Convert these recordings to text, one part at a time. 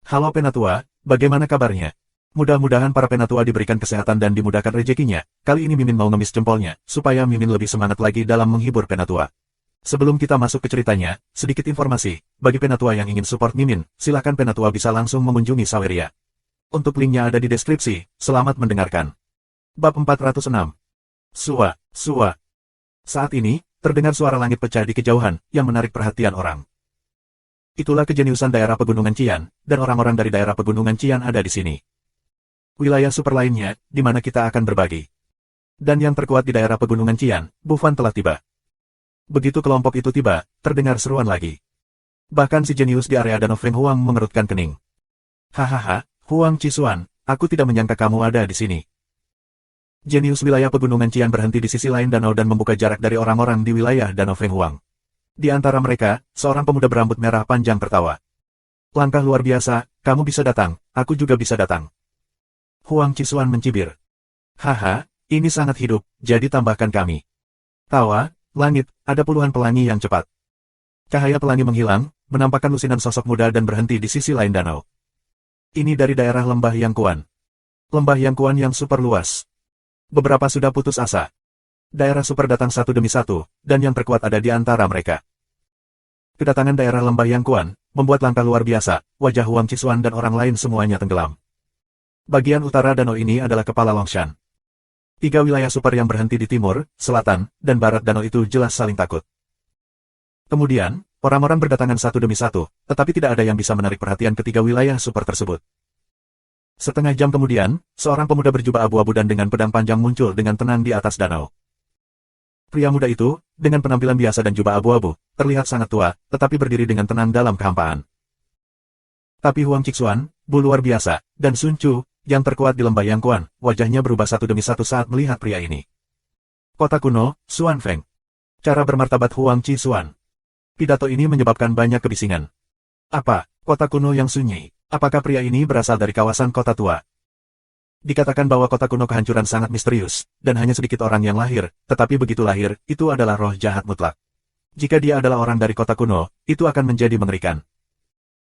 Halo Penatua, bagaimana kabarnya? Mudah-mudahan para Penatua diberikan kesehatan dan dimudahkan rezekinya. Kali ini Mimin mau ngemis jempolnya, supaya Mimin lebih semangat lagi dalam menghibur Penatua. Sebelum kita masuk ke ceritanya, sedikit informasi. Bagi Penatua yang ingin support Mimin, silakan Penatua bisa langsung mengunjungi Saweria. Untuk linknya ada di deskripsi. Selamat mendengarkan. Bab 406. Sua. Saat ini, terdengar suara langit pecah di kejauhan, yang menarik perhatian orang. Itulah kejeniusan daerah pegunungan Qian, dan orang-orang dari daerah pegunungan Qian ada di sini. Wilayah super lainnya, di mana kita akan berbagi. Dan yang terkuat di daerah pegunungan Qian, Bufan telah tiba. Begitu kelompok itu tiba, terdengar seruan lagi. Bahkan si jenius di area Danau Feng Huang mengerutkan kening. Hahaha, Huang Qisuan, aku tidak menyangka kamu ada di sini. Jenius wilayah pegunungan Qian berhenti di sisi lain danau dan membuka jarak dari orang-orang di wilayah Danau Feng Huang. Di antara mereka, seorang pemuda berambut merah panjang tertawa. Langkah luar biasa, kamu bisa datang, aku juga bisa datang. Huang Qisuan mencibir. Haha, ini sangat hidup, jadi tambahkan kami. Tawa, langit, ada puluhan pelangi yang cepat. Cahaya pelangi menghilang, menampakkan lusinan sosok muda dan berhenti di sisi lain danau. Ini dari daerah Lembah Yangkuan. Lembah Yangkuan yang super luas. Beberapa sudah putus asa. Daerah super datang satu demi satu, dan yang terkuat ada di antara mereka. Kedatangan daerah Lembah Yangkuan membuat langkah luar biasa, wajah Huang Qisuan dan orang lain semuanya tenggelam. Bagian utara danau ini adalah kepala Longshan. 3 wilayah super yang berhenti di timur, selatan, dan barat danau itu jelas saling takut. Kemudian, orang-orang berdatangan satu demi satu, tetapi tidak ada yang bisa menarik perhatian ketiga wilayah super tersebut. Setengah jam kemudian, seorang pemuda berjubah abu-abu dan dengan pedang panjang muncul dengan tenang di atas danau. Pria muda itu, dengan penampilan biasa dan jubah abu-abu, terlihat sangat tua, tetapi berdiri dengan tenang dalam kehampaan. Tapi Huang Qisuan, Bu luar biasa, dan Sun Chu, yang terkuat di Lembah Yangkuan, wajahnya berubah satu demi satu saat melihat pria ini. Kota kuno, Xuan Feng. Cara bermartabat Huang Qisuan. Pidato ini menyebabkan banyak kebisingan. Apa, kota kuno yang sunyi? Apakah pria ini berasal dari kawasan kota tua? Dikatakan bahwa kota kuno kehancuran sangat misterius, dan hanya sedikit orang yang lahir, tetapi begitu lahir, itu adalah roh jahat mutlak. Jika dia adalah orang dari kota kuno, itu akan menjadi mengerikan.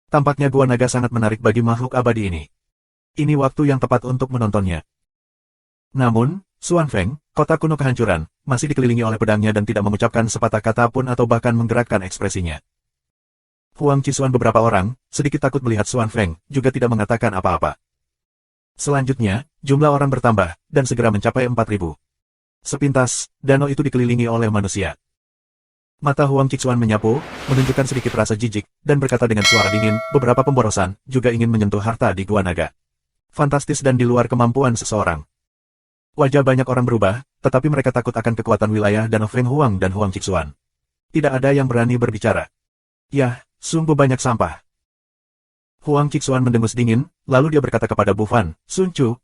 Tampaknya Gua Naga sangat menarik bagi makhluk abadi ini. Ini waktu yang tepat untuk menontonnya. Namun, Xuan Feng, kota kuno kehancuran, masih dikelilingi oleh pedangnya dan tidak mengucapkan sepatah kata pun atau bahkan menggerakkan ekspresinya. Huang Qisuan beberapa orang, sedikit takut melihat Xuan Feng, juga tidak mengatakan apa-apa. Selanjutnya, jumlah orang bertambah, dan segera mencapai 4.000. Sepintas, danau itu dikelilingi oleh manusia. Mata Huang Qisuan menyapu, menunjukkan sedikit rasa jijik, dan berkata dengan suara dingin, beberapa pemborosan, juga ingin menyentuh harta di Gua Naga. Fantastis dan di luar kemampuan seseorang. Wajah banyak orang berubah, tetapi mereka takut akan kekuatan wilayah Danau Feng Huang dan Huang Qisuan. Tidak ada yang berani berbicara. Yah, sungguh banyak sampah. Huang Qisuan mendengus dingin, lalu dia berkata kepada Bufan, Sun Chu,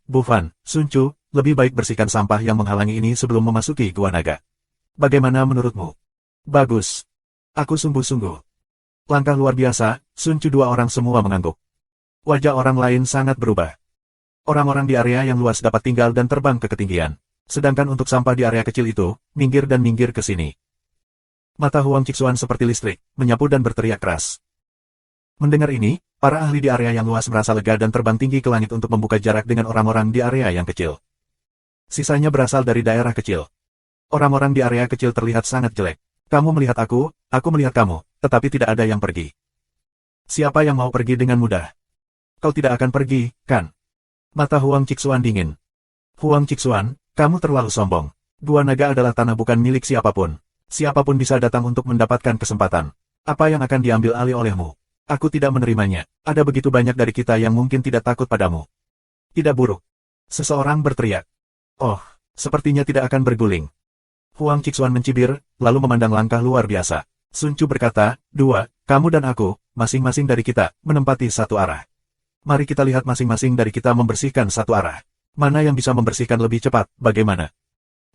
lebih baik bersihkan sampah yang menghalangi ini sebelum memasuki Gua Naga. Bagaimana menurutmu? Bagus. Aku sungguh-sungguh. Langkah luar biasa, Sun Chu. Dua orang semua mengangguk. Wajah orang lain sangat berubah. Orang-orang di area yang luas dapat tinggal dan terbang ke ketinggian. Sedangkan untuk sampah di area kecil itu, minggir dan minggir ke sini. Mata Huang Qisuan seperti listrik, menyapu dan berteriak keras. Mendengar ini, para ahli di area yang luas merasa lega dan terbang tinggi ke langit untuk membuka jarak dengan orang-orang di area yang kecil. Sisanya berasal dari daerah kecil. Orang-orang di area kecil terlihat sangat jelek. Kamu melihat aku melihat kamu, tetapi tidak ada yang pergi. Siapa yang mau pergi dengan mudah? Kau tidak akan pergi, kan? Mata Huang Qisuan dingin. Huang Qisuan, kamu terlalu sombong. Gua Naga adalah tanah bukan milik siapapun. Siapapun bisa datang untuk mendapatkan kesempatan. Apa yang akan diambil alih olehmu? Aku tidak menerimanya. Ada begitu banyak dari kita yang mungkin tidak takut padamu. Tidak buruk. Seseorang berteriak. Oh, sepertinya tidak akan berguling. Huang Qisuan mencibir, lalu memandang langkah luar biasa. Sun Chu berkata, 2, kamu dan aku, masing-masing dari kita, menempati satu arah. Mari kita lihat masing-masing dari kita membersihkan satu arah. Mana yang bisa membersihkan lebih cepat, bagaimana?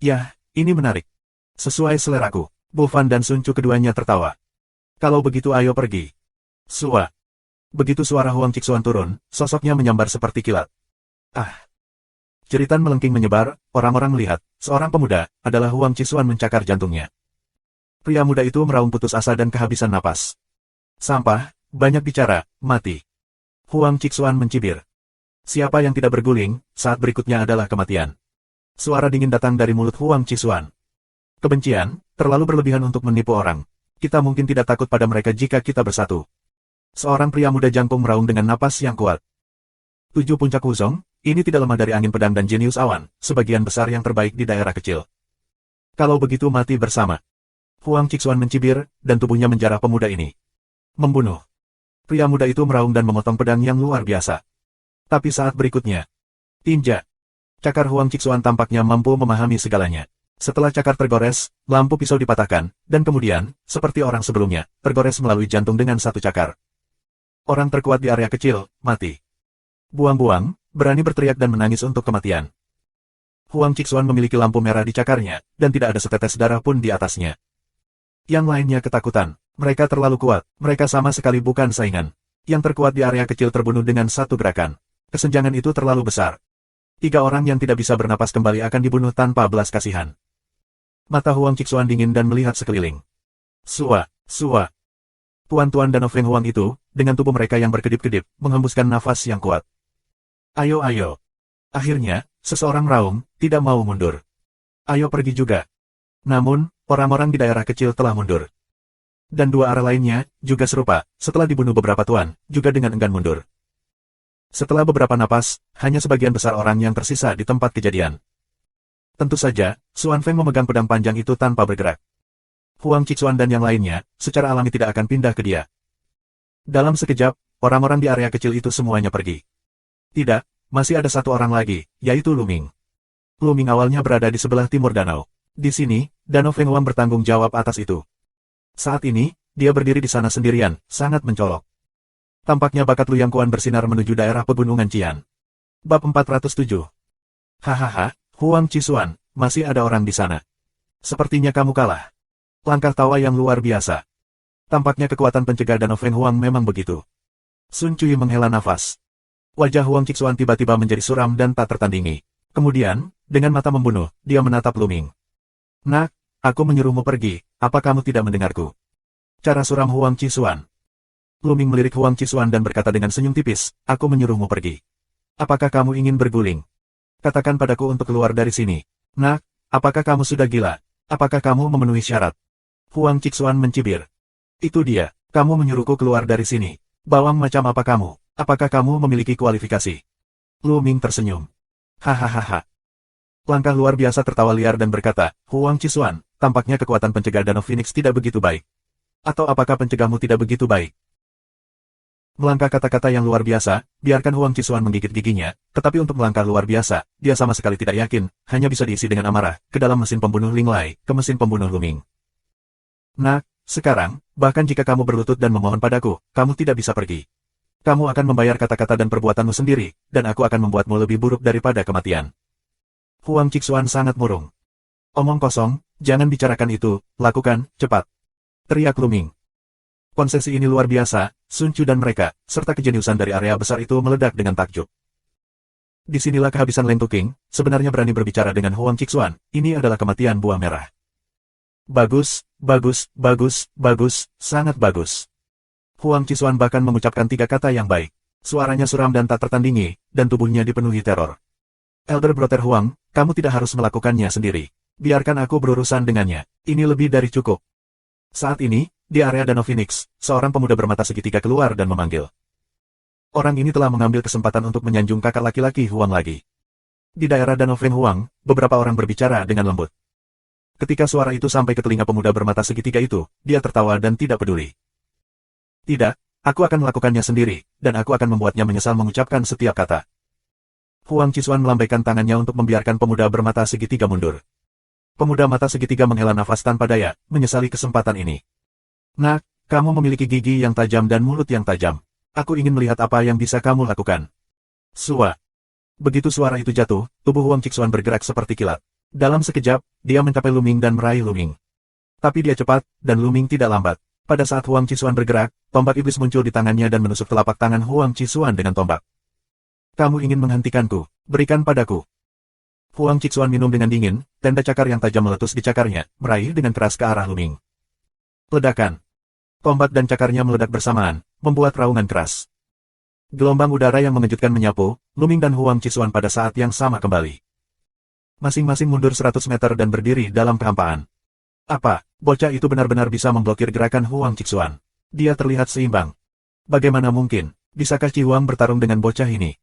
Yah, ini menarik. Sesuai seleraku. Bufan dan Sun Chu keduanya tertawa. Kalau begitu ayo pergi. Sua. Begitu suara Huang Qisuan turun, sosoknya menyambar seperti kilat. Ah. Jeritan melengking menyebar, orang-orang melihat, seorang pemuda, adalah Huang Qisuan mencakar jantungnya. Pria muda itu meraung putus asa dan kehabisan napas. Sampah, banyak bicara, mati. Huang Qixuan mencibir. Siapa yang tidak berguling, saat berikutnya adalah kematian. Suara dingin datang dari mulut Huang Qixuan. Kebencian, terlalu berlebihan untuk menipu orang. Kita mungkin tidak takut pada mereka jika kita bersatu. Seorang pria muda jangkung meraung dengan napas yang kuat. 7 puncak Wuzong, ini tidak lemah dari angin pedang dan jenius awan, sebagian besar yang terbaik di daerah kecil. Kalau begitu mati bersama. Huang Qixuan mencibir, dan tubuhnya menjarah pemuda ini. Membunuh. Pria muda itu meraung dan memotong pedang yang luar biasa. Tapi saat berikutnya, tinja. Cakar Huang Qixuan tampaknya mampu memahami segalanya. Setelah cakar tergores, lampu pisau dipatahkan, dan kemudian, seperti orang sebelumnya, tergores melalui jantung dengan satu cakar. Orang terkuat di area kecil, mati. Buang-buang, berani berteriak dan menangis untuk kematian. Huang Qixuan memiliki lampu merah di cakarnya, dan tidak ada setetes darah pun di atasnya. Yang lainnya ketakutan. Mereka terlalu kuat, mereka sama sekali bukan saingan. Yang terkuat di area kecil terbunuh dengan satu gerakan. Kesenjangan itu terlalu besar. 3 orang yang tidak bisa bernapas kembali akan dibunuh tanpa belas kasihan. Mata Huang Qixuan dingin dan melihat sekeliling. Sua. Tuan-tuan dan Feng Huang itu, dengan tubuh mereka yang berkedip-kedip, menghembuskan nafas yang kuat. Ayo. Akhirnya, seseorang raung, tidak mau mundur. Ayo pergi juga. Namun, orang-orang di daerah kecil telah mundur. Dan 2 arah lainnya, juga serupa, setelah dibunuh beberapa tuan, juga dengan enggan mundur. Setelah beberapa napas, hanya sebagian besar orang yang tersisa di tempat kejadian. Tentu saja, Xuan Feng memegang pedang panjang itu tanpa bergerak. Huang Qixuan dan yang lainnya, secara alami tidak akan pindah ke dia. Dalam sekejap, orang-orang di area kecil itu semuanya pergi. Tidak, masih ada 1 orang lagi, yaitu Luming. Luming awalnya berada di sebelah timur danau. Di sini, Danau Feng Huang bertanggung jawab atas itu. Saat ini, dia berdiri di sana sendirian, sangat mencolok. Tampaknya bakat Lu Yang Kuan bersinar menuju daerah pegunungan Qian. Bab 407. Hahaha, Huang Qixuan, masih ada orang di sana. Sepertinya kamu kalah. Langkah tawa yang luar biasa. Tampaknya kekuatan pencegah Danau Feng Huang memang begitu. Sun Cui menghela nafas. Wajah Huang Qixuan tiba-tiba menjadi suram dan tak tertandingi. Kemudian, dengan mata membunuh, dia menatap Luming. Nak, aku menyuruhmu pergi, apa kamu tidak mendengarku? Cara suram Huang Qixuan. Luming melirik Huang Qixuan dan berkata dengan senyum tipis, aku menyuruhmu pergi. Apakah kamu ingin berguling? Katakan padaku untuk keluar dari sini. Nak, apakah kamu sudah gila? Apakah kamu memenuhi syarat? Huang Qixuan mencibir. Itu dia, kamu menyuruhku keluar dari sini. Bawang macam apa kamu? Apakah kamu memiliki kualifikasi? Luming tersenyum. Hahaha. Langkah luar biasa tertawa liar dan berkata, Huang Qixuan, tampaknya kekuatan pencegah Danau Phoenix tidak begitu baik. Atau apakah pencegahmu tidak begitu baik? Melangkah kata-kata yang luar biasa, biarkan Huang Qixuan menggigit giginya, tetapi untuk melangkah luar biasa, dia sama sekali tidak yakin, hanya bisa diisi dengan amarah, ke dalam mesin pembunuh Ling Lai, ke mesin pembunuh Luming. Nak, sekarang, bahkan jika kamu berlutut dan memohon padaku, kamu tidak bisa pergi. Kamu akan membayar kata-kata dan perbuatanmu sendiri, dan aku akan membuatmu lebih buruk daripada kematian. Huang Qixuan sangat murung. Omong kosong, jangan bicarakan itu, lakukan, cepat. Teriak Luming. Konsesi ini luar biasa, Sun Cu dan mereka, serta kejeniusan dari area besar itu meledak dengan takjub. Disinilah kehabisan Leng Tuking, sebenarnya berani berbicara dengan Huang Qixuan, ini adalah kematian buah merah. Bagus, sangat bagus. Huang Qixuan bahkan mengucapkan 3 kata yang baik. Suaranya suram dan tak tertandingi, dan tubuhnya dipenuhi teror. Elder Brother Huang, kamu tidak harus melakukannya sendiri. Biarkan aku berurusan dengannya, ini lebih dari cukup. Saat ini, di area Danau Phoenix, seorang pemuda bermata segitiga keluar dan memanggil. Orang ini telah mengambil kesempatan untuk menyanjung kakak laki-laki Huang lagi. Di daerah Danau Feng Huang, beberapa orang berbicara dengan lembut. Ketika suara itu sampai ke telinga pemuda bermata segitiga itu, dia tertawa dan tidak peduli. Tidak, aku akan melakukannya sendiri, dan aku akan membuatnya menyesal mengucapkan setiap kata. Huang Qixuan melambaikan tangannya untuk membiarkan pemuda bermata segitiga mundur. Pemuda mata segitiga menghela nafas tanpa daya, menyesali kesempatan ini. Nak, kamu memiliki gigi yang tajam dan mulut yang tajam. Aku ingin melihat apa yang bisa kamu lakukan. Sua. Begitu suara itu jatuh, tubuh Huang Qixuan bergerak seperti kilat. Dalam sekejap, dia mencapai Luming dan meraih Luming. Tapi dia cepat, dan Luming tidak lambat. Pada saat Huang Qixuan bergerak, tombak iblis muncul di tangannya dan menusuk telapak tangan Huang Qixuan dengan tombak. Kamu ingin menghentikanku, berikan padaku. Huang Qixuan minum dengan dingin, tanda cakar yang tajam meletus di cakarnya, meraih dengan keras ke arah Luming. Ledakan. Tombak dan cakarnya meledak bersamaan, membuat raungan keras. Gelombang udara yang mengejutkan menyapu, Luming dan Huang Qixuan pada saat yang sama kembali. Masing-masing mundur 100 meter dan berdiri dalam kehampaan. Apa, bocah itu benar-benar bisa memblokir gerakan Huang Qixuan? Dia terlihat seimbang. Bagaimana mungkin? Bisakah Qi Huang bertarung dengan bocah ini?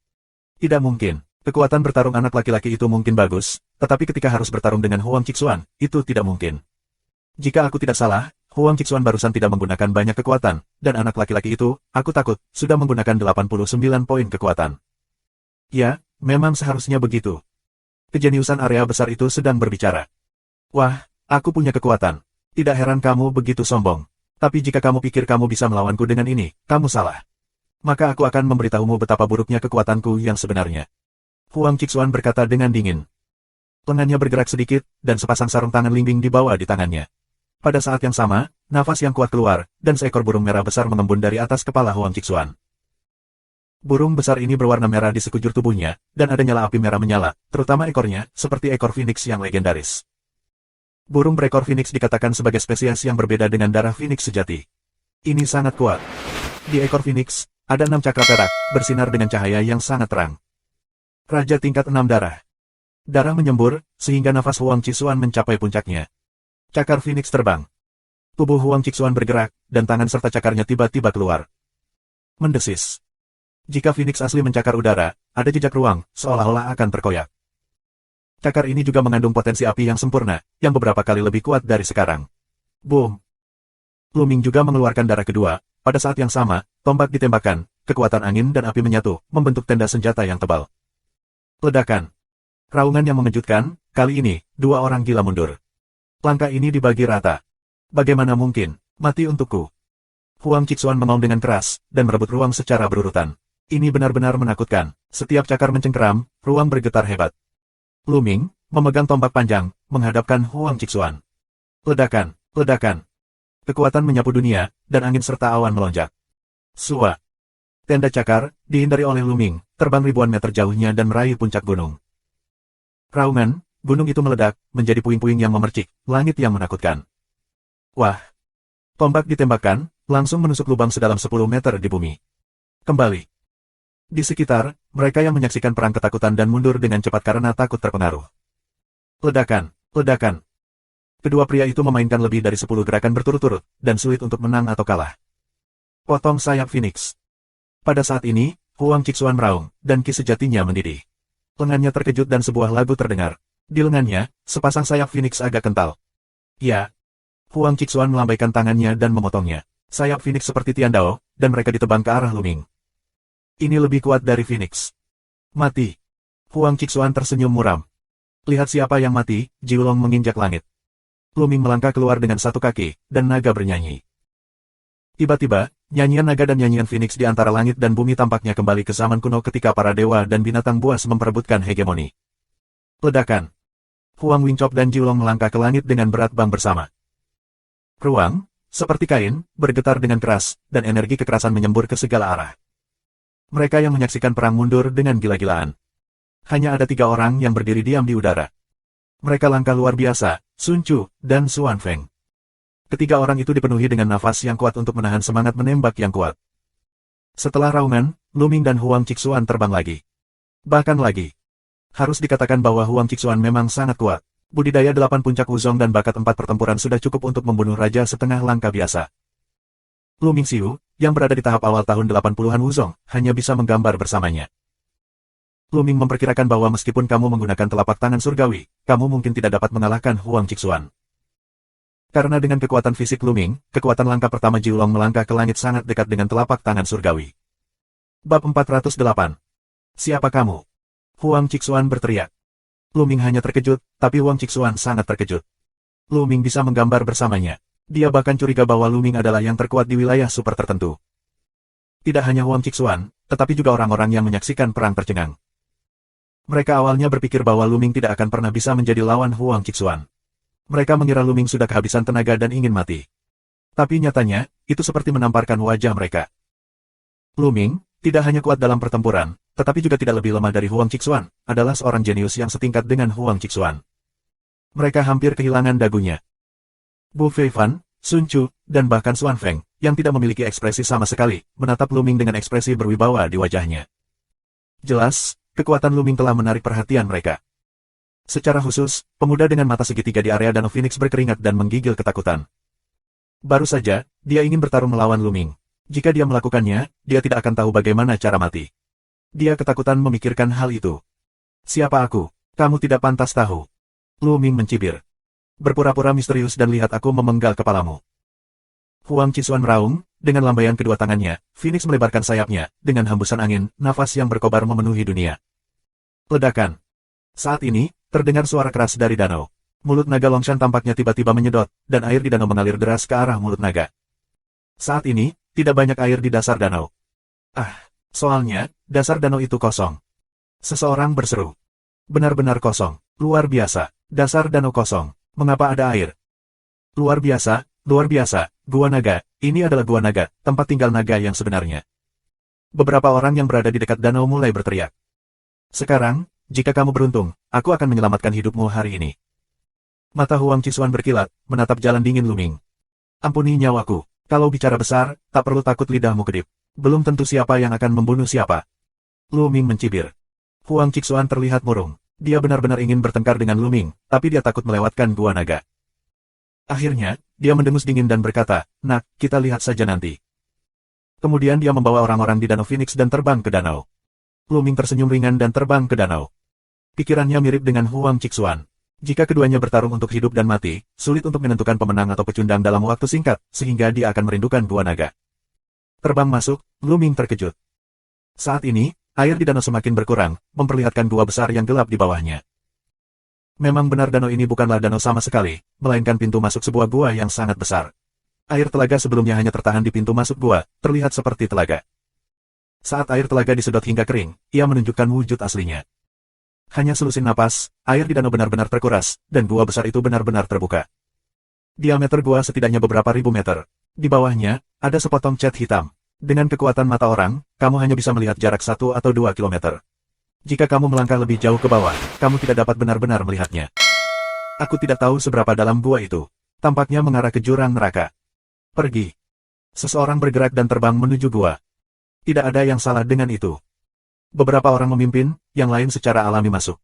Tidak mungkin. Kekuatan bertarung anak laki-laki itu mungkin bagus, tetapi ketika harus bertarung dengan Huang Qixuan, itu tidak mungkin. Jika aku tidak salah, Huang Qixuan barusan tidak menggunakan banyak kekuatan, dan anak laki-laki itu, aku takut, sudah menggunakan 89 poin kekuatan. Ya, memang seharusnya begitu. Kejeniusan area besar itu sedang berbicara. Wah, aku punya kekuatan. Tidak heran kamu begitu sombong. Tapi jika kamu pikir kamu bisa melawanku dengan ini, kamu salah. Maka aku akan memberitahumu betapa buruknya kekuatanku yang sebenarnya. Huang Qixuan berkata dengan dingin. Lengannya bergerak sedikit, dan sepasang sarung tangan Lingbing dibawa di tangannya. Pada saat yang sama, nafas yang kuat keluar, dan seekor burung merah besar mengembun dari atas kepala Huang Qixuan. Burung besar ini berwarna merah di sekujur tubuhnya, dan ada nyala api merah menyala, terutama ekornya, seperti ekor Phoenix yang legendaris. Burung berekor Phoenix dikatakan sebagai spesies yang berbeda dengan darah Phoenix sejati. Ini sangat kuat. Di ekor Phoenix, ada 6 cakra perak, bersinar dengan cahaya yang sangat terang. Raja tingkat 6 darah. Darah menyembur, sehingga nafas Huang Qixuan mencapai puncaknya. Cakar Phoenix terbang. Tubuh Huang Qixuan bergerak, dan tangan serta cakarnya tiba-tiba keluar. Mendesis. Jika Phoenix asli mencakar udara, ada jejak ruang, seolah-olah akan terkoyak. Cakar ini juga mengandung potensi api yang sempurna, yang beberapa kali lebih kuat dari sekarang. Boom! Luming juga mengeluarkan darah kedua, pada saat yang sama, tombak ditembakkan, kekuatan angin dan api menyatu, membentuk tenda senjata yang tebal. Ledakan. Raungan yang mengejutkan, kali ini, 2 orang gila mundur. Langkah ini dibagi rata. Bagaimana mungkin? Mati untukku. Huang Qixuan mengaum dengan keras, dan merebut ruang secara berurutan. Ini benar-benar menakutkan. Setiap cakar mencengkeram, ruang bergetar hebat. Luming, memegang tombak panjang, menghadapkan Huang Qixuan. Ledakan, ledakan. Kekuatan menyapu dunia, dan angin serta awan melonjak. Sua. Tenda cakar, dihindari oleh Luming, terbang ribuan meter jauhnya dan meraih puncak gunung. Raungan, gunung itu meledak, menjadi puing-puing yang memercik, langit yang menakutkan. Wah! Tombak ditembakkan, langsung menusuk lubang sedalam 10 meter di bumi. Kembali. Di sekitar, mereka yang menyaksikan perang ketakutan dan mundur dengan cepat karena takut terpengaruh. Ledakan, ledakan. Kedua pria itu memainkan lebih dari 10 gerakan berturut-turut, dan sulit untuk menang atau kalah. Potong sayap Phoenix. Pada saat ini, Huang Qixuan meraung, dan ki sejatinya mendidih. Lengannya terkejut dan sebuah lagu terdengar. Di lengannya, sepasang sayap Phoenix agak kental. Ya. Huang Qixuan melambaikan tangannya dan memotongnya. Sayap Phoenix seperti Tiandao, dan mereka ditebang ke arah Luming. Ini lebih kuat dari Phoenix. Mati. Huang Qixuan tersenyum muram. Lihat siapa yang mati, Jiulong menginjak langit. Luming melangkah keluar dengan satu kaki, dan naga bernyanyi. Tiba-tiba, nyanyian naga dan nyanyian Phoenix di antara langit dan bumi tampaknya kembali ke zaman kuno ketika para dewa dan binatang buas memperebutkan hegemoni. Ledakan. Huang Wingchop dan Jiulong melangkah ke langit dengan berat bang bersama. Ruang, seperti kain, bergetar dengan keras, dan energi kekerasan menyembur ke segala arah. Mereka yang menyaksikan perang mundur dengan gila-gilaan. Hanya ada 3 orang yang berdiri diam di udara. Mereka langkah luar biasa, Sun Chu, dan Xuan Feng. Ketiga orang itu dipenuhi dengan nafas yang kuat untuk menahan semangat menembak yang kuat. Setelah raungan, Luming dan Huang Qixuan terbang lagi. Bahkan lagi. Harus dikatakan bahwa Huang Qixuan memang sangat kuat. Budidaya 8 puncak Wuzong dan bakat 4 pertempuran sudah cukup untuk membunuh raja setengah langkah biasa. Luming Xiu, yang berada di tahap awal tahun 80-an Wuzong, hanya bisa menggambar bersamanya. Luming memperkirakan bahwa meskipun kamu menggunakan telapak tangan surgawi, kamu mungkin tidak dapat mengalahkan Huang Qixuan. Karena dengan kekuatan fisik Luming, kekuatan langkah pertama Jiulong melangkah ke langit sangat dekat dengan telapak tangan surgawi. Bab 408. Siapa kamu? Huang Qixuan berteriak. Luming hanya terkejut, tapi Huang Qixuan sangat terkejut. Luming bisa menggambar bersamanya. Dia bahkan curiga bahwa Luming adalah yang terkuat di wilayah super tertentu. Tidak hanya Huang Qixuan, tetapi juga orang-orang yang menyaksikan perang tercengang. Mereka awalnya berpikir bahwa Luming tidak akan pernah bisa menjadi lawan Huang Qixuan. Mereka mengira Luming sudah kehabisan tenaga dan ingin mati. Tapi nyatanya, itu seperti menamparkan wajah mereka. Luming, tidak hanya kuat dalam pertempuran, tetapi juga tidak lebih lemah dari Huang Qixuan, adalah seorang jenius yang setingkat dengan Huang Qixuan. Mereka hampir kehilangan dagunya. Bu Feifan, Sun Chu, dan bahkan Xuan Feng, yang tidak memiliki ekspresi sama sekali, menatap Lu Ming dengan ekspresi berwibawa di wajahnya. Jelas, kekuatan Lu Ming telah menarik perhatian mereka. Secara khusus, pemuda dengan mata segitiga di area Danau Phoenix berkeringat dan menggigil ketakutan. Baru saja, dia ingin bertarung melawan Lu Ming. Jika dia melakukannya, dia tidak akan tahu bagaimana cara mati. Dia ketakutan memikirkan hal itu. Siapa aku? Kamu tidak pantas tahu. Lu Ming mencibir. Berpura-pura misterius dan lihat aku memenggal kepalamu. Huang Qixuan meraung, dengan lambaian kedua tangannya, Phoenix melebarkan sayapnya, dengan hembusan angin, nafas yang berkobar memenuhi dunia. Ledakan. Saat ini, terdengar suara keras dari danau. Mulut naga Longshan tampaknya tiba-tiba menyedot, dan air di danau mengalir deras ke arah mulut naga. Saat ini, tidak banyak air di dasar danau. Soalnya, dasar danau itu kosong. Seseorang berseru. Benar-benar kosong. Luar biasa. Dasar danau kosong. Mengapa ada air? Luar biasa. Luar biasa, Gua Naga, ini adalah Gua Naga, tempat tinggal naga yang sebenarnya. Beberapa orang yang berada di dekat danau mulai berteriak. Sekarang, jika kamu beruntung, aku akan menyelamatkan hidupmu hari ini. Mata Huang Qixuan berkilat, menatap jalan dingin Lu Ming. Ampuni nyawaku, kalau bicara besar, tak perlu takut lidahmu kedip. Belum tentu siapa yang akan membunuh siapa. Lu Ming mencibir. Huang Qixuan terlihat murung. Dia benar-benar ingin bertengkar dengan Lu Ming, tapi dia takut melewatkan Gua Naga. Akhirnya, dia mendengus dingin dan berkata, "Nak, kita lihat saja nanti." Kemudian dia membawa orang-orang di Danau Phoenix dan terbang ke danau. Lu Ming tersenyum ringan dan terbang ke danau. Pikirannya mirip dengan Huang Qixuan. Jika keduanya bertarung untuk hidup dan mati, sulit untuk menentukan pemenang atau pecundang dalam waktu singkat, sehingga dia akan merindukan Gua Naga. Terbang masuk, Lu Ming terkejut. Saat ini, air di danau semakin berkurang, memperlihatkan gua besar yang gelap di bawahnya. Memang benar danau ini bukanlah danau sama sekali, melainkan pintu masuk sebuah gua yang sangat besar. Air telaga sebelumnya hanya tertahan di pintu masuk gua, terlihat seperti telaga. Saat air telaga disedot hingga kering, ia menunjukkan wujud aslinya. Hanya selusin napas, air di danau benar-benar terkuras, dan gua besar itu benar-benar terbuka. Diameter gua setidaknya beberapa ribu meter. Di bawahnya, ada sepotong cat hitam. Dengan kekuatan mata orang, kamu hanya bisa melihat jarak 1 atau 2 kilometer. Jika kamu melangkah lebih jauh ke bawah, kamu tidak dapat benar-benar melihatnya. Aku tidak tahu seberapa dalam gua itu. Tampaknya mengarah ke jurang neraka. Pergi. Seseorang bergerak dan terbang menuju gua. Tidak ada yang salah dengan itu. Beberapa orang memimpin, yang lain secara alami masuk.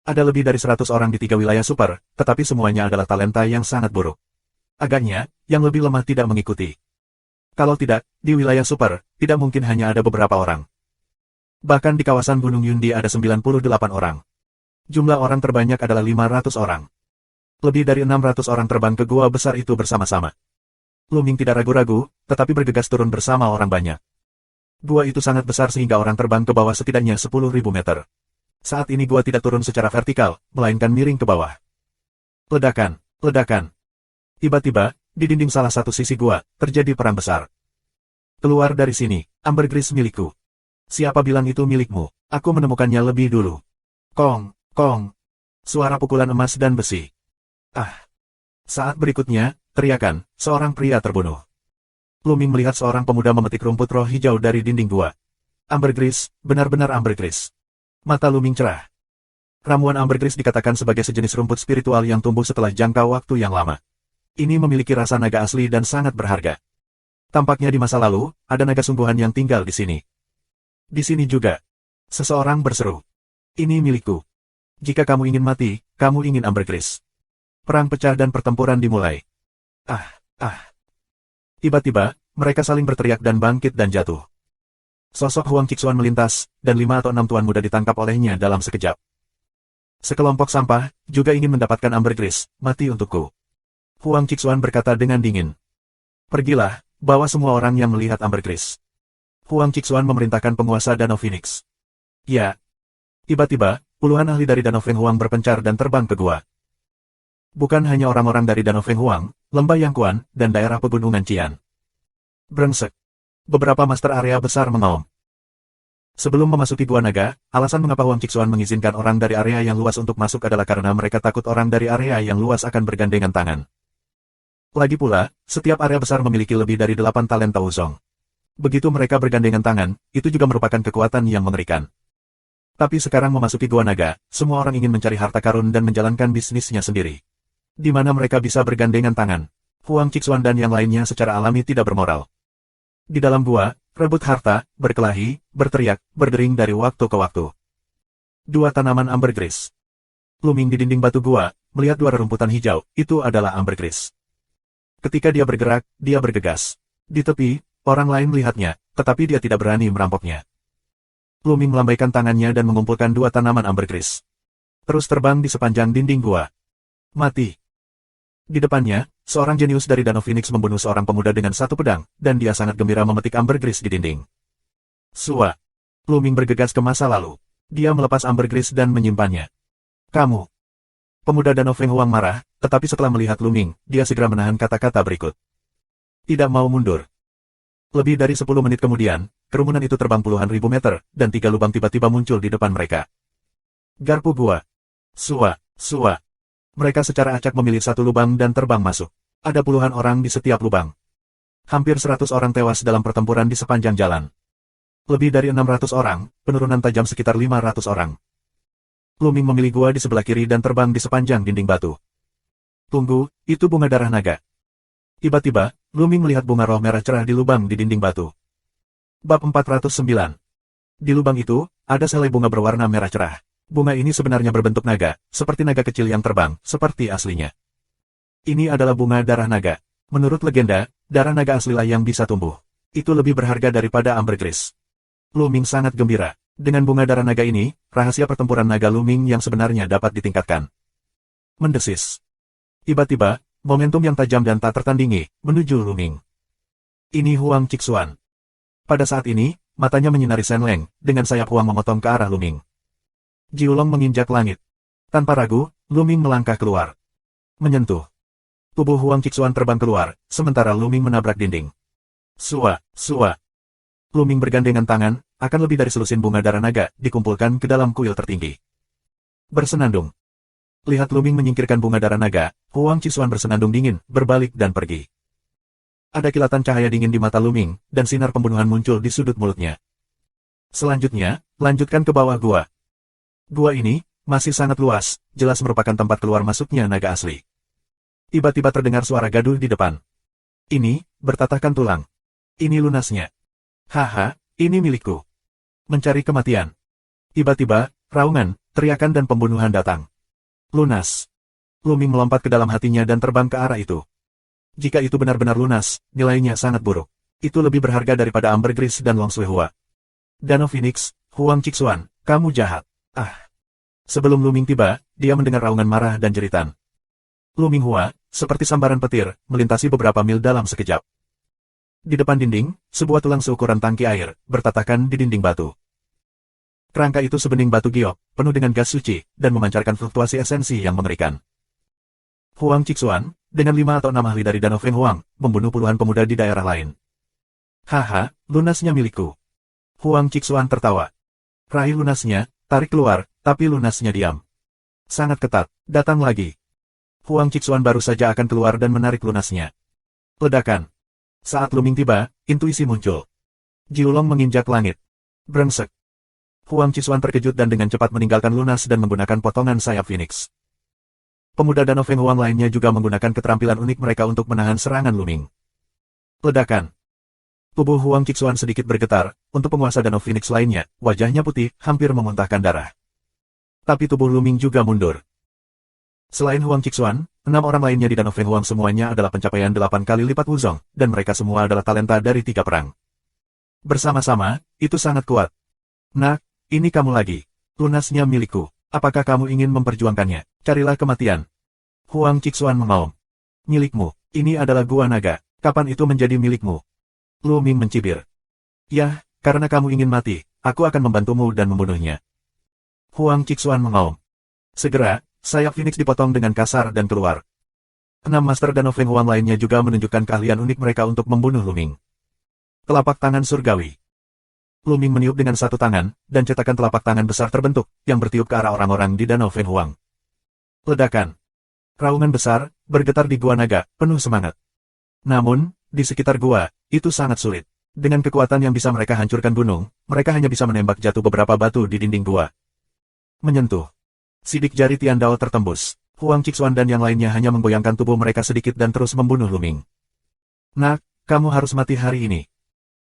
Ada lebih dari 100 orang di 3 wilayah super, tetapi semuanya adalah talenta yang sangat buruk. Agaknya, yang lebih lemah tidak mengikuti. Kalau tidak, di wilayah super, tidak mungkin hanya ada beberapa orang. Bahkan di kawasan Gunung Yundi ada 98 orang. Jumlah orang terbanyak adalah 500 orang. Lebih dari 600 orang terbang ke gua besar itu bersama-sama. Lu Ming tidak ragu-ragu, tetapi bergegas turun bersama orang banyak. Gua itu sangat besar sehingga orang terbang ke bawah setidaknya 10.000 meter. Saat ini gua tidak turun secara vertikal, melainkan miring ke bawah. Ledakan, ledakan. Tiba-tiba, di dinding salah satu sisi gua, terjadi perang besar. Keluar dari sini, ambergris milikku. Siapa bilang itu milikmu? Aku menemukannya lebih dulu. Kong, kong. Suara pukulan emas dan besi. Saat berikutnya, teriakan, seorang pria terbunuh. Lu Ming melihat seorang pemuda memetik rumput roh hijau dari dinding gua. Ambergris, benar-benar ambergris. Mata Lu Ming cerah. Ramuan ambergris dikatakan sebagai sejenis rumput spiritual yang tumbuh setelah jangka waktu yang lama. Ini memiliki rasa naga asli dan sangat berharga. Tampaknya di masa lalu, ada naga sungguhan yang tinggal di sini. Di sini juga. Seseorang berseru. Ini milikku. Jika kamu ingin mati, kamu ingin ambergris. Perang pecah dan pertempuran dimulai. Tiba-tiba, mereka saling berteriak dan bangkit dan jatuh. Sosok Huang Qixuan melintas, dan 5 atau 6 tuan muda ditangkap olehnya dalam sekejap. Sekelompok sampah, juga ingin mendapatkan ambergris, mati untukku. Huang Qixuan berkata dengan dingin. Pergilah, bawa semua orang yang melihat ambergris. Huang Qixuan memerintahkan penguasa Danau Phoenix. Ya. Tiba-tiba, puluhan ahli dari Danau Feng Huang berpencar dan terbang ke gua. Bukan hanya orang-orang dari Danau Feng Huang, Lembah Yangquan, dan daerah pegunungan Qian. Brengsek. Beberapa master area besar mengaum. Sebelum memasuki Gua Naga, alasan mengapa Huang Qixuan mengizinkan orang dari area yang luas untuk masuk adalah karena mereka takut orang dari area yang luas akan bergandengan tangan. Lagi pula, setiap area besar memiliki lebih dari 8 talenta Wuzong. Begitu mereka bergandengan tangan, itu juga merupakan kekuatan yang mengerikan. Tapi sekarang memasuki Gua Naga, semua orang ingin mencari harta karun dan menjalankan bisnisnya sendiri. Di mana mereka bisa bergandengan tangan? Huang Qixuan dan yang lainnya secara alami tidak bermoral. Di dalam gua, rebut harta, berkelahi, berteriak, berdering dari waktu ke waktu. Dua tanaman ambergris. Luming di dinding batu gua, melihat dua rerumputan hijau, itu adalah ambergris. Ketika dia bergerak, dia bergegas. Di tepi, orang lain melihatnya, tetapi dia tidak berani merampoknya. Luming melambaikan tangannya dan mengumpulkan dua tanaman ambergris. Terus terbang di sepanjang dinding gua. Mati. Di depannya, seorang jenius dari Danau Phoenix membunuh seorang pemuda dengan satu pedang, dan dia sangat gembira memetik ambergris di dinding. Sua. Luming bergegas ke masa lalu. Dia melepas ambergris dan menyimpannya. Kamu. Pemuda Danau Feng Huang marah, tetapi setelah melihat Luming, dia segera menahan kata-kata berikut. Tidak mau mundur. Lebih dari 10 menit kemudian, kerumunan itu terbang puluhan ribu meter, dan 3 lubang tiba-tiba muncul di depan mereka. Garpu gua. Sua, sua. Mereka secara acak memilih satu lubang dan terbang masuk. Ada puluhan orang di setiap lubang. Hampir 100 orang tewas dalam pertempuran di sepanjang jalan. Lebih dari 600 orang, penurunan tajam sekitar 500 orang. Luming memilih gua di sebelah kiri dan terbang di sepanjang dinding batu. Tunggu, itu bunga darah naga. Tiba-tiba, Luming melihat bunga roh merah cerah di lubang di dinding batu. Bab 409. Di lubang itu, ada selai bunga berwarna merah cerah. Bunga ini sebenarnya berbentuk naga, seperti naga kecil yang terbang, seperti aslinya. Ini adalah bunga darah naga. Menurut legenda, darah naga aslilah yang bisa tumbuh. Itu lebih berharga daripada ambergris. Luming sangat gembira. Dengan bunga darah naga ini, rahasia pertempuran naga Luming yang sebenarnya dapat ditingkatkan. Mendesis. Tiba-tiba, momentum yang tajam dan tak tertandingi, menuju Luming. Ini Huang Qixuan. Pada saat ini, matanya menyinari Shen Leng, dengan sayap Huang memotong ke arah Luming. Jiulong menginjak langit. Tanpa ragu, Luming melangkah keluar. Menyentuh. Tubuh Huang Qixuan terbang keluar, sementara Luming menabrak dinding. Sua, sua. Luming bergandengan tangan, akan lebih dari selusin bunga darah naga, dikumpulkan ke dalam kuil tertinggi. Bersenandung. Lihat Luming menyingkirkan bunga darah naga, Huang Qixuan bersenandung dingin, berbalik dan pergi. Ada kilatan cahaya dingin di mata Luming, dan sinar pembunuhan muncul di sudut mulutnya. Selanjutnya, lanjutkan ke bawah gua. Gua ini, masih sangat luas, jelas merupakan tempat keluar masuknya naga asli. Tiba-tiba terdengar suara gaduh di depan. Ini, bertatahkan tulang. Ini lunasnya. Haha, ini milikku. Mencari kematian. Tiba-tiba, raungan, teriakan dan pembunuhan datang. Lunas. Luming melompat ke dalam hatinya dan terbang ke arah itu. Jika itu benar-benar lunas, nilainya sangat buruk. Itu lebih berharga daripada ambergris dan Long Sui Hua. Danau Phoenix, Huang Qixuan, kamu jahat. Ah. Sebelum Luming tiba, dia mendengar raungan marah dan jeritan. Luming Hua, seperti sambaran petir, melintasi beberapa mil dalam sekejap. Di depan dinding, sebuah tulang seukuran tangki air, bertatakan di dinding batu. Kerangka itu sebening batu giok, penuh dengan gas suci, dan memancarkan fluktuasi esensi yang mengerikan. Huang Qixuan, dengan 5 atau 6 ahli dari Danau Feng Huang, membunuh puluhan pemuda di daerah lain. Haha, lunasnya milikku. Huang Qixuan tertawa. Raih lunasnya, tarik keluar, tapi lunasnya diam. Sangat ketat, datang lagi. Huang Qixuan baru saja akan keluar dan menarik lunasnya. Ledakan. Saat Luming tiba, intuisi muncul. Jiulong menginjak langit. Brengsek. Huang Qixuan terkejut dan dengan cepat meninggalkan lunas dan menggunakan potongan sayap Phoenix. Pemuda Danau Feng Huang lainnya juga menggunakan keterampilan unik mereka untuk menahan serangan Luming. Ledakan. Tubuh Huang Qixuan sedikit bergetar, untuk penguasa Danau Phoenix lainnya, wajahnya putih, hampir memuntahkan darah. Tapi tubuh Luming juga mundur. Selain Huang Qixuan, 6 orang lainnya di Danau Feng Huang semuanya adalah pencapaian 8 kali lipat Wuzong, dan mereka semua adalah talenta dari 3 perang. Bersama-sama, itu sangat kuat. Nak, ini kamu lagi. Lunasnya milikku. Apakah kamu ingin memperjuangkannya? Carilah kematian. Huang Qixuan mengaum. Milikmu. Ini adalah gua naga. Kapan itu menjadi milikmu? Luming mencibir. Yah, karena kamu ingin mati, aku akan membantumu dan membunuhnya. Huang Qixuan mengaum. Segera, sayap Phoenix dipotong dengan kasar dan keluar. 6 Master Danau Feng Huang lainnya juga menunjukkan keahlian unik mereka untuk membunuh Luming. Telapak tangan surgawi. Luming meniup dengan satu tangan, dan cetakan telapak tangan besar terbentuk, yang bertiup ke arah orang-orang di Danau Feng Huang. Ledakan. Raungan besar, bergetar di gua naga, penuh semangat. Namun, di sekitar gua, itu sangat sulit. Dengan kekuatan yang bisa mereka hancurkan gunung, mereka hanya bisa menembak jatuh beberapa batu di dinding gua. Menyentuh. Sidik jari Tiandao tertembus. Huang Qixuan dan yang lainnya hanya menggoyangkan tubuh mereka sedikit dan terus membunuh Luming. Nak, kamu harus mati hari ini.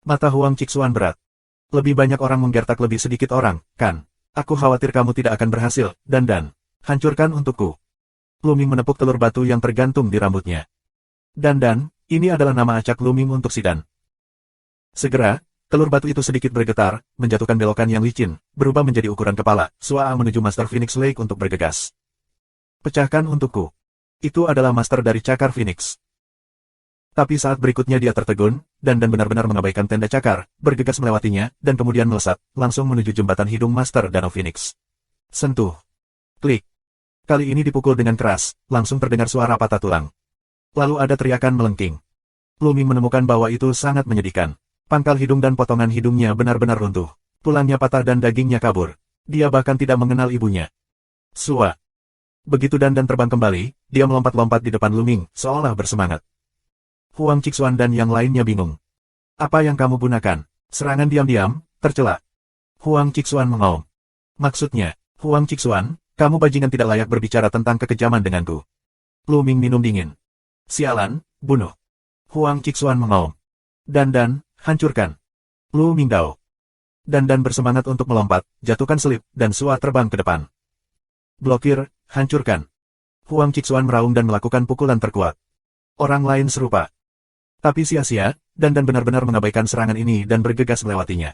Mata Huang Qixuan berat. Lebih banyak orang menggertak lebih sedikit orang, kan? Aku khawatir kamu tidak akan berhasil, dan. Hancurkan untukku. Luming menepuk telur batu yang tergantung di rambutnya. Dan, ini adalah nama acak Luming untuk Sidan. Segera, telur batu itu sedikit bergetar, menjatuhkan belokan yang licin, berubah menjadi ukuran kepala, Suaa menuju Master Phoenix Lake untuk bergegas. Pecahkan untukku. Itu adalah Master dari Cakar Phoenix. Tapi saat berikutnya dia tertegun, dan benar-benar mengabaikan tenda cakar, bergegas melewatinya, dan kemudian melesat, langsung menuju jembatan hidung Master Danau Phoenix. Sentuh. Klik. Kali ini dipukul dengan keras, langsung terdengar suara patah tulang. Lalu ada teriakan melengking. Luming menemukan bahwa itu sangat menyedihkan. Pangkal hidung dan potongan hidungnya benar-benar runtuh. Tulangnya patah dan dagingnya kabur. Dia bahkan tidak mengenal ibunya. Sua. Begitu dan terbang kembali, dia melompat-lompat di depan Luming, seolah bersemangat. Huang Qixuan dan yang lainnya bingung. Apa yang kamu gunakan? Serangan diam-diam, tercela. Huang Qixuan mengaum. Maksudnya, Huang Qixuan, kamu bajingan tidak layak berbicara tentang kekejaman denganku. Luming minum dingin. Sialan, bunuh. Huang Qixuan mengaum. Dan, hancurkan. Luming Dao. Dan bersemangat untuk melompat, jatuhkan selip, dan Sua terbang ke depan. Blokir, hancurkan. Huang Qixuan meraung dan melakukan pukulan terkuat. Orang lain serupa. Tapi sia-sia, dan benar-benar mengabaikan serangan ini dan bergegas melewatinya.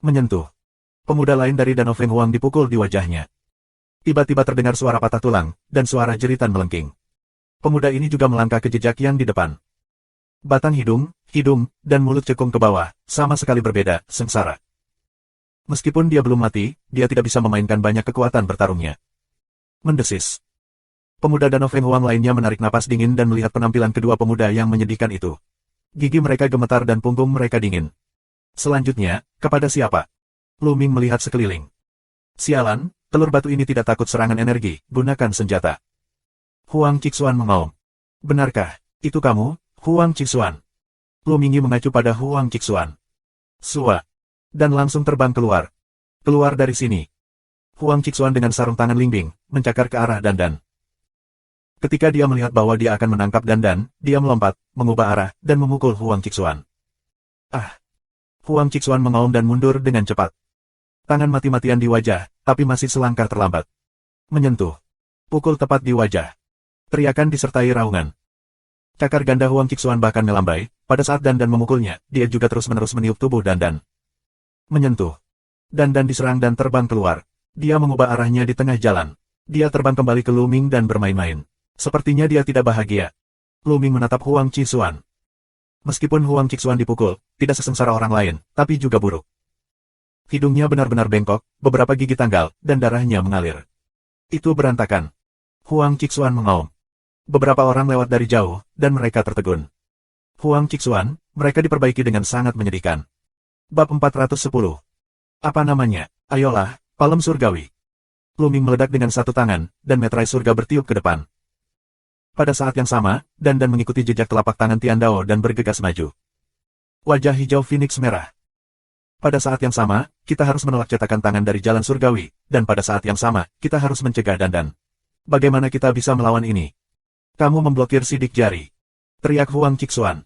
Menyentuh. Pemuda lain dari Danau Feng Huang dipukul di wajahnya. Tiba-tiba terdengar suara patah tulang, dan suara jeritan melengking. Pemuda ini juga melangkah ke jejak yang di depan. Batang hidung, dan mulut cekung ke bawah, sama sekali berbeda, sengsara. Meskipun dia belum mati, dia tidak bisa memainkan banyak kekuatan bertarungnya. Mendesis. Pemuda Danau Feng Huang lainnya menarik napas dingin dan melihat penampilan kedua pemuda yang menyedihkan itu. Gigi mereka gemetar dan punggung mereka dingin. Selanjutnya, kepada siapa? Luming melihat sekeliling. Sialan, telur batu ini tidak takut serangan energi, gunakan senjata. Huang Qixuan mengaum. Benarkah, itu kamu, Huang Qixuan? Luming mengacu pada Huang Qixuan. Sua. Dan langsung terbang keluar. Keluar dari sini. Huang Qixuan dengan sarung tangan Lingbing, mencakar ke arah Dan. Ketika dia melihat bahwa dia akan menangkap Dan, dia melompat, mengubah arah, dan memukul Huang Qixuan. Ah! Huang Qixuan mengaum dan mundur dengan cepat. Tangan mati-matian di wajah, tapi masih selangkah terlambat. Menyentuh. Pukul tepat di wajah. Teriakan disertai raungan. Cakar ganda Huang Qixuan bahkan melambai, pada saat Dan memukulnya, dia juga terus-menerus meniup tubuh Dan. Menyentuh. Dan diserang dan terbang keluar. Dia mengubah arahnya di tengah jalan. Dia terbang kembali ke Luming dan bermain-main. Sepertinya dia tidak bahagia. Luming menatap Huang Qixuan. Meskipun Huang Qixuan dipukul, tidak sesengsara orang lain, tapi juga buruk. Hidungnya benar-benar bengkok, beberapa gigi tanggal, dan darahnya mengalir. Itu berantakan. Huang Qixuan mengaum. Beberapa orang lewat dari jauh, dan mereka tertegun. Huang Qixuan, mereka diperbaiki dengan sangat menyedihkan. Bab 410. Apa namanya? Ayolah, palem surgawi. Luming meledak dengan satu tangan, dan metrai surga bertiup ke depan. Pada saat yang sama, Dan mengikuti jejak telapak tangan Tian Dao dan bergegas maju. Wajah hijau Phoenix merah. Pada saat yang sama, kita harus menolak cetakan tangan dari jalan surgawi, dan pada saat yang sama, kita harus mencegah Dan. Bagaimana kita bisa melawan ini? Kamu memblokir sidik jari. Teriak Huang Qixuan.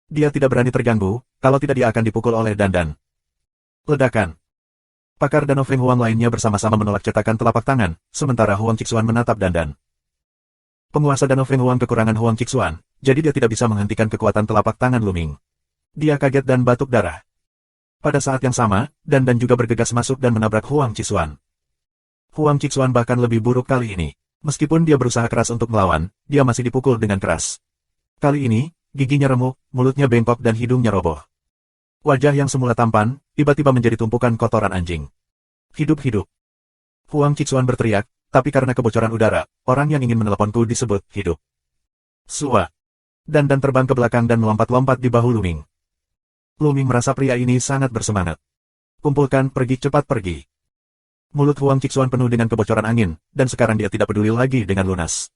Dia tidak berani terganggu, kalau tidak dia akan dipukul oleh Dan. Ledakan. Pakar Danau Feng Huang lainnya bersama-sama menolak cetakan telapak tangan, sementara Huang Qixuan menatap Dan. Penguasa Danau Feng Huang kekurangan Huang Qixuan, jadi dia tidak bisa menghentikan kekuatan telapak tangan Luming. Dia kaget dan batuk darah. Pada saat yang sama, Dan juga bergegas masuk dan menabrak Huang Qixuan. Huang Qixuan bahkan lebih buruk kali ini. Meskipun dia berusaha keras untuk melawan, dia masih dipukul dengan keras. Kali ini, giginya remuk, mulutnya bengkok dan hidungnya roboh. Wajah yang semula tampan, tiba-tiba menjadi tumpukan kotoran anjing. Hidup-hidup. Huang Qixuan berteriak, tapi karena kebocoran udara, orang yang ingin meneleponku disebut hidup. Sua. Dan terbang ke belakang dan melompat-lompat di bahu Luming. Luming merasa pria ini sangat bersemangat. Kumpulkan, cepat pergi. Mulut Huang Qixuan penuh dengan kebocoran angin, dan sekarang dia tidak peduli lagi dengan lunas.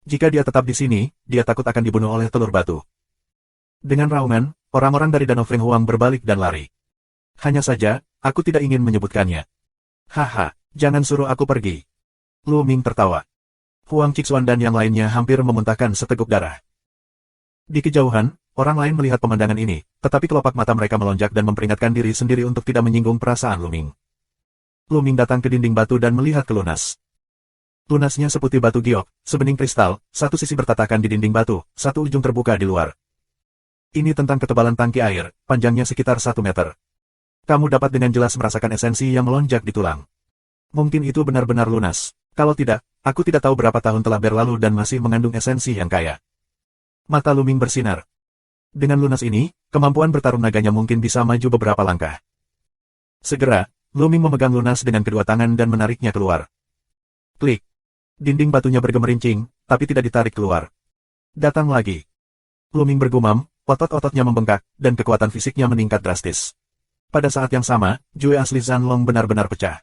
Jika dia tetap di sini, dia takut akan dibunuh oleh telur batu. Dengan raungan, orang-orang dari Danau Feng Huang berbalik dan lari. Hanya saja, aku tidak ingin menyebutkannya. Haha, jangan suruh aku pergi. Luming tertawa. Huang Qixuan dan yang lainnya hampir memuntahkan seteguk darah. Di kejauhan, orang lain melihat pemandangan ini, tetapi kelopak mata mereka melonjak dan memperingatkan diri sendiri untuk tidak menyinggung perasaan Lu Ming. Lu Ming datang ke dinding batu dan melihat ke lunas. Lunasnya seputih batu giok, sebening kristal, satu sisi bertatakan di dinding batu, satu ujung terbuka di luar. Ini tentang ketebalan tangki air, panjangnya sekitar 1 meter. Kamu dapat dengan jelas merasakan esensi yang melonjak di tulang. Mungkin itu benar-benar lunas. Kalau tidak, aku tidak tahu berapa tahun telah berlalu dan masih mengandung esensi yang kaya. Mata Lu Ming bersinar. Dengan lunas ini, kemampuan bertarung naganya mungkin bisa maju beberapa langkah. Segera, Lu Ming memegang lunas dengan kedua tangan dan menariknya keluar. Klik. Dinding batunya bergemerincing, tapi tidak ditarik keluar. Datang lagi. Lu Ming bergumam, otot-ototnya membengkak, dan kekuatan fisiknya meningkat drastis. Pada saat yang sama, Jue asli Zanlong benar-benar pecah.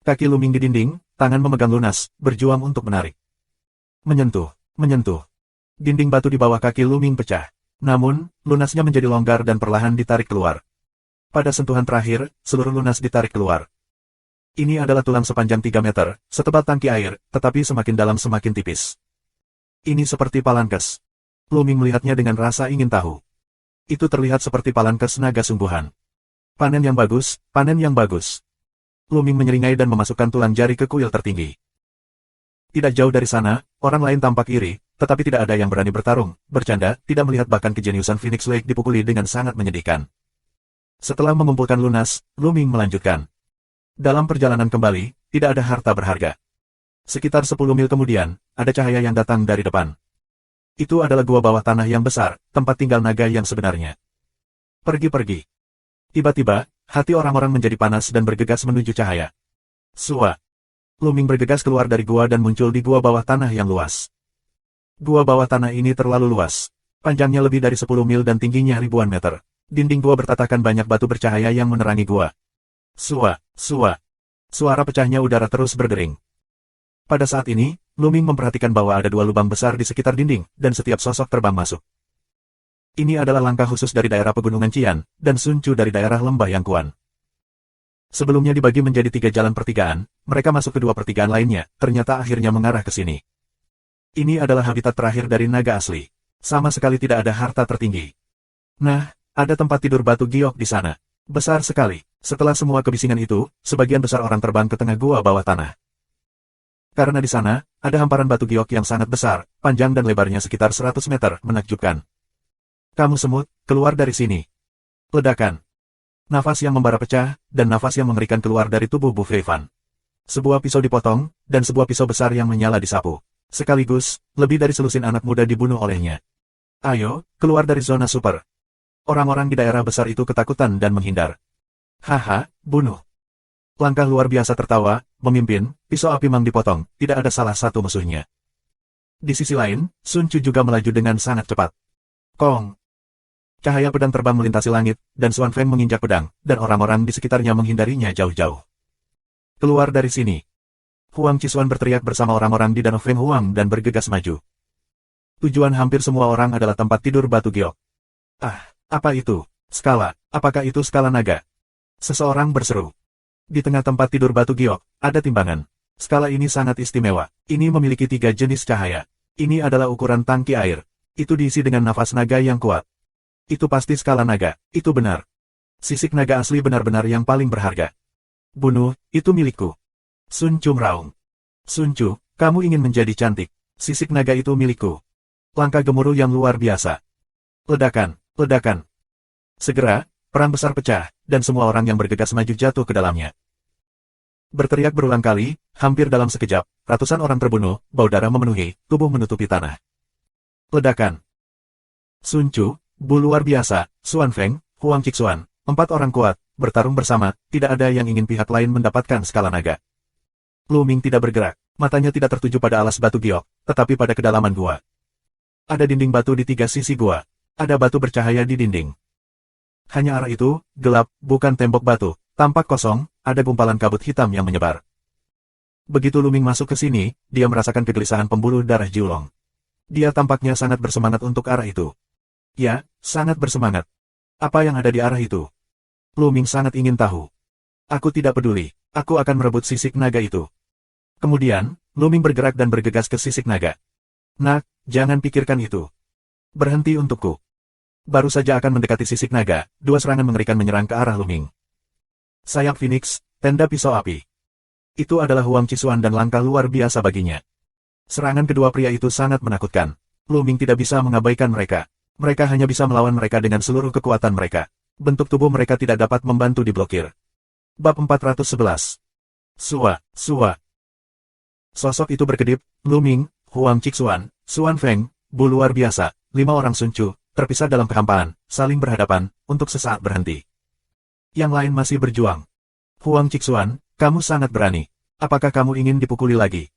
Kaki Lu Ming di dinding, tangan memegang lunas, berjuang untuk menarik. Menyentuh, menyentuh. Dinding batu di bawah kaki Lu Ming pecah. Namun, lunasnya menjadi longgar dan perlahan ditarik keluar. Pada sentuhan terakhir, seluruh lunas ditarik keluar. Ini adalah tulang sepanjang 3 meter, setebal tangki air, tetapi semakin dalam semakin tipis. Ini seperti palankes. Lu Ming melihatnya dengan rasa ingin tahu. Itu terlihat seperti palankes naga sungguhan. Panen yang bagus, panen yang bagus. Lu Ming menyeringai dan memasukkan tulang jari ke kuil tertinggi. Tidak jauh dari sana, orang lain tampak iri, tetapi tidak ada yang berani bertarung, bercanda, tidak melihat bahkan kejeniusan Phoenix Lake dipukuli dengan sangat menyedihkan. Setelah mengumpulkan lunas, Lu Ming melanjutkan. Dalam perjalanan kembali, tidak ada harta berharga. Sekitar 10 mil kemudian, ada cahaya yang datang dari depan. Itu adalah gua bawah tanah yang besar, tempat tinggal naga yang sebenarnya. Pergi-pergi. Tiba-tiba, hati orang-orang menjadi panas dan bergegas menuju cahaya. Sua. Lu Ming bergegas keluar dari gua dan muncul di gua bawah tanah yang luas. Gua bawah tanah ini terlalu luas. Panjangnya lebih dari 10 mil dan tingginya ribuan meter. Dinding gua bertatakan banyak batu bercahaya yang menerangi gua. Sua, sua. Suara pecahnya udara terus berdering. Pada saat ini, Lu Ming memperhatikan bahwa ada 2 lubang besar di sekitar dinding, dan setiap sosok terbang masuk. Ini adalah langkah khusus dari daerah pegunungan Qian, dan Sun Chu dari daerah lembah Yangquan. Sebelumnya dibagi menjadi 3 jalan pertigaan, mereka masuk ke 2 pertigaan lainnya, ternyata akhirnya mengarah ke sini. Ini adalah habitat terakhir dari naga asli. Sama sekali tidak ada harta tertinggi. Nah, ada tempat tidur batu giok di sana. Besar sekali. Setelah semua kebisingan itu, sebagian besar orang terbang ke tengah gua bawah tanah. Karena di sana, ada hamparan batu giok yang sangat besar, panjang dan lebarnya sekitar 100 meter, menakjubkan. Kamu semut, keluar dari sini. Ledakan. Nafas yang membara pecah, dan nafas yang mengerikan keluar dari tubuh Bu Feifan. Sebuah pisau dipotong, dan sebuah pisau besar yang menyala disapu. Sekaligus, lebih dari selusin anak muda dibunuh olehnya. Ayo, keluar dari zona super. Orang-orang di daerah besar itu ketakutan dan menghindar. Haha, bunuh. Langkah luar biasa tertawa, memimpin, pisau api Mang dipotong, tidak ada salah satu musuhnya. Di sisi lain, Sun Chu juga melaju dengan sangat cepat. Kong. Cahaya pedang terbang melintasi langit, dan Xuan Feng menginjak pedang, dan orang-orang di sekitarnya menghindarinya jauh-jauh. Keluar dari sini. Huang Qixuan berteriak bersama orang-orang di Danau Feng Huang dan bergegas maju. Tujuan hampir semua orang adalah tempat tidur batu giok. Ah, apa itu? Skala, apakah itu skala naga? Seseorang berseru. Di tengah tempat tidur batu giok, ada timbangan. Skala ini sangat istimewa. Ini memiliki 3 jenis cahaya. Ini adalah ukuran tangki air. Itu diisi dengan nafas naga yang kuat. Itu pasti skala naga, itu benar. Sisik naga asli benar-benar yang paling berharga. Bunuh, itu milikku. Sun Chu meraung. Sun Chu, kamu ingin menjadi cantik. Sisik naga itu milikku. Langkah gemuruh yang luar biasa. Ledakan, ledakan. Segera, perang besar pecah, dan semua orang yang bergegas maju jatuh ke dalamnya. Berteriak berulang kali, hampir dalam sekejap, ratusan orang terbunuh, bau darah memenuhi, tubuh menutupi tanah. Ledakan. Sun Chu, Bu luar biasa, Xuan Feng, Huang Qixuan, 4 orang kuat, bertarung bersama, tidak ada yang ingin pihak lain mendapatkan skala naga. Lu Ming tidak bergerak, matanya tidak tertuju pada alas batu giok, tetapi pada kedalaman gua. Ada dinding batu di 3 sisi gua. Ada batu bercahaya di dinding. Hanya arah itu, gelap, bukan tembok batu, tampak kosong, ada gumpalan kabut hitam yang menyebar. Begitu Lu Ming masuk ke sini, dia merasakan kegelisahan pembuluh darah Jiulong. Dia tampaknya sangat bersemangat untuk arah itu. Ya, sangat bersemangat. Apa yang ada di arah itu? Lu Ming sangat ingin tahu. Aku tidak peduli, aku akan merebut sisik naga itu. Kemudian, Luming bergerak dan bergegas ke sisik naga. Nak, jangan pikirkan itu. Berhenti untukku. Baru saja akan mendekati sisik naga, dua serangan mengerikan menyerang ke arah Luming. Sayap Phoenix, tenda pisau api. Itu adalah Huang Qisuan dan langkah luar biasa baginya. Serangan kedua pria itu sangat menakutkan. Luming tidak bisa mengabaikan mereka. Mereka hanya bisa melawan mereka dengan seluruh kekuatan mereka. Bentuk tubuh mereka tidak dapat membantu diblokir. Bab 411. Sua. Sosok itu berkedip, Luming, Huang Qisuan, Xuan Feng, Bu luar biasa, 5 orang Sun Chu, terpisah dalam kehampaan, saling berhadapan, untuk sesaat berhenti. Yang lain masih berjuang. Huang Qisuan, kamu sangat berani. Apakah kamu ingin dipukuli lagi?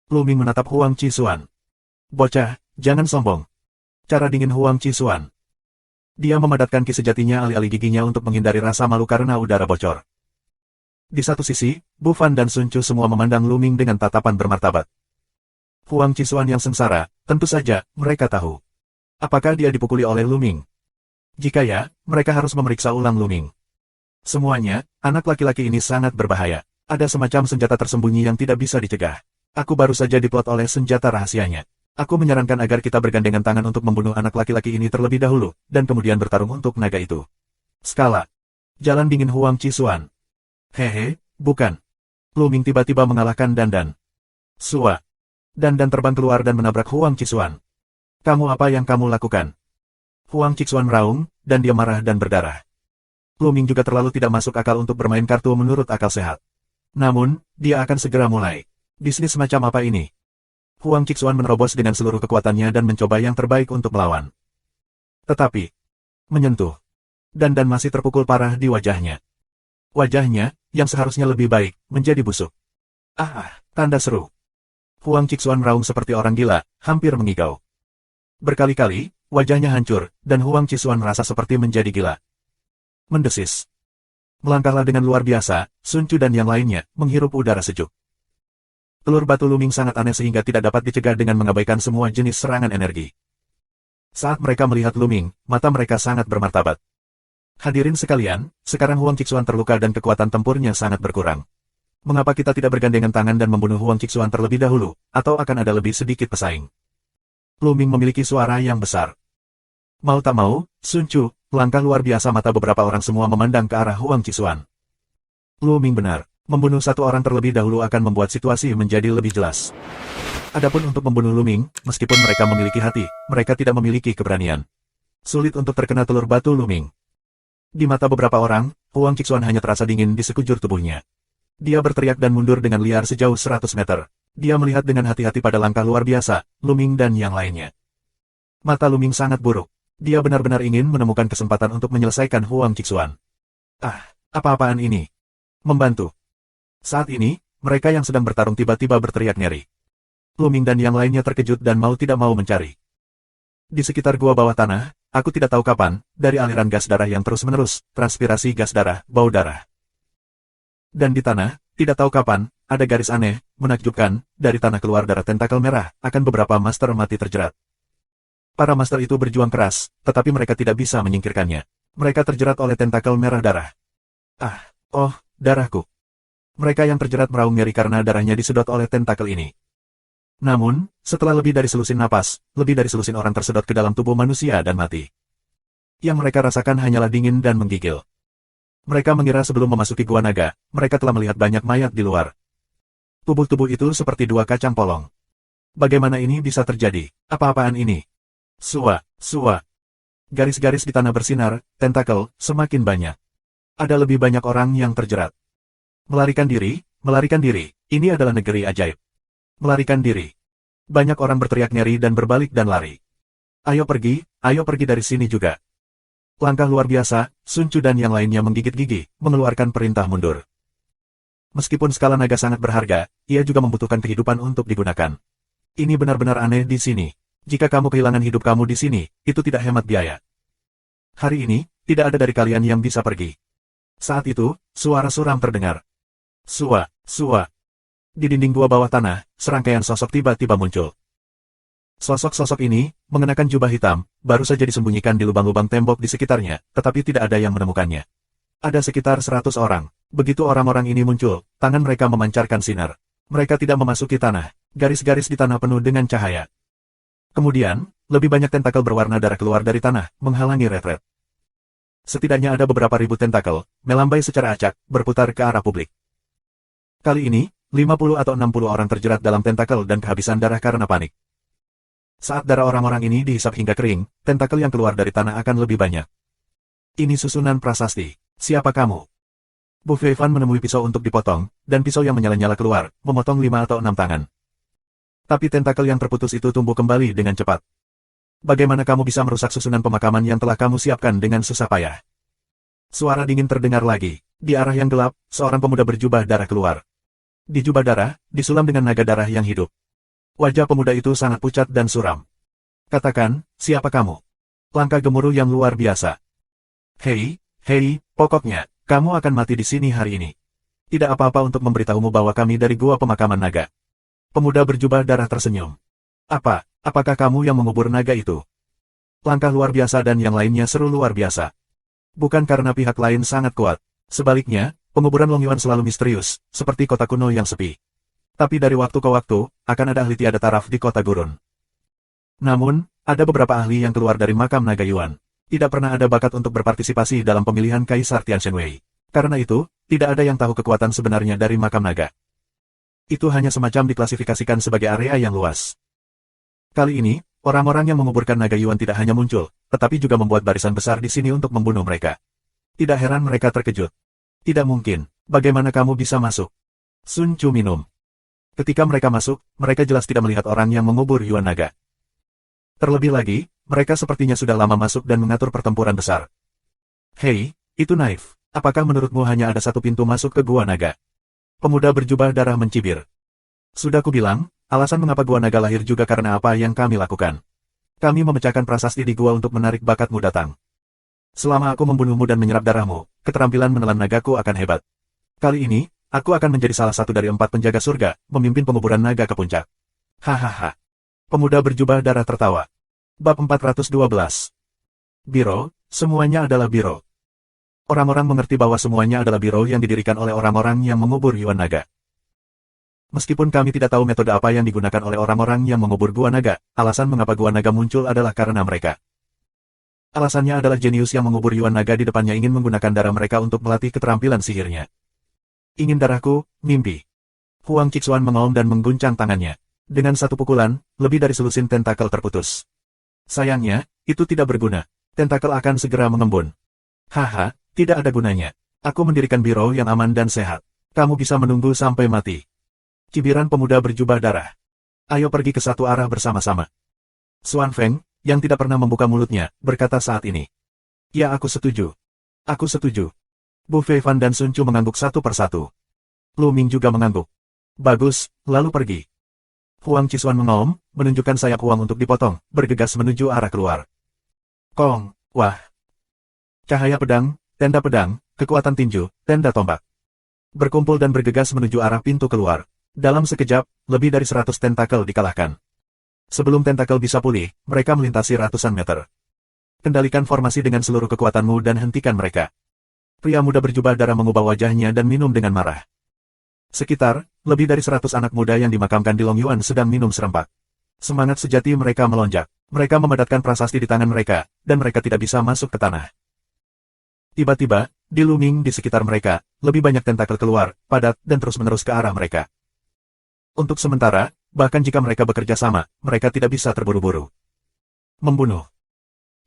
Luming menatap Huang Qisuan. Bocah, jangan sombong. Cara dingin Huang Qisuan. Dia memadatkan ki sejatinya alih-alih giginya untuk menghindari rasa malu karena udara bocor. Di satu sisi, Bu Fan dan Sun Chu semua memandang Luming dengan tatapan bermartabat. Huang Qisuan yang sengsara, tentu saja, mereka tahu. Apakah dia dipukuli oleh Luming? Jika ya, mereka harus memeriksa ulang Luming. Semuanya, anak laki-laki ini sangat berbahaya. Ada semacam senjata tersembunyi yang tidak bisa dicegah. Aku baru saja diplot oleh senjata rahasianya. Aku menyarankan agar kita bergandengan tangan untuk membunuh anak laki-laki ini terlebih dahulu, dan kemudian bertarung untuk naga itu. Skala. Jalan dingin Huang Qisuan. Hehe, bukan. Luming tiba-tiba mengalahkan Dandan. Sua. Dandan terbang keluar dan menabrak Huang Qisuan. Kamu apa yang kamu lakukan? Huang Qisuan meraung, dan dia marah dan berdarah. Luming juga terlalu tidak masuk akal untuk bermain kartu menurut akal sehat. Namun, dia akan segera mulai. Bisnis semacam apa ini? Huang Qisuan menerobos dengan seluruh kekuatannya dan mencoba yang terbaik untuk melawan. Tetapi, menyentuh. Dandan masih terpukul parah di wajahnya. Wajahnya, yang seharusnya lebih baik, menjadi busuk. Tanda seru. Huang Qisuan meraung seperti orang gila, hampir mengigau. Berkali-kali, wajahnya hancur, dan Huang Qisuan merasa seperti menjadi gila. Mendesis. Melangkahlah dengan luar biasa, Sun Chu dan yang lainnya, menghirup udara sejuk. Telur batu Luming sangat aneh sehingga tidak dapat dicegah dengan mengabaikan semua jenis serangan energi. Saat mereka melihat Luming, mata mereka sangat bermartabat. Hadirin sekalian, sekarang Huang Qisuan terluka dan kekuatan tempurnya sangat berkurang. Mengapa kita tidak bergandengan tangan dan membunuh Huang Qisuan terlebih dahulu, atau akan ada lebih sedikit pesaing? Luming memiliki suara yang besar. Mau tak mau, Sun Chu, langkah luar biasa mata beberapa orang semua memandang ke arah Huang Qisuan. Luming benar, membunuh satu orang terlebih dahulu akan membuat situasi menjadi lebih jelas. Adapun untuk membunuh Luming, meskipun mereka memiliki hati, mereka tidak memiliki keberanian. Sulit untuk terkena telur batu Luming. Di mata beberapa orang, Huang Qisuan hanya terasa dingin di sekujur tubuhnya. Dia berteriak dan mundur dengan liar sejauh 100 meter. Dia melihat dengan hati-hati pada langkah luar biasa, Luming dan yang lainnya. Mata Luming sangat buruk. Dia benar-benar ingin menemukan kesempatan untuk menyelesaikan Huang Qisuan. Apa-apaan ini? Membantu. Saat ini, mereka yang sedang bertarung tiba-tiba berteriak nyeri. Luming dan yang lainnya terkejut dan mau tidak mau mencari. Di sekitar gua bawah tanah, aku tidak tahu kapan, dari aliran gas darah yang terus-menerus, transpirasi gas darah, bau darah. Dan di tanah, tidak tahu kapan, ada garis aneh, menakjubkan, dari tanah keluar darah tentakel merah, akan beberapa master mati terjerat. Para master itu berjuang keras, tetapi mereka tidak bisa menyingkirkannya. Mereka terjerat oleh tentakel merah darah. Darahku. Mereka yang terjerat meraung nyeri karena darahnya disedot oleh tentakel ini. Namun, setelah lebih dari selusin napas, lebih dari selusin orang tersedot ke dalam tubuh manusia dan mati. Yang mereka rasakan hanyalah dingin dan menggigil. Mereka mengira sebelum memasuki gua naga, mereka telah melihat banyak mayat di luar. Tubuh-tubuh itu seperti dua kacang polong. Bagaimana ini bisa terjadi? Apa-apaan ini? Sua. Garis-garis di tanah bersinar, tentakel, semakin banyak. Ada lebih banyak orang yang terjerat. Melarikan diri, ini adalah negeri ajaib. Melarikan diri. Banyak orang berteriak nyeri dan berbalik dan lari. Ayo pergi dari sini juga. Langkah luar biasa, Sun Chu dan yang lainnya menggigit gigi, mengeluarkan perintah mundur. Meskipun skala naga sangat berharga, ia juga membutuhkan kehidupan untuk digunakan. Ini benar-benar aneh di sini. Jika kamu kehilangan hidup kamu di sini, itu tidak hemat biaya. Hari ini, tidak ada dari kalian yang bisa pergi. Saat itu, suara suram terdengar. Sua. Di dinding gua bawah tanah, serangkaian sosok tiba-tiba muncul. Sosok-sosok ini, mengenakan jubah hitam, baru saja disembunyikan di lubang-lubang tembok di sekitarnya, tetapi tidak ada yang menemukannya. Ada sekitar 100 orang. Begitu orang-orang ini muncul, tangan mereka memancarkan sinar. Mereka tidak memasuki tanah. Garis-garis di tanah penuh dengan cahaya. Kemudian, lebih banyak tentakel berwarna darah keluar dari tanah, menghalangi retret. Setidaknya ada beberapa ribu tentakel, melambai secara acak, berputar ke arah publik. Kali ini, 50 atau 60 orang terjerat dalam tentakel dan kehabisan darah karena panik. Saat darah orang-orang ini dihisap hingga kering, tentakel yang keluar dari tanah akan lebih banyak. Ini susunan prasasti. Siapa kamu? Bu Feifan menemui pisau untuk dipotong, dan pisau yang menyala-nyala keluar, memotong 5 atau 6 tangan. Tapi tentakel yang terputus itu tumbuh kembali dengan cepat. Bagaimana kamu bisa merusak susunan pemakaman yang telah kamu siapkan dengan susah payah? Suara dingin terdengar lagi. Di arah yang gelap, seorang pemuda berjubah darah keluar. Di jubah darah, disulam dengan naga darah yang hidup. Wajah pemuda itu sangat pucat dan suram. Katakan, siapa kamu? Langkah gemuruh yang luar biasa. Hei, pokoknya, kamu akan mati di sini hari ini. Tidak apa-apa untuk memberitahumu bahwa kami dari gua pemakaman naga. Pemuda berjubah darah tersenyum. Apakah kamu yang mengubur naga itu? Langkah luar biasa dan yang lainnya seru luar biasa. Bukan karena pihak lain sangat kuat. Sebaliknya, penguburan Long Yuan selalu misterius, seperti kota kuno yang sepi. Tapi dari waktu ke waktu, akan ada ahli tiada taraf di kota gurun. Namun, ada beberapa ahli yang keluar dari makam naga Yuan. Tidak pernah ada bakat untuk berpartisipasi dalam pemilihan Kaisar Tianshenwei. Karena itu, tidak ada yang tahu kekuatan sebenarnya dari makam naga. Itu hanya semacam diklasifikasikan sebagai area yang luas. Kali ini, orang-orang yang menguburkan naga Yuan tidak hanya muncul, tetapi juga membuat barisan besar di sini untuk membunuh mereka. Tidak heran mereka terkejut. Tidak mungkin, bagaimana kamu bisa masuk? Sun Chu minum. Ketika mereka masuk, mereka jelas tidak melihat orang yang mengubur Yuan naga. Terlebih lagi, mereka sepertinya sudah lama masuk dan mengatur pertempuran besar. Hei, itu naif. Apakah menurutmu hanya ada satu pintu masuk ke Gua Naga? Pemuda berjubah darah mencibir. Sudah kubilang, alasan mengapa Gua Naga lahir juga karena apa yang kami lakukan. Kami memecahkan prasasti di gua untuk menarik bakatmu datang. Selama aku membunuhmu dan menyerap darahmu, keterampilan menelan nagaku akan hebat. Kali ini, aku akan menjadi salah satu dari 4 penjaga surga, memimpin penguburan naga ke puncak. Hahaha. Pemuda berjubah darah tertawa. Bab 412. Biro, semuanya adalah biro. Orang-orang mengerti bahwa semuanya adalah biro yang didirikan oleh orang-orang yang mengubur Yuan Naga. Meskipun kami tidak tahu metode apa yang digunakan oleh orang-orang yang mengubur Gua Naga, alasan mengapa Gua Naga muncul adalah karena mereka. Alasannya adalah jenius yang mengubur Yuan Naga di depannya ingin menggunakan darah mereka untuk melatih keterampilan sihirnya. Ingin darahku, mimpi. Huang Qixuan mengaum dan mengguncang tangannya. Dengan satu pukulan, lebih dari selusin tentakel terputus. Sayangnya, itu tidak berguna. Tentakel akan segera mengembun. Haha, tidak ada gunanya. Aku mendirikan biro yang aman dan sehat. Kamu bisa menunggu sampai mati. Cibiran pemuda berjubah darah. Ayo pergi ke satu arah bersama-sama. Xuan Feng, yang tidak pernah membuka mulutnya, berkata saat ini. Ya, aku setuju. Aku setuju. Bu Feifan dan Sun Chu mengangguk satu persatu. Lu Ming juga mengangguk. Bagus, lalu pergi. Huang Qixuan mengaum, menunjukkan sayap Huang untuk dipotong, bergegas menuju arah keluar. Kong, wah. Cahaya pedang, tenda pedang, kekuatan tinju, tenda tombak. Berkumpul dan bergegas menuju arah pintu keluar. Dalam sekejap, lebih dari 100 tentakel dikalahkan. Sebelum tentakel bisa pulih, mereka melintasi ratusan meter. Kendalikan formasi dengan seluruh kekuatanmu dan hentikan mereka. Pria muda berjubah darah mengubah wajahnya dan minum dengan marah. Sekitar, lebih dari 100 anak muda yang dimakamkan di Long Yuan sedang minum serempak. Semangat sejati mereka melonjak. Mereka memadatkan prasasti di tangan mereka, dan mereka tidak bisa masuk ke tanah. Tiba-tiba, di Lu Ming di sekitar mereka, lebih banyak tentakel keluar, padat, dan terus-menerus ke arah mereka. Untuk sementara, bahkan jika mereka bekerja sama, mereka tidak bisa terburu-buru. Membunuh.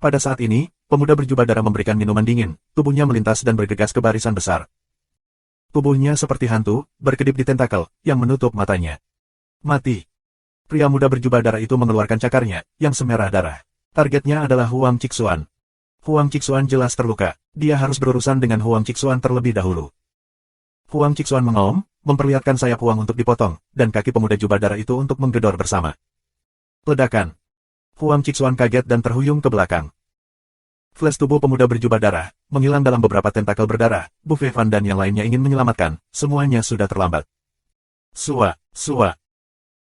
Pada saat ini, pemuda berjubah darah memberikan minuman dingin, tubuhnya melintas dan bergegas ke barisan besar. Tubuhnya seperti hantu, berkedip di tentakel, yang menutup matanya. Mati. Pria muda berjubah darah itu mengeluarkan cakarnya, yang semerah darah. Targetnya adalah Huang Qixuan. Huang Qixuan jelas terluka. Dia harus berurusan dengan Huang Qixuan terlebih dahulu. Huang Qixuan mengaum, memperlihatkan sayap Huang untuk dipotong, dan kaki pemuda jubah darah itu untuk menggedor bersama. Ledakan. Huang Qixuan kaget dan terhuyung ke belakang. Flash tubuh pemuda berjubah darah, menghilang dalam beberapa tentakel berdarah. Bu Feifan dan yang lainnya ingin menyelamatkan, semuanya sudah terlambat. Sua.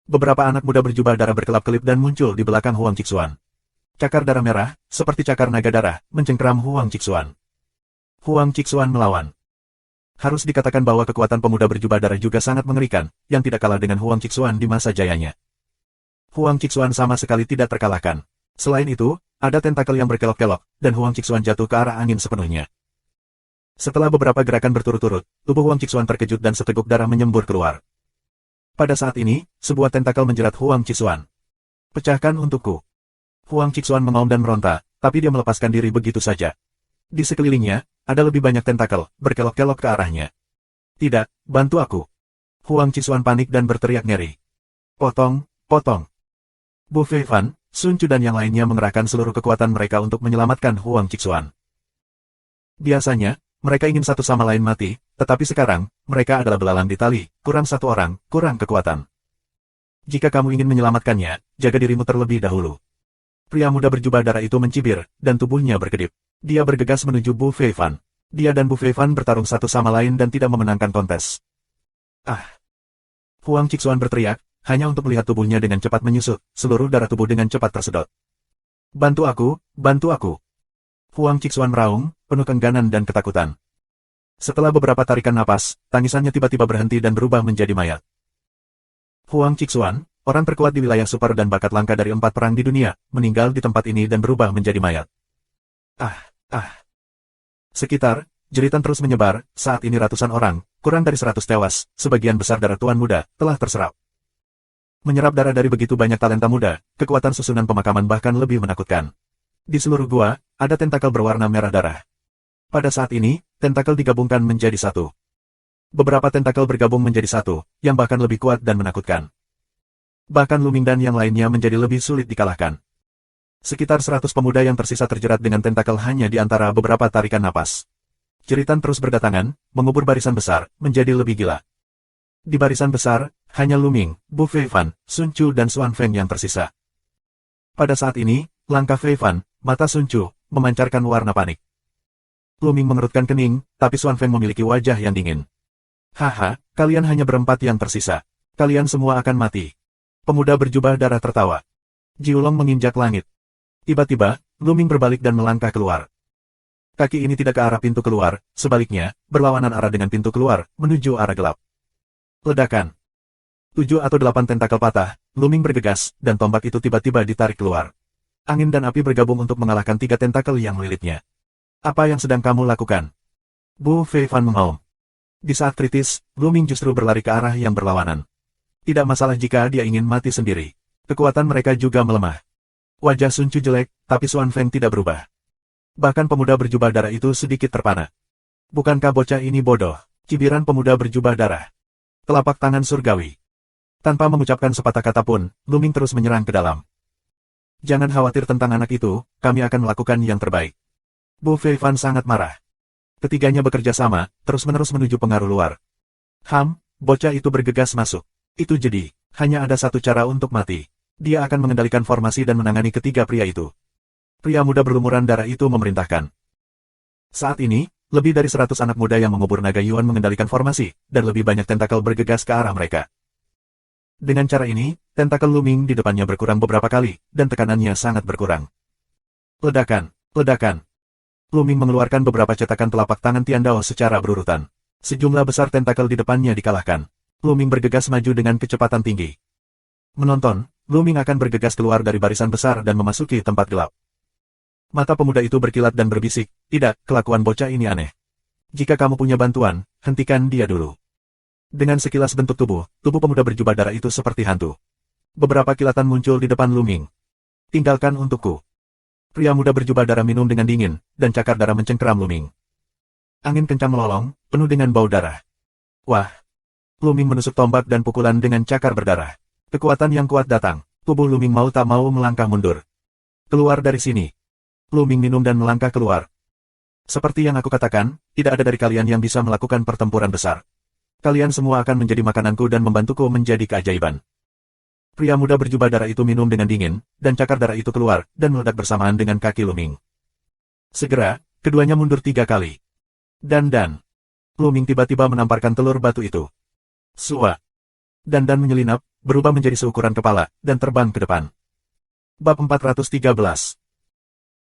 Beberapa anak muda berjubah darah berkelap-kelip dan muncul di belakang Huang Qixuan. Cakar darah merah, seperti cakar naga darah, mencengkeram Huang Qixuan. Huang Qixuan melawan. Harus dikatakan bahwa kekuatan pemuda berjubah darah juga sangat mengerikan, yang tidak kalah dengan Huang Qixuan di masa jayanya. Huang Qixuan sama sekali tidak terkalahkan. Selain itu, ada tentakel yang berkelok-kelok, dan Huang Qixuan jatuh ke arah angin sepenuhnya. Setelah beberapa gerakan berturut-turut, tubuh Huang Qixuan terkejut dan seteguk darah menyembur keluar. Pada saat ini, sebuah tentakel menjerat Huang Qixuan. Pecahkan untukku. Huang Qixuan mengaum dan meronta, tapi dia melepaskan diri begitu saja. Di sekelilingnya, ada lebih banyak tentakel, berkelok-kelok ke arahnya. Tidak, bantu aku. Huang Qixuan panik dan berteriak ngeri. Potong, potong. Bu Feifan, Sun Chu dan yang lainnya mengerahkan seluruh kekuatan mereka untuk menyelamatkan Huang Qixuan. Biasanya, mereka ingin satu sama lain mati, tetapi sekarang, mereka adalah belalang di tali, kurang satu orang, kurang kekuatan. Jika kamu ingin menyelamatkannya, jaga dirimu terlebih dahulu. Pria muda berjubah darah itu mencibir, dan tubuhnya berkedip. Dia bergegas menuju Bu Feifan. Dia dan Bu Feifan bertarung satu sama lain dan tidak memenangkan kontes. Ah! Huang Qixuan berteriak, hanya untuk melihat tubuhnya dengan cepat menyusut, seluruh darah tubuh dengan cepat tersedot. Bantu aku, bantu aku. Huang Qixuan meraung, penuh kengganan dan ketakutan. Setelah beberapa tarikan napas, tangisannya tiba-tiba berhenti dan berubah menjadi mayat. Huang Qixuan, orang terkuat di wilayah super dan bakat langka dari 4 perang di dunia, meninggal di tempat ini dan berubah menjadi mayat. Sekitar, jeritan terus menyebar, saat ini ratusan orang, kurang dari 100 tewas, sebagian besar darah tuan muda, telah terserap. Menyerap darah dari begitu banyak talenta muda, kekuatan susunan pemakaman bahkan lebih menakutkan. Di seluruh gua, ada tentakel berwarna merah darah. Pada saat ini, tentakel digabungkan menjadi satu. Beberapa tentakel bergabung menjadi satu, yang bahkan lebih kuat dan menakutkan. Bahkan Luming dan yang lainnya menjadi lebih sulit dikalahkan. Sekitar 100 pemuda yang tersisa terjerat dengan tentakel hanya di antara beberapa tarikan napas. Jeritan terus berdatangan, mengubur barisan besar, menjadi lebih gila. Di barisan besar, hanya Luming, Bu Feifan, Sun Chu dan Xuan Feng yang tersisa. Pada saat ini, langkah Feifan, mata Sun Chu, memancarkan warna panik. Luming mengerutkan kening, tapi Xuan Feng memiliki wajah yang dingin. Haha, kalian hanya berempat yang tersisa. Kalian semua akan mati. Pemuda berjubah darah tertawa. Jiulong menginjak langit. Tiba-tiba, Luming berbalik dan melangkah keluar. Kaki ini tidak ke arah pintu keluar, sebaliknya, berlawanan arah dengan pintu keluar, menuju arah gelap. Ledakan. 7 atau 8 tentakel patah, Luming bergegas, dan tombak itu tiba-tiba ditarik keluar. Angin dan api bergabung untuk mengalahkan 3 tentakel yang melilitnya. Apa yang sedang kamu lakukan? Bu Feifan mengaum. Di saat kritis, Luming justru berlari ke arah yang berlawanan. Tidak masalah jika dia ingin mati sendiri. Kekuatan mereka juga melemah. Wajah Sun Chu jelek, tapi Xuan Feng tidak berubah. Bahkan pemuda berjubah darah itu sedikit terpana. Bukankah bocah ini bodoh? Cibiran pemuda berjubah darah. Telapak tangan surgawi. Tanpa mengucapkan sepatah kata pun, Luming terus menyerang ke dalam. Jangan khawatir tentang anak itu, kami akan melakukan yang terbaik. Bu Feifan sangat marah. Ketiganya bekerja sama, terus-menerus menuju pengaruh luar. Bocah itu bergegas masuk. Itu jadi, hanya ada satu cara untuk mati. Dia akan mengendalikan formasi dan menangani ketiga pria itu. Pria muda berlumuran darah itu memerintahkan. Saat ini, lebih dari 100 anak muda yang mengubur naga Yuan mengendalikan formasi, dan lebih banyak tentakel bergegas ke arah mereka. Dengan cara ini, tentakel Luming di depannya berkurang beberapa kali, dan tekanannya sangat berkurang. Ledakan, ledakan. Luming mengeluarkan beberapa cetakan telapak tangan Tiandao secara berurutan. Sejumlah besar tentakel di depannya dikalahkan. Luming bergegas maju dengan kecepatan tinggi. Menonton, Luming akan bergegas keluar dari barisan besar dan memasuki tempat gelap. Mata pemuda itu berkilat dan berbisik, tidak, kelakuan bocah ini aneh. Jika kamu punya bantuan, hentikan dia dulu. Dengan sekilas bentuk tubuh pemuda berjubah darah itu seperti hantu. Beberapa kilatan muncul di depan Luming. Tinggalkan untukku. Pria muda berjubah darah minum dengan dingin, dan cakar darah mencengkeram Luming. Angin kencang melolong, penuh dengan bau darah. Wah! Luming menusuk tombak dan pukulan dengan cakar berdarah. Kekuatan yang kuat datang. Tubuh Luming mau tak mau melangkah mundur. Keluar dari sini. Luming minum dan melangkah keluar. Seperti yang aku katakan, tidak ada dari kalian yang bisa melakukan pertempuran besar. Kalian semua akan menjadi makananku dan membantuku menjadi keajaiban. Pria muda berjubah darah itu minum dengan dingin, dan cakar darah itu keluar, dan meledak bersamaan dengan kaki Luming. Segera, keduanya mundur 3 kali. Dan. Luming tiba-tiba menamparkan telur batu itu. Sua. Dan menyelinap, berubah menjadi seukuran kepala, dan terbang ke depan. Bab 413.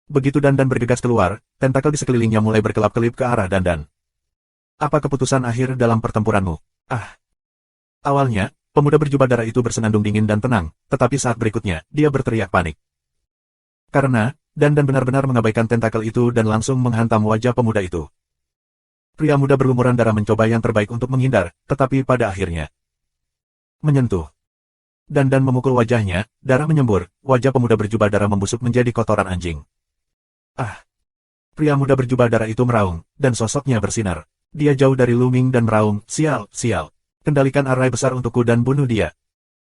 Begitu Dan bergegas keluar, tentakel di sekelilingnya mulai berkelap-kelip ke arah Dan. Apa keputusan akhir dalam pertempuranmu? Ah. Awalnya, pemuda berjubah darah itu bersenandung dingin dan tenang, tetapi saat berikutnya, dia berteriak panik. Karena, dan benar-benar mengabaikan tentakel itu dan langsung menghantam wajah pemuda itu. Pria muda berlumuran darah mencoba yang terbaik untuk menghindar, tetapi pada akhirnya menyentuh. Dan memukul wajahnya, darah menyembur, wajah pemuda berjubah darah membusuk menjadi kotoran anjing. Ah! Pria muda berjubah darah itu meraung, dan sosoknya bersinar. Dia jauh dari Luming dan meraung, sial, sial. Kendalikan arai besar untukku dan bunuh dia.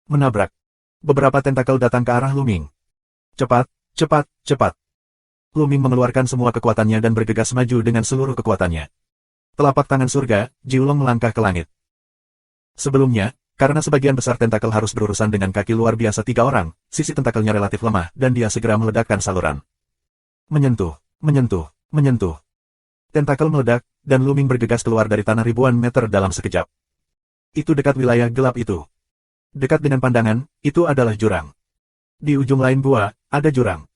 Menabrak. Beberapa tentakel datang ke arah Luming. Cepat, cepat, cepat. Luming mengeluarkan semua kekuatannya dan bergegas maju dengan seluruh kekuatannya. Telapak tangan surga, Jiulong melangkah ke langit. Sebelumnya, karena sebagian besar tentakel harus berurusan dengan kaki luar biasa 3 orang, sisi tentakelnya relatif lemah dan dia segera meledakkan saluran. Menyentuh, menyentuh, menyentuh. Tentakel meledak, dan Luming bergegas keluar dari tanah ribuan meter dalam sekejap. Itu dekat wilayah gelap itu. Dekat dengan pandangan, itu adalah jurang. Di ujung lain gua, ada jurang.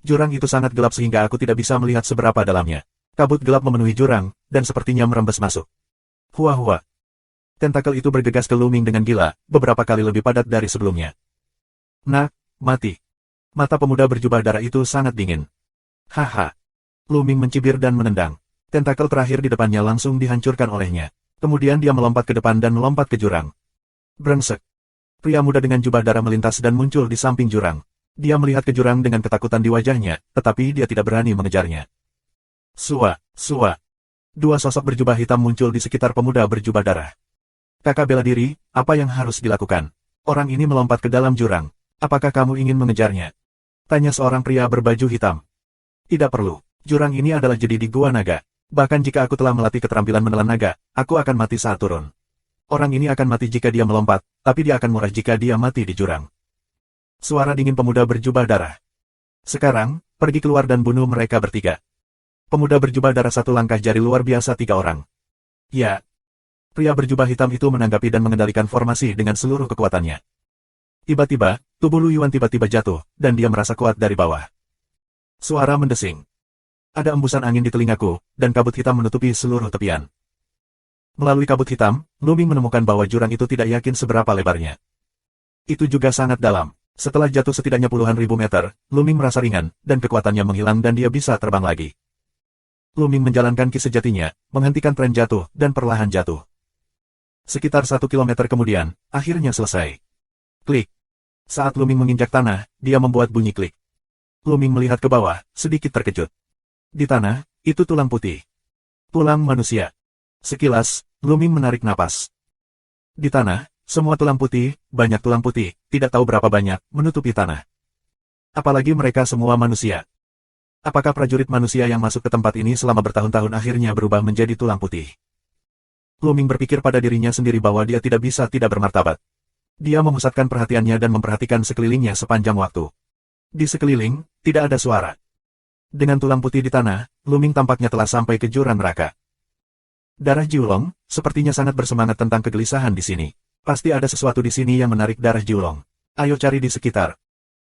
Jurang itu sangat gelap sehingga aku tidak bisa melihat seberapa dalamnya. Kabut gelap memenuhi jurang, dan sepertinya merembes masuk. Hua-hua. Tentakel itu bergegas ke Luming dengan gila, beberapa kali lebih padat dari sebelumnya. Nak, mati. Mata pemuda berjubah darah itu sangat dingin. Haha. Luming mencibir dan menendang. Tentakel terakhir di depannya langsung dihancurkan olehnya. Kemudian dia melompat ke depan dan melompat ke jurang. Brengsek. Pria muda dengan jubah darah melintas dan muncul di samping jurang. Dia melihat ke jurang dengan ketakutan di wajahnya, tetapi dia tidak berani mengejarnya. Sua, sua. 2 sosok berjubah hitam muncul di sekitar pemuda berjubah darah. Kakak bela diri, apa yang harus dilakukan? Orang ini melompat ke dalam jurang. Apakah kamu ingin mengejarnya? Tanya seorang pria berbaju hitam. Tidak perlu. Jurang ini adalah jedi di Gua Naga. Bahkan jika aku telah melatih keterampilan menelan naga, aku akan mati saat turun. Orang ini akan mati jika dia melompat, tapi dia akan murah jika dia mati di jurang. Suara dingin pemuda berjubah darah. Sekarang, pergi keluar dan bunuh mereka bertiga. Pemuda berjubah darah 1 langkah jari luar biasa 3 orang. Ya. Pria berjubah hitam itu menanggapi dan mengendalikan formasi dengan seluruh kekuatannya. Tiba-tiba, tubuh Lu Yuan tiba-tiba jatuh, dan dia merasa kuat dari bawah. Suara mendesing. Ada embusan angin di telingaku, dan kabut hitam menutupi seluruh tepian. Melalui kabut hitam, Luming menemukan bahwa jurang itu tidak yakin seberapa lebarnya. Itu juga sangat dalam. Setelah jatuh setidaknya puluhan ribu meter, Luming merasa ringan, dan kekuatannya menghilang dan dia bisa terbang lagi. Luming menjalankan ki sejatinya, menghentikan tren jatuh, dan perlahan jatuh. Sekitar 1 kilometer kemudian, akhirnya selesai. Klik. Saat Luming menginjak tanah, dia membuat bunyi klik. Luming melihat ke bawah, sedikit terkejut. Di tanah, itu tulang putih. Tulang manusia. Sekilas, Luming menarik napas. Di tanah, semua tulang putih, banyak tulang putih, tidak tahu berapa banyak, menutupi tanah. Apalagi mereka semua manusia. Apakah prajurit manusia yang masuk ke tempat ini selama bertahun-tahun akhirnya berubah menjadi tulang putih? Luming berpikir pada dirinya sendiri bahwa dia tidak bisa tidak bermartabat. Dia memusatkan perhatiannya dan memperhatikan sekelilingnya sepanjang waktu. Di sekeliling, tidak ada suara. Dengan tulang putih di tanah, Luming tampaknya telah sampai ke jurang neraka. Darah Jiulong, sepertinya sangat bersemangat tentang kegelisahan di sini. Pasti ada sesuatu di sini yang menarik darah Jiulong. Ayo cari di sekitar.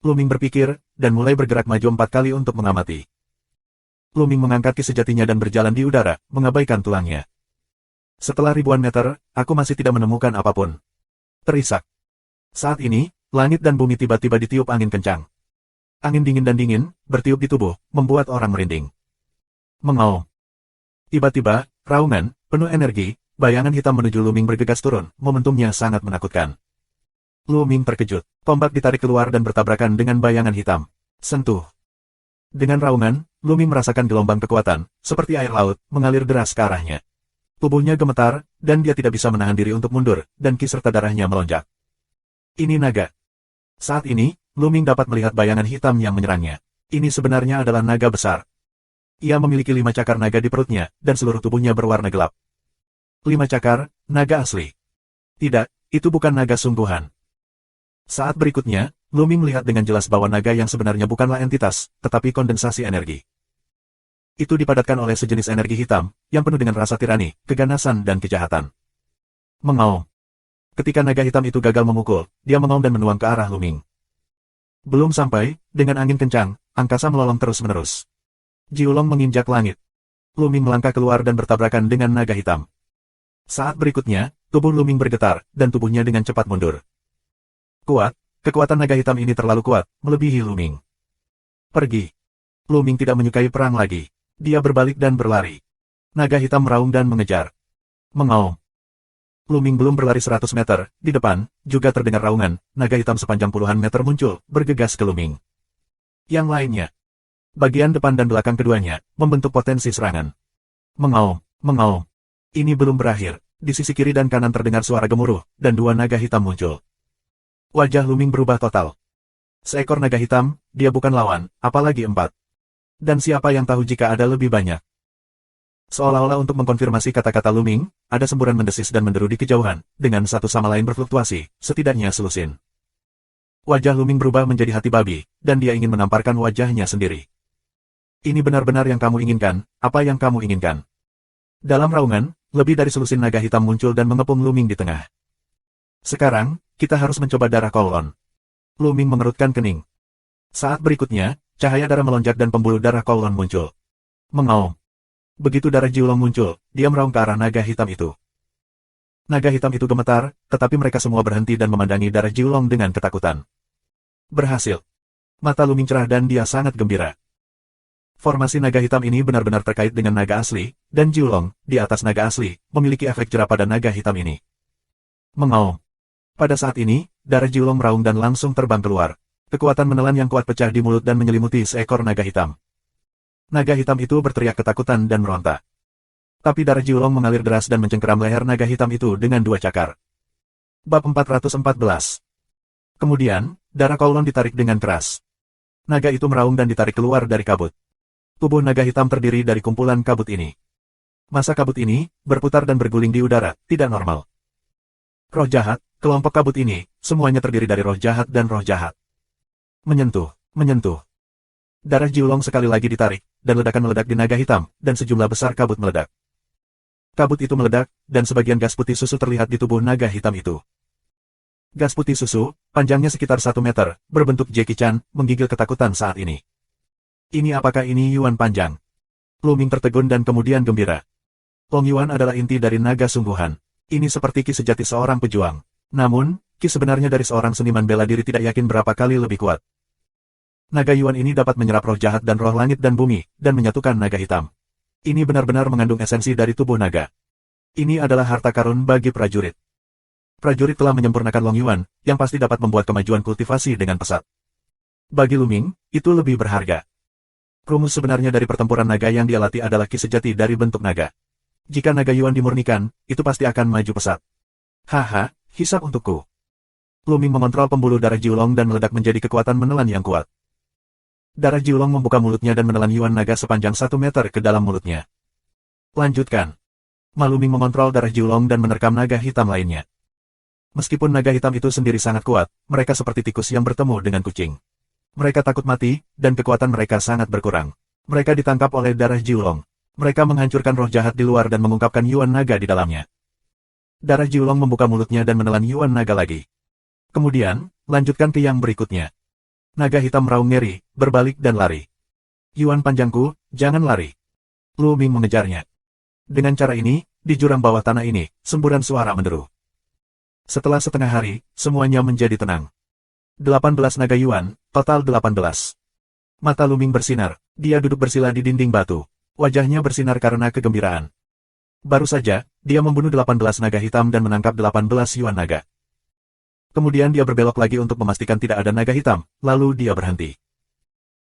Luming berpikir, dan mulai bergerak maju 4 kali untuk mengamati. Luming mengangkat ki sejatinya dan berjalan di udara, mengabaikan tulangnya. Setelah ribuan meter, aku masih tidak menemukan apapun. Terisak. Saat ini, langit dan bumi tiba-tiba ditiup angin kencang. Angin dingin dan dingin, bertiup di tubuh, membuat orang merinding. Mengaum. Tiba-tiba, raungan, penuh energi, bayangan hitam menuju Luming bergegas turun, momentumnya sangat menakutkan. Luming terkejut, tombak ditarik keluar dan bertabrakan dengan bayangan hitam. Sentuh. Dengan raungan, Luming merasakan gelombang kekuatan, seperti air laut, mengalir deras ke arahnya. Tubuhnya gemetar, dan dia tidak bisa menahan diri untuk mundur, dan ki serta darahnya melonjak. Ini naga. Saat ini, Luming dapat melihat bayangan hitam yang menyerangnya. Ini sebenarnya adalah naga besar. Ia memiliki 5 cakar naga di perutnya, dan seluruh tubuhnya berwarna gelap. 5 cakar, naga asli. Tidak, itu bukan naga sungguhan. Saat berikutnya, Luming melihat dengan jelas bahwa naga yang sebenarnya bukanlah entitas, tetapi kondensasi energi. Itu dipadatkan oleh sejenis energi hitam, yang penuh dengan rasa tirani, keganasan dan kejahatan. Mengaum. Ketika naga hitam itu gagal memukul, dia mengaum dan menuang ke arah Luming. Belum sampai, dengan angin kencang, angkasa melolong terus-menerus. Jiulong menginjak langit. Luming melangkah keluar dan bertabrakan dengan naga hitam. Saat berikutnya, tubuh Luming bergetar, dan tubuhnya dengan cepat mundur. Kuat, kekuatan naga hitam ini terlalu kuat, melebihi Luming. Pergi. Luming tidak menyukai perang lagi. Dia berbalik dan berlari. Naga hitam meraung dan mengejar. Mengaum. Luming belum berlari 100 meter, di depan, juga terdengar raungan, naga hitam sepanjang puluhan meter muncul, bergegas ke Luming. Yang lainnya. Bagian depan dan belakang keduanya, membentuk potensi serangan. Mengaum, mengaum. Ini belum berakhir. Di sisi kiri dan kanan terdengar suara gemuruh, dan dua naga hitam muncul. Wajah Luming berubah total. Seekor naga hitam, dia bukan lawan, apalagi 4. Dan siapa yang tahu jika ada lebih banyak? Seolah-olah untuk mengkonfirmasi kata-kata Luming, ada semburan mendesis dan menderu di kejauhan, dengan satu sama lain berfluktuasi, setidaknya selusin. Wajah Luming berubah menjadi hati babi, dan dia ingin menamparkan wajahnya sendiri. Ini benar-benar yang kamu inginkan, apa yang kamu inginkan? Dalam raungan, lebih dari selusin naga hitam muncul dan mengepung Luming di tengah. Sekarang, kita harus mencoba darah Kowloon. Luming mengerutkan kening. Saat berikutnya, cahaya darah melonjak dan pembuluh darah Kowloon muncul. Mengaum. Begitu darah Jiulong muncul, dia meraung ke arah naga hitam itu. Naga hitam itu gemetar, tetapi mereka semua berhenti dan memandangi darah Jiulong dengan ketakutan. Berhasil. Mata Luming cerah dan dia sangat gembira. Formasi naga hitam ini benar-benar terkait dengan naga asli, dan Jiulong, di atas naga asli, memiliki efek jerah pada naga hitam ini. Mengaum. Pada saat ini, darah Jiulong meraung dan langsung terbang keluar. Kekuatan menelan yang kuat pecah di mulut dan menyelimuti seekor naga hitam. Naga hitam itu berteriak ketakutan dan meronta. Tapi darah Jiulong mengalir deras dan mencengkeram leher naga hitam itu dengan 2 cakar. Bab 414. Kemudian, darah Kowloon ditarik dengan keras. Naga itu meraung dan ditarik keluar dari kabut. Tubuh naga hitam terdiri dari kumpulan kabut ini. Massa kabut ini, berputar dan berguling di udara, tidak normal. Roh jahat, kelompok kabut ini, semuanya terdiri dari roh jahat dan roh jahat. Menyentuh, menyentuh. Darah Jiulong sekali lagi ditarik, dan ledakan meledak di naga hitam, dan sejumlah besar kabut meledak. Kabut itu meledak, dan sebagian gas putih susu terlihat di tubuh naga hitam itu. Gas putih susu, panjangnya sekitar 1 meter, berbentuk Jackie Chan, menggigil ketakutan saat ini. Ini apakah ini Yuan panjang? Luming tertegun dan kemudian gembira. Long Yuan adalah inti dari naga sungguhan. Ini seperti ki sejati seorang pejuang. Namun, ki sebenarnya dari seorang seniman bela diri tidak yakin berapa kali lebih kuat. Naga Yuan ini dapat menyerap roh jahat dan roh langit dan bumi, dan menyatukan naga hitam. Ini benar-benar mengandung esensi dari tubuh naga. Ini adalah harta karun bagi prajurit. Prajurit telah menyempurnakan Long Yuan, yang pasti dapat membuat kemajuan kultivasi dengan pesat. Bagi Luming, itu lebih berharga. Rumus sebenarnya dari pertempuran naga yang dia latih adalah ki sejati dari bentuk naga. Jika naga Yuan dimurnikan, itu pasti akan maju pesat. Haha, hisap untukku. Luming mengontrol pembuluh darah Jiulong dan meledak menjadi kekuatan menelan yang kuat. Darah Jiulong membuka mulutnya dan menelan Yuan naga sepanjang 1 meter ke dalam mulutnya. Lanjutkan. Luming mengontrol darah Jiulong dan menerkam naga hitam lainnya. Meskipun naga hitam itu sendiri sangat kuat, mereka seperti tikus yang bertemu dengan kucing. Mereka takut mati, dan kekuatan mereka sangat berkurang. Mereka ditangkap oleh darah Jiulong. Mereka menghancurkan roh jahat di luar dan mengungkapkan Yuan naga di dalamnya. Darah Jiulong membuka mulutnya dan menelan Yuan naga lagi. Kemudian, lanjutkan ke yang berikutnya. Naga hitam meraung ngeri, berbalik dan lari. Yuan panjangku, jangan lari. Luming mengejarnya. Dengan cara ini, di jurang bawah tanah ini, semburan suara menderu. Setelah setengah hari, semuanya menjadi tenang. 18 naga Yuan, total 18. Mata Luming bersinar, dia duduk bersila di dinding batu. Wajahnya bersinar karena kegembiraan. Baru saja, dia membunuh 18 naga hitam dan menangkap 18 Yuan naga. Kemudian dia berbelok lagi untuk memastikan tidak ada naga hitam, lalu dia berhenti.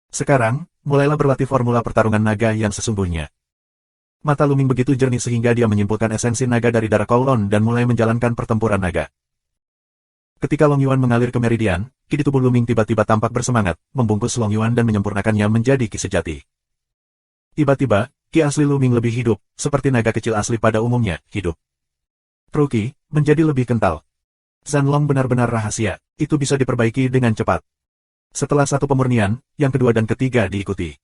Sekarang, mulailah berlatih formula pertarungan naga yang sesungguhnya. Mata Luming begitu jernih sehingga dia menyimpulkan esensi naga dari darah Kowloon dan mulai menjalankan pertempuran naga. Ketika Long Yuan mengalir ke meridian, ki di tubuh Luming tiba-tiba tampak bersemangat, membungkus Long Yuan dan menyempurnakannya menjadi ki sejati. Tiba-tiba, ki asli Luming lebih hidup, seperti naga kecil asli pada umumnya, hidup. True Ki menjadi lebih kental. Zanlong benar-benar rahasia, itu bisa diperbaiki dengan cepat. Setelah satu pemurnian, yang kedua dan ketiga diikuti.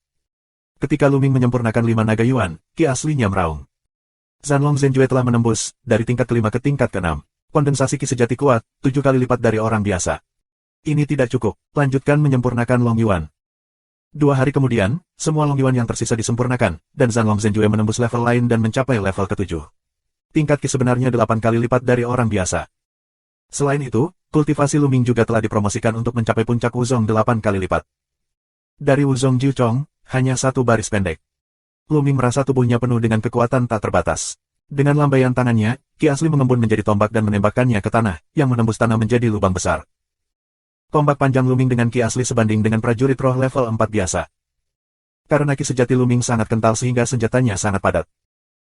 Ketika Luming menyempurnakan 5 naga Yuan, ki aslinya meraung. Zanlong Zhenjue telah menembus, dari tingkat kelima ke tingkat ke-6. Kondensasi ki sejati kuat, 7 kali lipat dari orang biasa. Ini tidak cukup, lanjutkan menyempurnakan Long Yuan. 2 hari kemudian, semua Longyuan yang tersisa disempurnakan, dan Zanlong Zhenjue menembus level lain dan mencapai level ke-7. Tingkat Qi sebenarnya 8 kali lipat dari orang biasa. Selain itu, kultivasi Luming juga telah dipromosikan untuk mencapai puncak Wuzong 8 kali lipat. Dari Wuzong Jiuchong, hanya 1 baris pendek. Luming merasa tubuhnya penuh dengan kekuatan tak terbatas. Dengan lambaian tangannya, Qi asli mengembun menjadi tombak dan menembakkannya ke tanah, yang menembus tanah menjadi lubang besar. Tombak panjang Luming dengan Qi asli sebanding dengan prajurit roh level 4 biasa. Karena Qi sejati Luming sangat kental sehingga senjatanya sangat padat.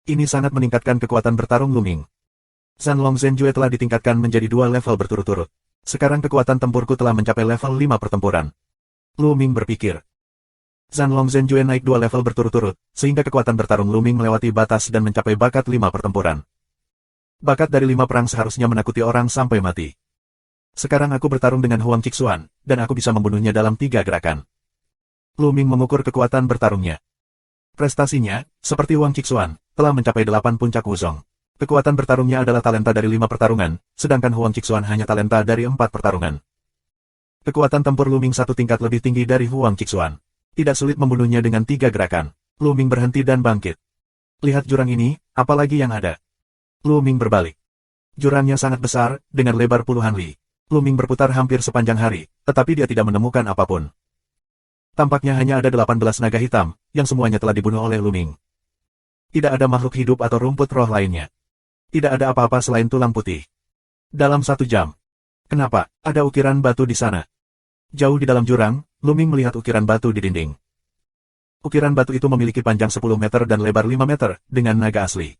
Ini sangat meningkatkan kekuatan bertarung Luming. Zanlong Zhenjue telah ditingkatkan menjadi 2 level berturut-turut. Sekarang kekuatan tempurku telah mencapai level 5 pertempuran. Luming berpikir. Zanlong Zhenjue naik 2 level berturut-turut, sehingga kekuatan bertarung Luming melewati batas dan mencapai bakat 5 pertempuran. Bakat dari 5 perang seharusnya menakuti orang sampai mati. Sekarang aku bertarung dengan Huang Qixuan, dan aku bisa membunuhnya dalam 3 gerakan. Luming mengukur kekuatan bertarungnya. Prestasinya, seperti Huang Qixuan, telah mencapai 8 puncak Wuzong. Kekuatan bertarungnya adalah talenta dari 5 pertarungan, sedangkan Huang Qixuan hanya talenta dari 4 pertarungan. Kekuatan tempur Luming 1 tingkat lebih tinggi dari Huang Qixuan. Tidak sulit membunuhnya dengan 3 gerakan. Luming berhenti dan bangkit. Lihat jurang ini, apalagi yang ada. Luming berbalik. Jurangnya sangat besar, dengan lebar puluhan li. Luming berputar hampir sepanjang hari, tetapi dia tidak menemukan apapun. Tampaknya hanya ada 18 naga hitam, yang semuanya telah dibunuh oleh Luming. Tidak ada makhluk hidup atau rumput roh lainnya. Tidak ada apa-apa selain tulang putih. Dalam 1 jam. Kenapa? Ada ukiran batu di sana. Jauh di dalam jurang, Luming melihat ukiran batu di dinding. Ukiran batu itu memiliki panjang 10 meter dan lebar 5 meter, dengan naga asli.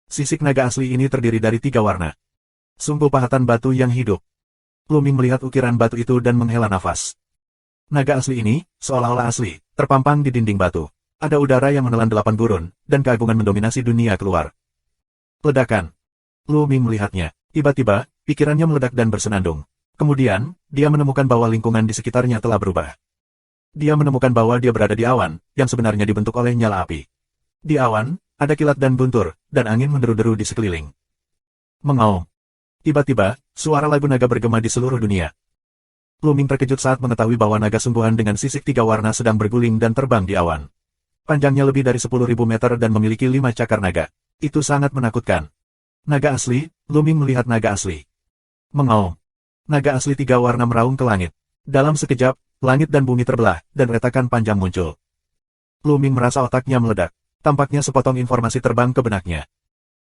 Sisik naga asli ini terdiri dari 3 warna. Sungguh pahatan batu yang hidup. Luming melihat ukiran batu itu dan menghela nafas. Naga asli ini, seolah-olah asli, terpampang di dinding batu. Ada udara yang menelan 8 gurun, dan keagungan mendominasi dunia keluar. Ledakan. Luming melihatnya. Tiba-tiba, pikirannya meledak dan bersenandung. Kemudian, dia menemukan bahwa lingkungan di sekitarnya telah berubah. Dia menemukan bahwa dia berada di awan, yang sebenarnya dibentuk oleh nyala api. Di awan, ada kilat dan guntur, dan angin menderu-deru di sekeliling. Mengaum. Tiba-tiba, suara lagu naga bergema di seluruh dunia. Luming terkejut saat mengetahui bahwa naga sungguhan dengan sisik 3 warna sedang berguling dan terbang di awan. Panjangnya lebih dari 10.000 meter dan memiliki 5 cakar naga. Itu sangat menakutkan. Naga asli, Luming melihat naga asli. Mengaum. Naga asli 3 warna meraung ke langit. Dalam sekejap, langit dan bumi terbelah, dan retakan panjang muncul. Luming merasa otaknya meledak. Tampaknya sepotong informasi terbang ke benaknya.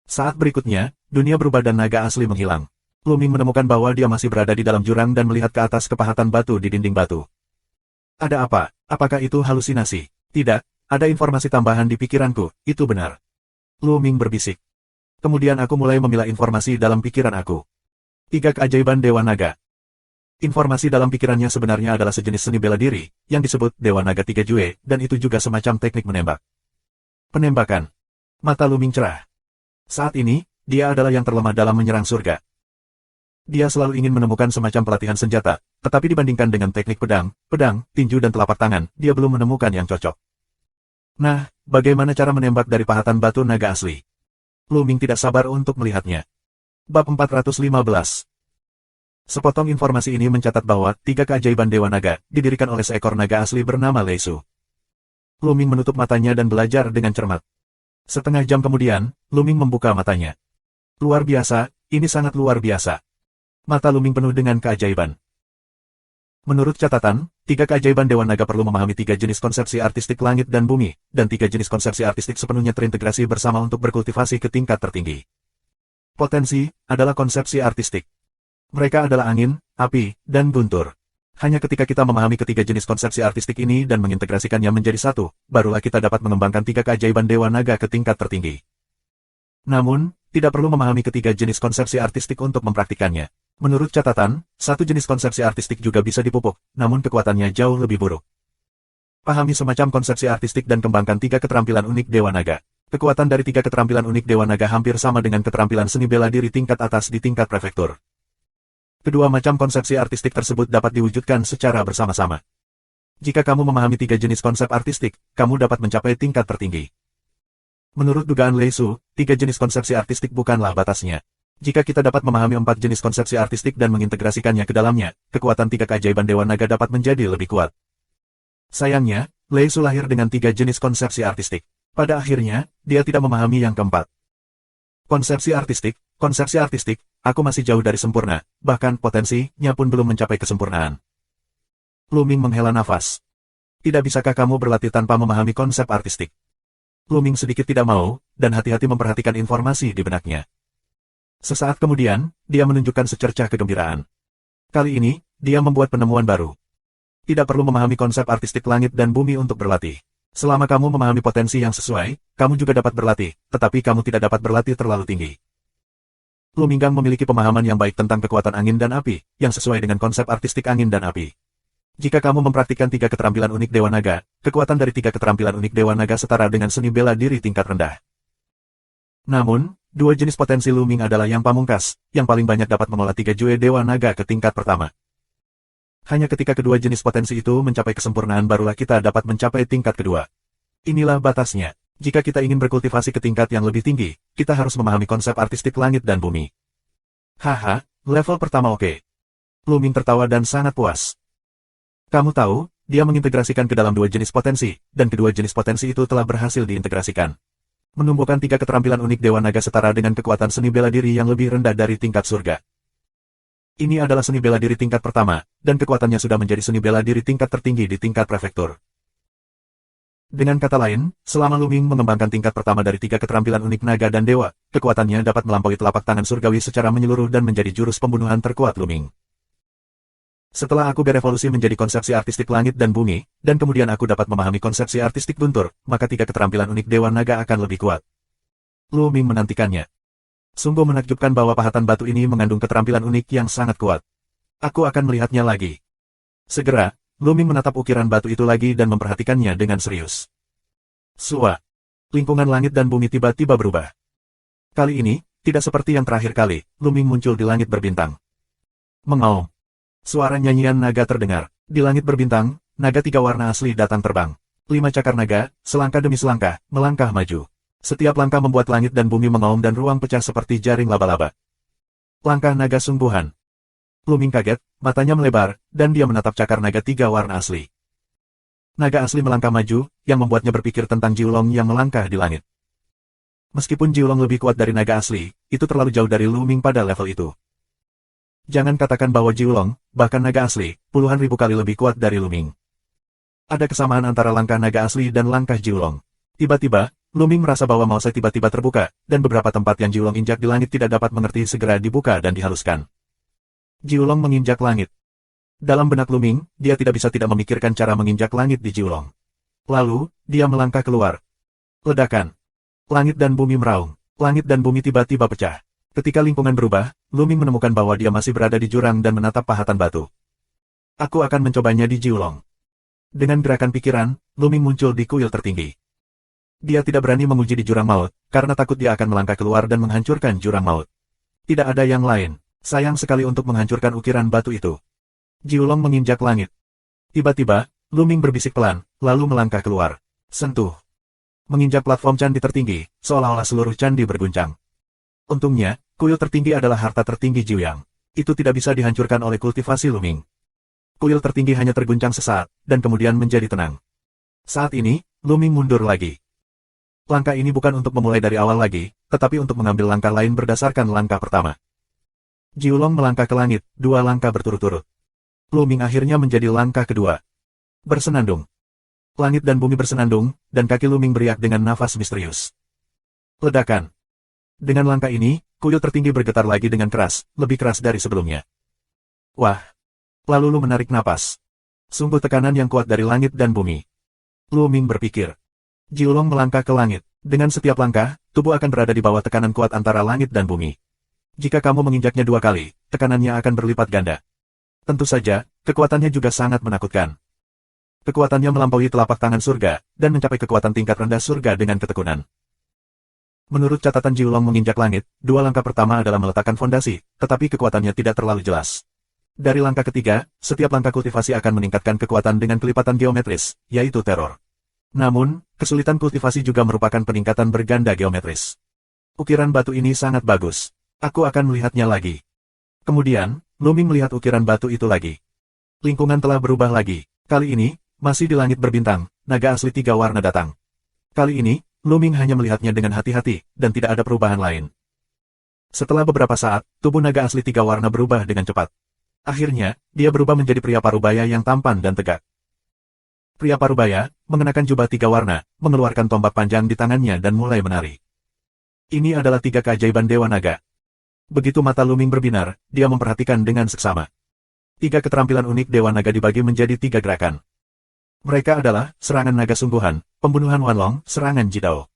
Saat berikutnya, dunia berubah dan naga asli menghilang. Luming menemukan bahwa dia masih berada di dalam jurang dan melihat ke atas kepahatan batu di dinding batu. Ada apa? Apakah itu halusinasi? Tidak, ada informasi tambahan di pikiranku, itu benar. Luming berbisik. Kemudian aku mulai memilah informasi dalam pikiran aku. 3 keajaiban Dewa Naga. Informasi dalam pikirannya sebenarnya adalah sejenis seni bela diri, yang disebut Dewa Naga 3 Jue, dan itu juga semacam teknik menembak. Penembakan. Mata Luming cerah. Saat ini, dia adalah yang terlemah dalam menyerang surga. Dia selalu ingin menemukan semacam pelatihan senjata, tetapi dibandingkan dengan teknik pedang, tinju dan telapak tangan, dia belum menemukan yang cocok. Nah, bagaimana cara menembak dari pahatan batu naga asli? Luming tidak sabar untuk melihatnya. Bab 415. Sepotong informasi ini mencatat bahwa 3 keajaiban Dewa Naga didirikan oleh seekor naga asli bernama Lei Su. Luming menutup matanya dan belajar dengan cermat. Setengah jam kemudian, Luming membuka matanya. Luar biasa, ini sangat luar biasa. Mata Luming penuh dengan keajaiban. Menurut catatan, 3 keajaiban Dewa Naga perlu memahami 3 jenis konsepsi artistik langit dan bumi, dan 3 jenis konsepsi artistik sepenuhnya terintegrasi bersama untuk berkultivasi ke tingkat tertinggi. Potensi adalah konsepsi artistik. Mereka adalah angin, api, dan guntur. Hanya ketika kita memahami ketiga jenis konsepsi artistik ini dan mengintegrasikannya menjadi satu, barulah kita dapat mengembangkan 3 keajaiban Dewa Naga ke tingkat tertinggi. Namun, tidak perlu memahami ketiga jenis konsepsi artistik untuk mempraktikannya. Menurut catatan, 1 jenis konsepsi artistik juga bisa dipupuk, namun kekuatannya jauh lebih buruk. Pahami semacam konsepsi artistik dan kembangkan 3 keterampilan unik Dewa Naga. Kekuatan dari 3 keterampilan unik Dewa Naga hampir sama dengan keterampilan seni bela diri tingkat atas di tingkat prefektur. Kedua macam konsepsi artistik tersebut dapat diwujudkan secara bersama-sama. Jika kamu memahami 3 jenis konsep artistik, kamu dapat mencapai tingkat tertinggi. Menurut dugaan Lei Su, 3 jenis konsepsi artistik bukanlah batasnya. Jika kita dapat memahami 4 jenis konsepsi artistik dan mengintegrasikannya ke dalamnya, kekuatan 3 keajaiban Dewa Naga dapat menjadi lebih kuat. Sayangnya, Lei Su lahir dengan 3 jenis konsepsi artistik. Pada akhirnya, dia tidak memahami yang keempat. Konsepsi artistik, aku masih jauh dari sempurna, bahkan potensinya pun belum mencapai kesempurnaan. Lu Ming menghela nafas. Tidak bisakah kamu berlatih tanpa memahami konsep artistik? Lu Ming sedikit tidak mau, dan hati-hati memperhatikan informasi di benaknya. Sesaat kemudian, dia menunjukkan secercah kegembiraan. Kali ini, dia membuat penemuan baru. Tidak perlu memahami konsep artistik langit dan bumi untuk berlatih. Selama kamu memahami potensi yang sesuai, kamu juga dapat berlatih, tetapi kamu tidak dapat berlatih terlalu tinggi. Lu Minggang memiliki pemahaman yang baik tentang kekuatan angin dan api, yang sesuai dengan konsep artistik angin dan api. Jika kamu mempraktikkan 3 keterampilan unik Dewa Naga, kekuatan dari 3 keterampilan unik Dewa Naga setara dengan seni bela diri tingkat rendah. Namun, 2 jenis potensi Lu Ming adalah yang pamungkas, yang paling banyak dapat mengolah 3 Jue Dewa Naga ke tingkat pertama. Hanya ketika kedua jenis potensi itu mencapai kesempurnaan barulah kita dapat mencapai tingkat kedua. Inilah batasnya. Jika kita ingin berkultivasi ke tingkat yang lebih tinggi, kita harus memahami konsep artistik langit dan bumi. Haha, level pertama oke. Lu Ming tertawa dan sangat puas. Kamu tahu, dia mengintegrasikan ke dalam 2 jenis potensi, dan kedua jenis potensi itu telah berhasil diintegrasikan. Menumbuhkan 3 keterampilan unik Dewa Naga setara dengan kekuatan seni bela diri yang lebih rendah dari tingkat surga. Ini adalah seni bela diri tingkat pertama, dan kekuatannya sudah menjadi seni bela diri tingkat tertinggi di tingkat prefektur. Dengan kata lain, selama Lu Ming mengembangkan tingkat pertama dari 3 keterampilan unik naga dan dewa, kekuatannya dapat melampaui telapak tangan surgawi secara menyeluruh dan menjadi jurus pembunuhan terkuat Lu Ming. Setelah aku berevolusi menjadi konsepsi artistik langit dan bumi, dan kemudian aku dapat memahami konsepsi artistik guntur, maka 3 keterampilan unik dewa naga akan lebih kuat. Lu Ming menantikannya. Sungguh menakjubkan bahwa pahatan batu ini mengandung keterampilan unik yang sangat kuat. Aku akan melihatnya lagi. Segera, Lu Ming menatap ukiran batu itu lagi dan memperhatikannya dengan serius. Sua. Lingkungan langit dan bumi tiba-tiba berubah. Kali ini, tidak seperti yang terakhir kali, Lu Ming muncul di langit berbintang. Mengaum. Suara nyanyian naga terdengar. Di langit berbintang, naga 3 warna asli datang terbang. 5 cakar naga, selangkah demi selangkah, melangkah maju. Setiap langkah membuat langit dan bumi mengaum dan ruang pecah seperti jaring laba-laba. Langkah naga sungguhan. Lu Ming kaget, matanya melebar, dan dia menatap cakar naga 3 warna asli. Naga asli melangkah maju, yang membuatnya berpikir tentang Jiulong yang melangkah di langit. Meskipun Jiulong lebih kuat dari naga asli, itu terlalu jauh dari Lu Ming pada level itu. Jangan katakan bahwa Jiulong, bahkan naga asli, puluhan ribu kali lebih kuat dari Lu Ming. Ada kesamaan antara langkah naga asli dan langkah Jiulong. Tiba-tiba, Lu Ming merasa bahwa mau tiba-tiba terbuka, dan beberapa tempat yang Jiulong injak di langit tidak dapat mengerti segera dibuka dan dihaluskan. Jiulong menginjak langit. Dalam benak Lu Ming, dia tidak bisa tidak memikirkan cara menginjak langit di Jiulong. Lalu, dia melangkah keluar. Ledakan. Langit dan bumi meraung. Langit dan bumi tiba-tiba pecah. Ketika lingkungan berubah, Lu Ming menemukan bahwa dia masih berada di jurang dan menatap pahatan batu. Aku akan mencobanya di Jiulong. Dengan gerakan pikiran, Lu Ming muncul di kuil tertinggi. Dia tidak berani menguji di jurang maut, karena takut dia akan melangkah keluar dan menghancurkan jurang maut. Tidak ada yang lain. Sayang sekali untuk menghancurkan ukiran batu itu. Jiulong menginjak langit. Tiba-tiba, Lu Ming berbisik pelan, lalu melangkah keluar. Sentuh. Menginjak platform candi tertinggi, seolah-olah seluruh candi berguncang. Untungnya, kuil tertinggi adalah harta tertinggi Jiuyang. Itu tidak bisa dihancurkan oleh kultivasi Lu Ming. Kuil tertinggi hanya terguncang sesaat, dan kemudian menjadi tenang. Saat ini, Lu Ming mundur lagi. Langkah ini bukan untuk memulai dari awal lagi, tetapi untuk mengambil langkah lain berdasarkan langkah pertama. Jiulong melangkah ke langit, 2 langkah berturut-turut. Lu Ming akhirnya menjadi langkah kedua. Bersenandung. Langit dan bumi bersenandung, dan kaki Lu Ming beriak dengan nafas misterius. Ledakan. Dengan langkah ini, kuil tertinggi bergetar lagi dengan keras, lebih keras dari sebelumnya. Wah. Lalu Lu menarik napas. Sungguh tekanan yang kuat dari langit dan bumi. Lu Ming berpikir. Jiulong melangkah ke langit. Dengan setiap langkah, tubuh akan berada di bawah tekanan kuat antara langit dan bumi. Jika kamu menginjaknya 2 kali, tekanannya akan berlipat ganda. Tentu saja, kekuatannya juga sangat menakutkan. Kekuatannya melampaui telapak tangan surga, dan mencapai kekuatan tingkat rendah surga dengan ketekunan. Menurut catatan Jiulong menginjak langit, 2 langkah pertama adalah meletakkan fondasi, tetapi kekuatannya tidak terlalu jelas. Dari langkah ketiga, setiap langkah kultivasi akan meningkatkan kekuatan dengan kelipatan geometris, yaitu teror. Namun, kesulitan kultivasi juga merupakan peningkatan berganda geometris. Ukiran batu ini sangat bagus. Aku akan melihatnya lagi. Kemudian, Lu Ming melihat ukiran batu itu lagi. Lingkungan telah berubah lagi. Kali ini, masih di langit berbintang, naga asli 3 warna datang. Kali ini, Lu Ming hanya melihatnya dengan hati-hati, dan tidak ada perubahan lain. Setelah beberapa saat, tubuh naga asli 3 warna berubah dengan cepat. Akhirnya, dia berubah menjadi pria parubaya yang tampan dan tegak. Pria parubaya, mengenakan jubah 3 warna, mengeluarkan tombak panjang di tangannya dan mulai menari. Ini adalah 3 keajaiban Dewa Naga. Begitu mata Lu Ming berbinar, dia memperhatikan dengan seksama. 3 keterampilan unik Dewa Naga dibagi menjadi 3 gerakan. Mereka adalah, serangan naga sungguhan, pembunuhan Wanlong, serangan Jidao.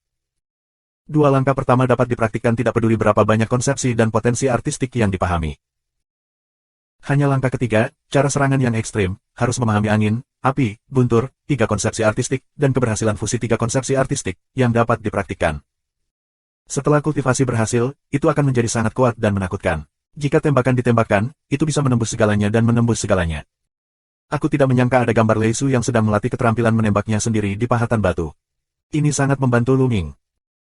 2 langkah pertama dapat dipraktikkan tidak peduli berapa banyak konsepsi dan potensi artistik yang dipahami. Hanya langkah ketiga, cara serangan yang ekstrim, harus memahami angin, api, guntur, 3 konsepsi artistik, dan keberhasilan fusi 3 konsepsi artistik, yang dapat dipraktikkan. Setelah kultivasi berhasil, itu akan menjadi sangat kuat dan menakutkan. Jika tembakan ditembakkan, itu bisa menembus segalanya dan menembus segalanya. Aku tidak menyangka ada gambar Lei Su yang sedang melatih keterampilan menembaknya sendiri di pahatan batu. Ini sangat membantu Lu Ming.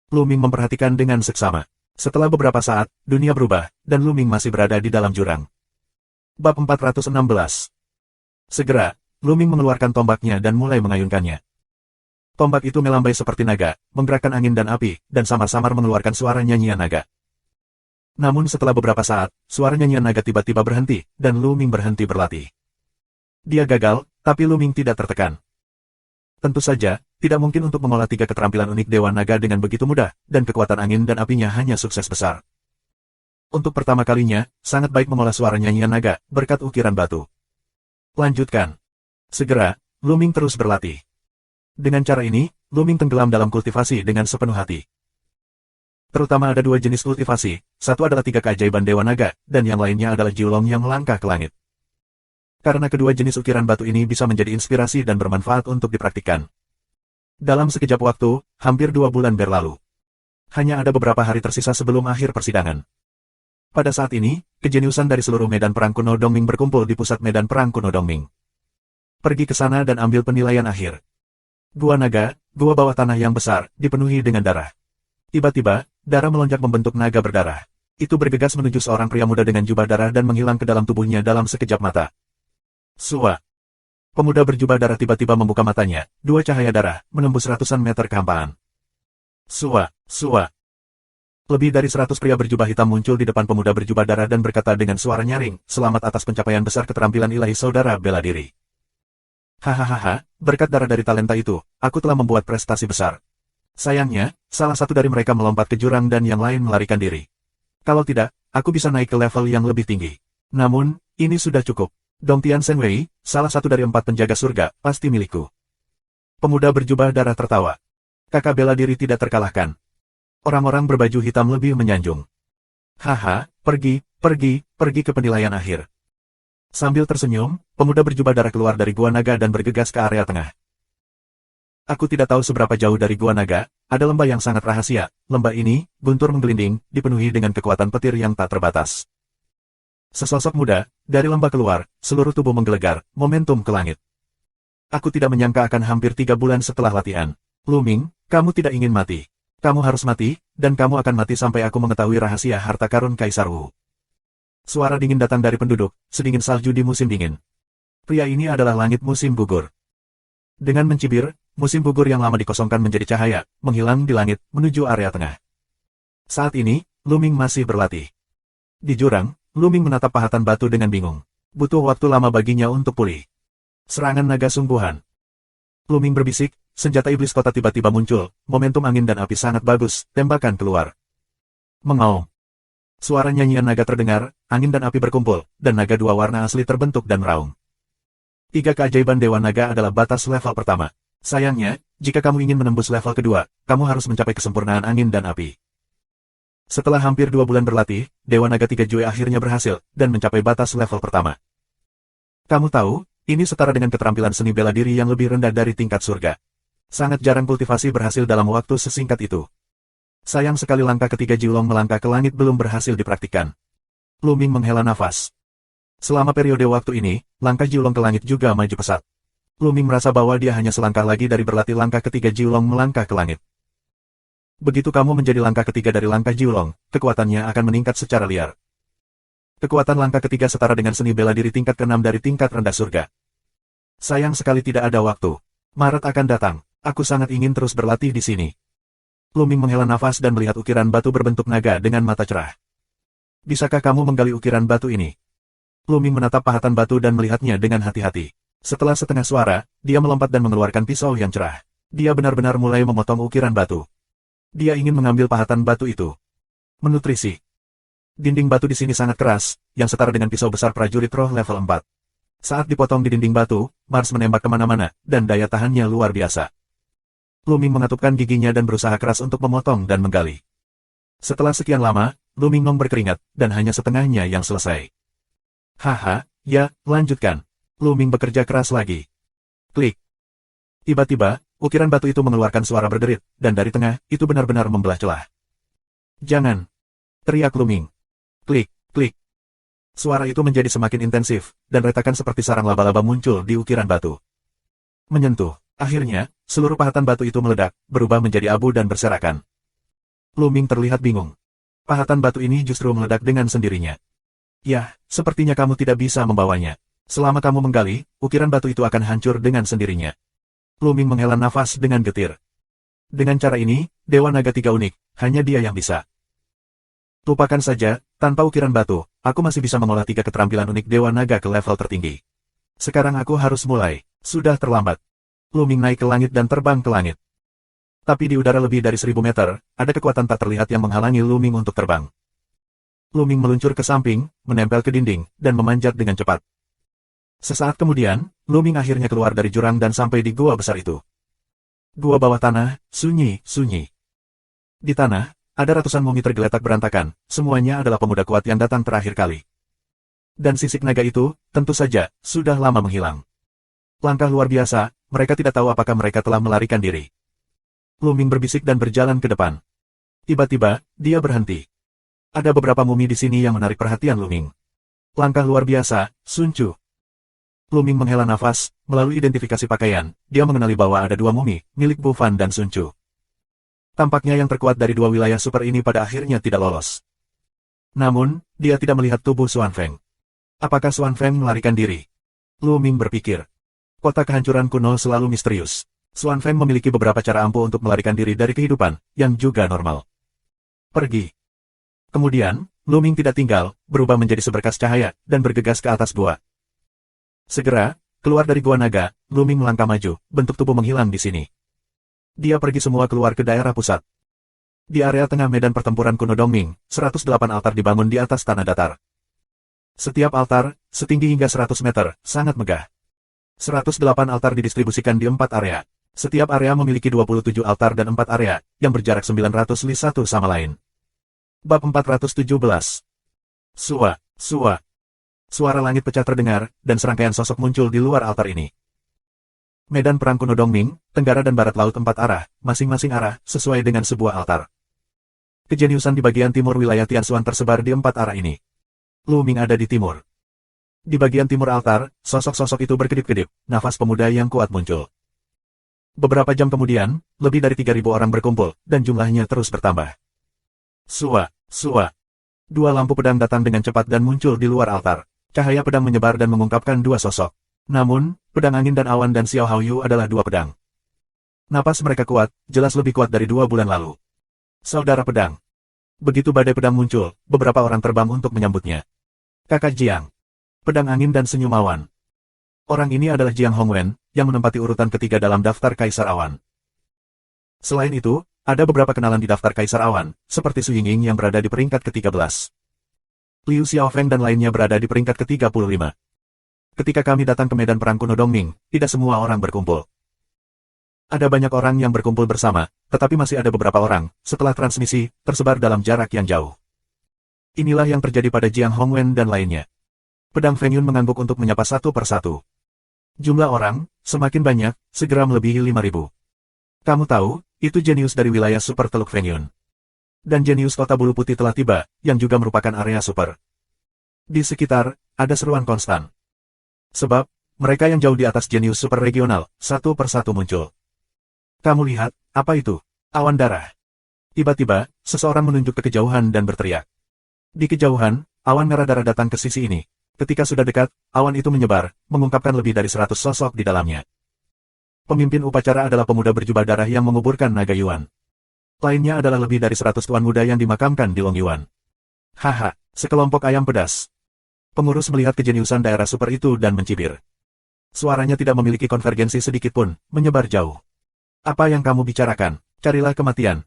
Lu Ming memperhatikan dengan seksama. Setelah beberapa saat, dunia berubah, dan Lu Ming masih berada di dalam jurang. Bab 416. Segera, Lu Ming mengeluarkan tombaknya dan mulai mengayunkannya. Tombak itu melambai seperti naga, menggerakkan angin dan api, dan samar-samar mengeluarkan suara nyanyian naga. Namun setelah beberapa saat, suara nyanyian naga tiba-tiba berhenti, dan Lu Ming berhenti berlatih. Dia gagal, tapi Lu Ming tidak tertekan. Tentu saja, tidak mungkin untuk mengolah 3 keterampilan unik Dewa Naga dengan begitu mudah, dan kekuatan angin dan apinya hanya sukses besar. Untuk pertama kalinya, sangat baik mengolah suara nyanyian naga, berkat ukiran batu. Lanjutkan. Segera, Lu Ming terus berlatih. Dengan cara ini, Lu Ming tenggelam dalam kultivasi dengan sepenuh hati. Terutama ada 2 jenis kultivasi, satu adalah 3 keajaiban Dewa Naga, dan yang lainnya adalah Jiulong yang melangkah ke langit. Karena kedua jenis ukiran batu ini bisa menjadi inspirasi dan bermanfaat untuk dipraktikkan. Dalam sekejap waktu, hampir 2 bulan berlalu. Hanya ada beberapa hari tersisa sebelum akhir persidangan. Pada saat ini, kejeniusan dari seluruh medan perang kuno Dongming berkumpul di pusat medan perang kuno Dongming. Pergi ke sana dan ambil penilaian akhir. Gua naga, gua bawah tanah yang besar, dipenuhi dengan darah. Tiba-tiba, darah melonjak membentuk naga berdarah. Itu bergegas menuju seorang pria muda dengan jubah darah dan menghilang ke dalam tubuhnya dalam sekejap mata. Sua. Pemuda berjubah darah tiba-tiba membuka matanya, 2 cahaya darah, menembus ratusan meter kehampaan. Sua, Sua. Lebih dari 100 pria berjubah hitam muncul di depan pemuda berjubah darah dan berkata dengan suara nyaring, selamat atas pencapaian besar keterampilan ilahi saudara bela diri. Hahaha, berkat darah dari talenta itu, aku telah membuat prestasi besar. Sayangnya, salah satu dari mereka melompat ke jurang dan yang lain melarikan diri. Kalau tidak, aku bisa naik ke level yang lebih tinggi. Namun, ini sudah cukup. Dongtian Shenwei, salah satu dari 4 penjaga surga, pasti milikku. Pemuda berjubah darah tertawa. Kakak bela diri tidak terkalahkan. Orang-orang berbaju hitam lebih menyanjung. Haha, pergi ke penilaian akhir. Sambil tersenyum, pemuda berjubah darah keluar dari gua naga dan bergegas ke area tengah. Aku tidak tahu seberapa jauh dari gua naga, ada lembah yang sangat rahasia. Lembah ini, guntur menggelinding, dipenuhi dengan kekuatan petir yang tak terbatas. Sesosok muda, dari lembah keluar, seluruh tubuh menggelegar, momentum ke langit. Aku tidak menyangka akan hampir 3 bulan setelah latihan. Lu Ming, kamu tidak ingin mati. Kamu harus mati, dan kamu akan mati sampai aku mengetahui rahasia harta karun Kaisar Wu. Suara dingin datang dari penduduk, sedingin salju di musim dingin. Pria ini adalah langit musim gugur. Dengan mencibir, musim gugur yang lama dikosongkan menjadi cahaya, menghilang di langit, menuju area tengah. Saat ini, Lu Ming masih berlatih. Di jurang, Lu Ming menatap pahatan batu dengan bingung. Butuh waktu lama baginya untuk pulih. Serangan naga sungguhan. Lu Ming berbisik, senjata iblis kota tiba-tiba muncul, momentum angin dan api sangat bagus, tembakan keluar. Mengaum. Suara nyanyian naga terdengar, angin dan api berkumpul, dan naga 2 warna asli terbentuk dan meraung. 3 keajaiban Dewa Naga adalah batas level pertama. Sayangnya, jika kamu ingin menembus level kedua, kamu harus mencapai kesempurnaan angin dan api. Setelah hampir 2 bulan berlatih, Dewa Naga 3 Jue akhirnya berhasil, dan mencapai batas level pertama. Kamu tahu, ini setara dengan keterampilan seni bela diri yang lebih rendah dari tingkat surga. Sangat jarang kultivasi berhasil dalam waktu sesingkat itu. Sayang sekali langkah ketiga Jiulong melangkah ke langit belum berhasil dipraktikkan. Lu Ming menghela nafas. Selama periode waktu ini, langkah Jiulong ke langit juga maju pesat. Lu Ming merasa bahwa dia hanya selangkah lagi dari berlatih langkah ketiga Jiulong melangkah ke langit. Begitu kamu menjadi langkah ketiga dari langkah Jiulong, kekuatannya akan meningkat secara liar. Kekuatan langkah ketiga setara dengan seni bela diri tingkat ke-6 dari tingkat rendah surga. Sayang sekali tidak ada waktu. Maret akan datang. Aku sangat ingin terus berlatih di sini. Lu Ming menghela nafas dan melihat ukiran batu berbentuk naga dengan mata cerah. Bisakah kamu menggali ukiran batu ini? Lu Ming menatap pahatan batu dan melihatnya dengan hati-hati. Setelah setengah suara, dia melompat dan mengeluarkan pisau yang cerah. Dia benar-benar mulai memotong ukiran batu. Dia ingin mengambil pahatan batu itu. Menutrisi. Dinding batu di sini sangat keras, yang setara dengan pisau besar prajurit roh level 4. Saat dipotong di dinding batu, Mars menembak kemana-mana, dan daya tahannya luar biasa. Lu Ming mengatupkan giginya dan berusaha keras untuk memotong dan menggali. Setelah sekian lama, Lu Ming berkeringat, dan hanya setengahnya yang selesai. Haha, ya, lanjutkan. Lu Ming bekerja keras lagi. Klik. Tiba-tiba, ukiran batu itu mengeluarkan suara berderit, dan dari tengah, itu benar-benar membelah celah. Jangan! Teriak Lu Ming. Klik, klik. Suara itu menjadi semakin intensif, dan retakan seperti sarang laba-laba muncul di ukiran batu. Menyentuh. Akhirnya, seluruh pahatan batu itu meledak, berubah menjadi abu dan berserakan. Lu Ming terlihat bingung. Pahatan batu ini justru meledak dengan sendirinya. Ya, sepertinya kamu tidak bisa membawanya. Selama kamu menggali, ukiran batu itu akan hancur dengan sendirinya. Lu Ming menghela nafas dengan getir. Dengan cara ini, Dewa Naga 3 unik, hanya dia yang bisa. Lupakan saja, tanpa ukiran batu, aku masih bisa mengolah 3 keterampilan unik Dewa Naga ke level tertinggi. Sekarang aku harus mulai, sudah terlambat. Lu Ming naik ke langit dan terbang ke langit. Tapi di udara lebih dari 1000 meter, ada kekuatan tak terlihat yang menghalangi Lu Ming untuk terbang. Lu Ming meluncur ke samping, menempel ke dinding, dan memanjat dengan cepat. Sesaat kemudian, Lu Ming akhirnya keluar dari jurang dan sampai di gua besar itu. Gua bawah tanah, sunyi, sunyi. Di tanah, ada ratusan mumi tergeletak berantakan, semuanya adalah pemuda kuat yang datang terakhir kali. Dan sisik naga itu, tentu saja, sudah lama menghilang. Langkah luar biasa, mereka tidak tahu apakah mereka telah melarikan diri. Lu Ming berbisik dan berjalan ke depan. Tiba-tiba, dia berhenti. Ada beberapa mumi di sini yang menarik perhatian Lu Ming. Langkah luar biasa, Sun Chu. Lu Ming menghela nafas, melalui identifikasi pakaian, dia mengenali bahwa ada 2 mumi, milik Bu Fan dan Sun Chu. Tampaknya yang terkuat dari 2 wilayah super ini pada akhirnya tidak lolos. Namun, dia tidak melihat tubuh Xuan Feng. Apakah Xuan Feng melarikan diri? Lu Ming berpikir. Kota kehancuran kuno selalu misterius. Xuan Feng memiliki beberapa cara ampuh untuk melarikan diri dari kehidupan, yang juga normal. Pergi. Kemudian, Lu Ming tidak tinggal, berubah menjadi seberkas cahaya, dan bergegas ke atas gua. Segera, keluar dari gua naga, Lu Ming melangkah maju, bentuk tubuh menghilang di sini. Dia pergi semua keluar ke daerah pusat. Di area tengah medan pertempuran kuno Dongming, 108 altar dibangun di atas tanah datar. Setiap altar, setinggi hingga 100 meter, sangat megah. 108 altar didistribusikan di 4 area. Setiap area memiliki 27 altar dan 4 area, yang berjarak 900 li satu sama lain. Bab 417. Sua, sua. Suara langit pecah terdengar, dan serangkaian sosok muncul di luar altar ini. Medan perang kuno Dongming, tenggara dan barat laut 4 arah, masing-masing arah, sesuai dengan sebuah altar. Kejeniusan di bagian timur wilayah Tianxuan tersebar di 4 arah ini. Lu Ming ada di timur. Di bagian timur altar, sosok-sosok itu berkedip-kedip, nafas pemuda yang kuat muncul. Beberapa jam kemudian, lebih dari 3.000 orang berkumpul, dan jumlahnya terus bertambah. Sua, sua. 2 lampu pedang datang dengan cepat dan muncul di luar altar. Cahaya pedang menyebar dan mengungkapkan 2 sosok. Namun, pedang angin dan awan dan Xiao Haoyu adalah 2 pedang. Napas mereka kuat, jelas lebih kuat dari 2 bulan lalu. Saudara pedang. Begitu badai pedang muncul, beberapa orang terbang untuk menyambutnya. Kakak Jiang. Pedang angin dan senyum awan. Orang ini adalah Jiang Hongwen, yang menempati urutan ketiga dalam daftar Kaisar Awan. Selain itu, ada beberapa kenalan di daftar Kaisar Awan, seperti Su Yingying yang berada di peringkat ke-13. Liu Xiaofeng dan lainnya berada di peringkat ke-35. Ketika kami datang ke medan perang kuno Dongming, tidak semua orang berkumpul. Ada banyak orang yang berkumpul bersama, tetapi masih ada beberapa orang, setelah transmisi, tersebar dalam jarak yang jauh. Inilah yang terjadi pada Jiang Hongwen dan lainnya. Pedang Feng Yun mengangguk untuk menyapa satu persatu. Jumlah orang, semakin banyak, segera melebihi 5.000. Kamu tahu, itu jenius dari wilayah super Teluk Feng Yun. Dan jenius kota bulu putih telah tiba, yang juga merupakan area super. Di sekitar, ada seruan konstan. Sebab, mereka yang jauh di atas jenius super regional, satu persatu muncul. Kamu lihat, apa itu? Awan darah. Tiba-tiba, seseorang menunjuk ke kejauhan dan berteriak. Di kejauhan, awan merah darah datang ke sisi ini. Ketika sudah dekat, awan itu menyebar, mengungkapkan lebih dari 100 sosok di dalamnya. Pemimpin upacara adalah pemuda berjubah darah yang menguburkan naga Yuan. Lainnya adalah lebih dari 100 tuan muda yang dimakamkan di Long Yuan. Haha, sekelompok ayam pedas. Pengurus melihat kejeniusan daerah super itu dan mencibir. Suaranya tidak memiliki konvergensi sedikit pun, menyebar jauh. Apa yang kamu bicarakan? Carilah kematian.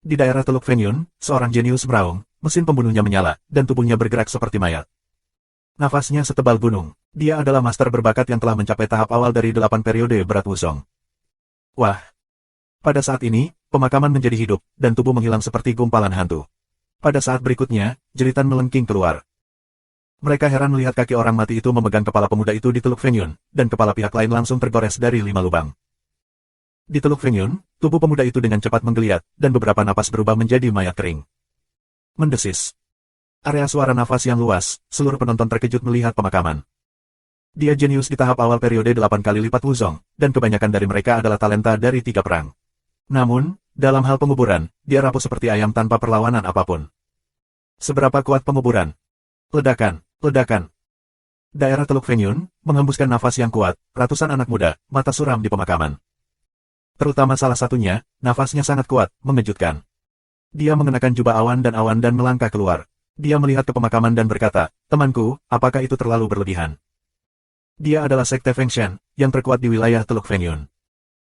Di daerah Teluk Fengyun, seorang jenius meraung, mesin pembunuhnya menyala, dan tubuhnya bergerak seperti mayat. Nafasnya setebal gunung. Dia adalah master berbakat yang telah mencapai tahap awal dari 8 periode berat Wuzong. Wah! Pada saat ini, pemakaman menjadi hidup, dan tubuh menghilang seperti gumpalan hantu. Pada saat berikutnya, jeritan melengking keluar. Mereka heran melihat kaki orang mati itu memegang kepala pemuda itu di Teluk Fengyun, dan kepala pihak lain langsung tergores dari 5 lubang. Di Teluk Fengyun, tubuh pemuda itu dengan cepat menggeliat, dan beberapa napas berubah menjadi mayat kering. Mendesis. Area suara nafas yang luas, seluruh penonton terkejut melihat pemakaman. Dia jenius di tahap awal periode 8 kali lipat Wuzong, dan kebanyakan dari mereka adalah talenta dari 3 perang. Namun, dalam hal penguburan, dia rapuh seperti ayam tanpa perlawanan apapun. Seberapa kuat penguburan? Ledakan, ledakan. Daerah Teluk Fengyun menghembuskan nafas yang kuat, ratusan anak muda, mata suram di pemakaman. Terutama salah satunya, nafasnya sangat kuat, mengejutkan. Dia mengenakan jubah awan dan melangkah keluar. Dia melihat ke pemakaman dan berkata, temanku, apakah itu terlalu berlebihan? Dia adalah Sekte Fengshen, yang terkuat di wilayah Teluk Fengyun.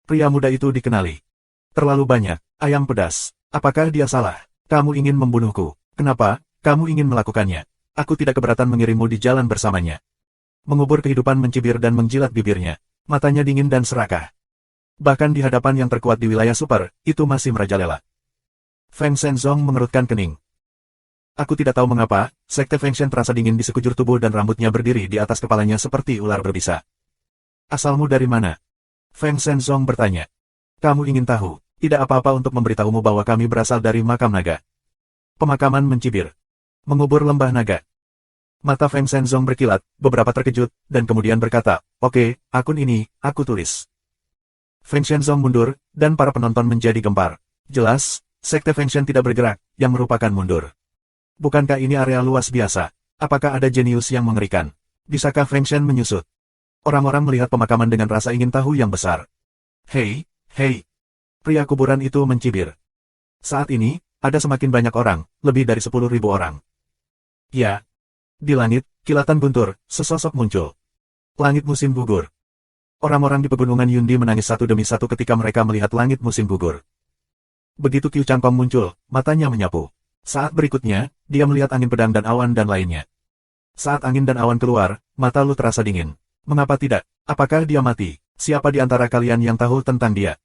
Pria muda itu dikenali. Terlalu banyak, ayam pedas. Apakah dia salah? Kamu ingin membunuhku. Kenapa? Kamu ingin melakukannya. Aku tidak keberatan mengirimmu di jalan bersamanya. Mengubur kehidupan mencibir dan menjilat bibirnya. Matanya dingin dan serakah. Bahkan di hadapan yang terkuat di wilayah super, itu masih merajalela. Feng Shenzong mengerutkan kening. Aku tidak tahu mengapa, Sekte Fengshen terasa dingin di sekujur tubuh dan rambutnya berdiri di atas kepalanya seperti ular berbisa. Asalmu dari mana? Feng Shenzong bertanya. Kamu ingin tahu? Tidak apa-apa untuk memberitahumu bahwa kami berasal dari makam naga. Pemakaman mencibir. Mengubur lembah naga. Mata Feng Shenzong berkilat, beberapa terkejut, dan kemudian berkata, oke, akun ini, aku tulis. Feng Shenzong mundur, dan para penonton menjadi gempar. Jelas, Sekte Fengshen tidak bergerak, yang merupakan mundur. Bukankah ini area luas biasa? Apakah ada jenius yang mengerikan? Bisakah Fengshen menyusut? Orang-orang melihat pemakaman dengan rasa ingin tahu yang besar. Hei, hei. Pria kuburan itu mencibir. Saat ini, ada semakin banyak orang, lebih dari 10.000 orang. Ya. Di langit, kilatan guntur, sesosok muncul. Langit musim gugur. Orang-orang di pegunungan Yundi menangis satu demi satu ketika mereka melihat langit musim gugur. Begitu Qiu Changkong muncul, matanya menyapu. Saat berikutnya, dia melihat angin pedang dan awan dan lainnya. Saat angin dan awan keluar, mata Lu terasa dingin. Mengapa tidak? Apakah dia mati? Siapa di antara kalian yang tahu tentang dia?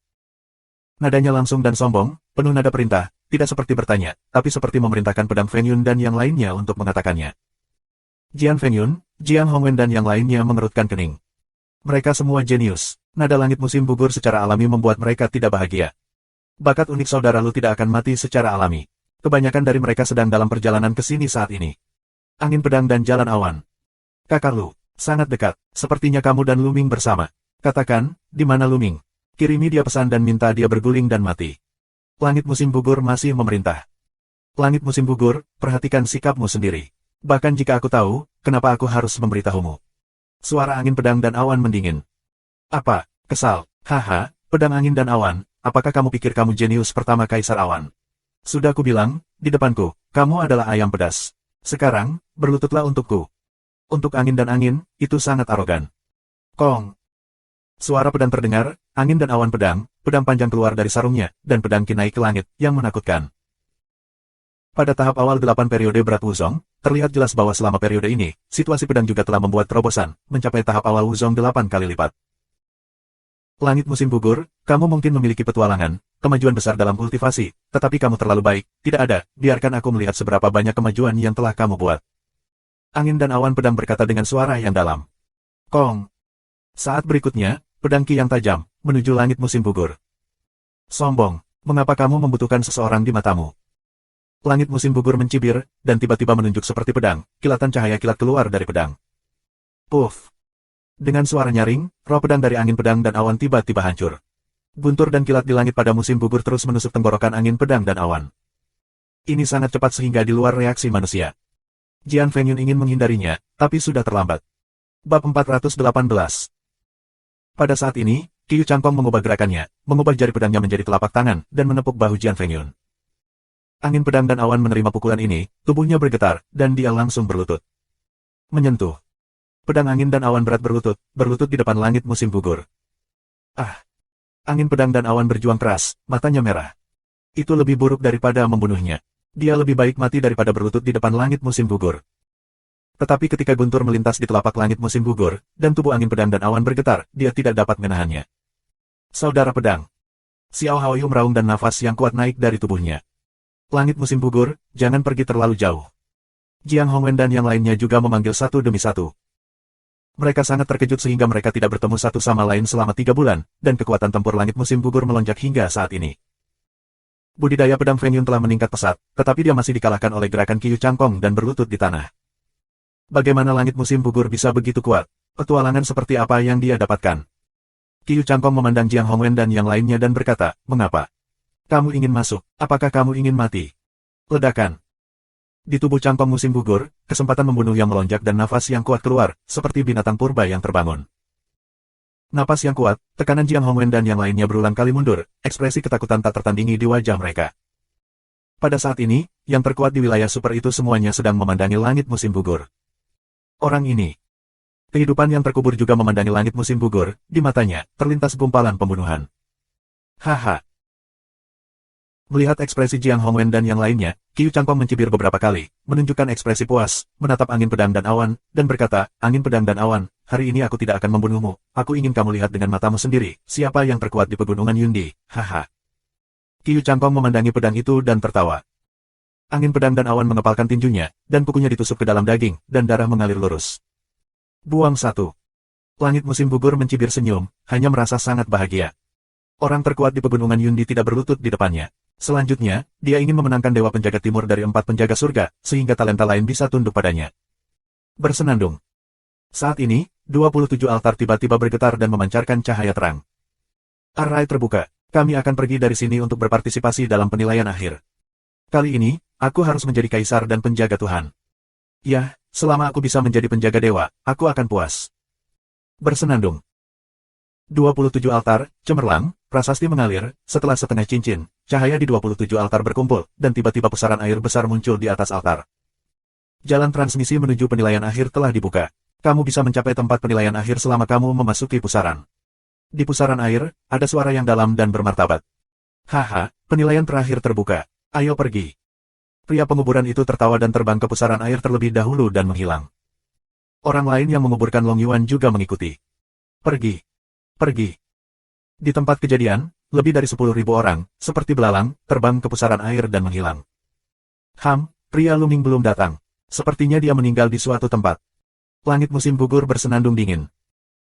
Nadanya langsung dan sombong, penuh nada perintah, tidak seperti bertanya, tapi seperti memerintahkan pedang Fengyun dan yang lainnya untuk mengatakannya. Jian Fengyun, Jiang Hongwen dan yang lainnya mengerutkan kening. Mereka semua jenius. Nada langit musim gugur secara alami membuat mereka tidak bahagia. Bakat unik saudara Lu tidak akan mati secara alami. Kebanyakan dari mereka sedang dalam perjalanan ke sini saat ini. Angin pedang dan jalan awan. Kakak Lu, sangat dekat. Sepertinya kamu dan Luming bersama. Katakan, di mana Luming? Kirimi dia pesan dan minta dia berguling dan mati. Langit musim gugur masih memerintah. Langit musim gugur, perhatikan sikapmu sendiri. Bahkan jika aku tahu, kenapa aku harus memberitahumu? Suara angin pedang dan awan mendingin. Apa? Kesal? Haha, pedang angin dan awan, apakah kamu pikir kamu jenius pertama Kaisar Awan? Sudah aku bilang, di depanku, kamu adalah ayam pedas. Sekarang, berlututlah untukku. Untuk angin dan angin, itu sangat arogan. Kong. Suara pedang terdengar, angin dan awan pedang panjang keluar dari sarungnya, dan pedang Qi naik ke langit, yang menakutkan. Pada tahap awal 8 periode berat Wuzong, terlihat jelas bahwa selama periode ini, situasi pedang juga telah membuat terobosan, mencapai tahap awal Wuzong 8 kali lipat. Langit musim gugur, kamu mungkin memiliki petualangan, kemajuan besar dalam kultivasi, tetapi kamu terlalu baik, tidak ada, biarkan aku melihat seberapa banyak kemajuan yang telah kamu buat. Angin dan awan pedang berkata dengan suara yang dalam. Kong. Saat berikutnya, pedang Qi yang tajam, menuju langit musim gugur. Sombong, mengapa kamu membutuhkan seseorang di matamu? Langit musim gugur mencibir, dan tiba-tiba menunjuk seperti pedang, kilatan cahaya kilat keluar dari pedang. Puff. Dengan suara nyaring, roh pedang dari angin pedang dan awan tiba-tiba hancur. Guntur dan kilat di langit pada musim gugur terus menusuk tenggorokan angin pedang dan awan. Ini sangat cepat sehingga di luar reaksi manusia. Jian Fengyun ingin menghindarinya, tapi sudah terlambat. Bab 418. Pada saat ini, Qiu Changkong mengubah gerakannya, mengubah jari pedangnya menjadi telapak tangan, dan menepuk bahu Jian Fengyun. Angin pedang dan awan menerima pukulan ini, tubuhnya bergetar, dan dia langsung berlutut. Menyentuh. Pedang angin dan awan berat berlutut di depan langit musim gugur. Ah! Angin pedang dan awan berjuang keras, matanya merah. Itu lebih buruk daripada membunuhnya. Dia lebih baik mati daripada berlutut di depan langit musim gugur. Tetapi ketika guntur melintas di telapak langit musim gugur, dan tubuh angin pedang dan awan bergetar, dia tidak dapat menahannya. Saudara pedang. Xiao Haoyu meraung dan nafas yang kuat naik dari tubuhnya. Langit musim gugur, jangan pergi terlalu jauh. Jiang Hongwen dan yang lainnya juga memanggil satu demi satu. Mereka sangat terkejut sehingga mereka tidak bertemu satu sama lain selama 3 bulan, dan kekuatan tempur langit musim gugur melonjak hingga saat ini. Budidaya pedang Fengyun telah meningkat pesat, tetapi dia masih dikalahkan oleh gerakan Qiu Changkong dan berlutut di tanah. Bagaimana langit musim gugur bisa begitu kuat? Petualangan seperti apa yang dia dapatkan? Qiu Changkong memandang Jiang Hongwen dan yang lainnya dan berkata, "Mengapa? Kamu ingin masuk? Apakah kamu ingin mati?" Ledakan. Di tubuh Changkong musim gugur, kesempatan membunuh yang melonjak dan nafas yang kuat keluar, seperti binatang purba yang terbangun. Napas yang kuat, tekanan Jiang Hongwen dan yang lainnya berulang kali mundur, ekspresi ketakutan tak tertandingi di wajah mereka. Pada saat ini, yang terkuat di wilayah super itu semuanya sedang memandangi langit musim gugur. Orang ini. Kehidupan yang terkubur juga memandangi langit musim gugur, di matanya, terlintas gumpalan pembunuhan. Haha. Melihat ekspresi Jiang Hongwen dan yang lainnya, Qiu Changkong mencibir beberapa kali, menunjukkan ekspresi puas, menatap angin pedang dan awan, dan berkata, "Angin pedang dan awan, hari ini aku tidak akan membunuhmu, aku ingin kamu lihat dengan matamu sendiri, siapa yang terkuat di pegunungan Yundi, haha." Qiu Changkong memandangi pedang itu dan tertawa. Angin pedang dan awan mengepalkan tinjunya, dan kukunya ditusuk ke dalam daging, dan darah mengalir lurus. Buang satu. Langit musim gugur mencibir senyum, hanya merasa sangat bahagia. Orang terkuat di pegunungan Yundi tidak berlutut di depannya. Selanjutnya, dia ingin memenangkan Dewa Penjaga Timur dari 4 penjaga surga, sehingga talenta lain bisa tunduk padanya. Bersenandung. Saat ini, 27 altar tiba-tiba bergetar dan memancarkan cahaya terang. Array terbuka. Kami akan pergi dari sini untuk berpartisipasi dalam penilaian akhir. Kali ini, aku harus menjadi kaisar dan penjaga Tuhan. Ya, selama aku bisa menjadi penjaga dewa, aku akan puas. Bersenandung. 27 altar, cemerlang, prasasti mengalir, setelah setengah cincin, cahaya di 27 altar berkumpul, dan tiba-tiba pusaran air besar muncul di atas altar. Jalan transmisi menuju penilaian akhir telah dibuka. Kamu bisa mencapai tempat penilaian akhir selama kamu memasuki pusaran. Di pusaran air, ada suara yang dalam dan bermartabat. Haha, penilaian terakhir terbuka. Ayo pergi. Pria penguburan itu tertawa dan terbang ke pusaran air terlebih dahulu dan menghilang. Orang lain yang menguburkan Long Yuan juga mengikuti. Pergi. Pergi. Di tempat kejadian, lebih dari 10.000 orang, seperti belalang, terbang ke pusaran air dan menghilang. Pria Luming belum datang. Sepertinya dia meninggal di suatu tempat. Langit musim gugur bersenandung dingin.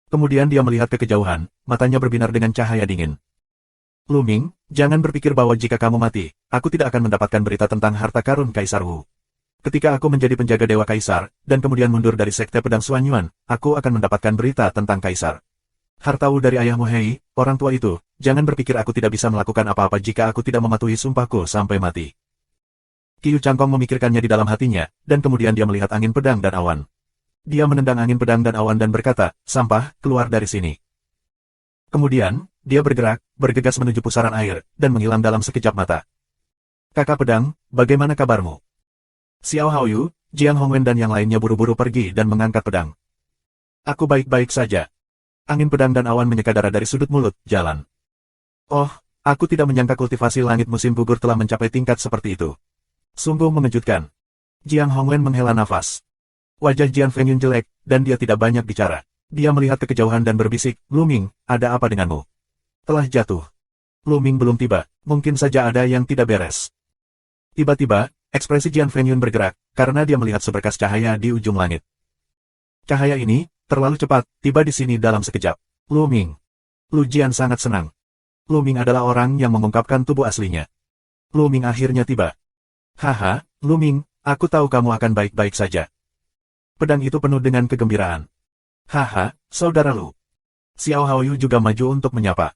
Kemudian dia melihat ke kejauhan, matanya berbinar dengan cahaya dingin. Luming, jangan berpikir bahwa jika kamu mati, aku tidak akan mendapatkan berita tentang harta karun Kaisar Wu. Ketika aku menjadi penjaga Dewa Kaisar, dan kemudian mundur dari Sekte Pedang Suanyuan, aku akan mendapatkan berita tentang Kaisar. Harta Wu dari ayahmu Hei, orang tua itu, jangan berpikir aku tidak bisa melakukan apa-apa jika aku tidak mematuhi sumpahku sampai mati. Qiu Changkong memikirkannya di dalam hatinya, dan kemudian dia melihat angin pedang dan awan. Dia menendang angin pedang dan awan dan berkata, "Sampah, keluar dari sini." Kemudian, dia bergerak, bergegas menuju pusaran air, dan menghilang dalam sekejap mata. "Kakak pedang, bagaimana kabarmu?" Xiao Haoyu, Jiang Hongwen dan yang lainnya buru-buru pergi dan mengangkat pedang. "Aku baik-baik saja." Angin pedang dan awan menyeka darah dari sudut mulut, jalan. "Oh, aku tidak menyangka kultivasi langit musim gugur telah mencapai tingkat seperti itu. Sungguh mengejutkan." Jiang Hongwen menghela nafas. Wajah Jian Fengyun jelek, dan dia tidak banyak bicara. Dia melihat ke kejauhan dan berbisik, "Luming, ada apa denganmu?" Telah jatuh. Luming belum tiba, mungkin saja ada yang tidak beres. Tiba-tiba, ekspresi Jian Fengyun bergerak, karena dia melihat seberkas cahaya di ujung langit. Cahaya ini, terlalu cepat, tiba di sini dalam sekejap. Luming. Lu Jian sangat senang. Luming adalah orang yang mengungkapkan tubuh aslinya. Luming akhirnya tiba. "Haha, Luming, aku tahu kamu akan baik-baik saja." Pedang itu penuh dengan kegembiraan. "Haha, saudara Lu." Xiao Haoyu juga maju untuk menyapa.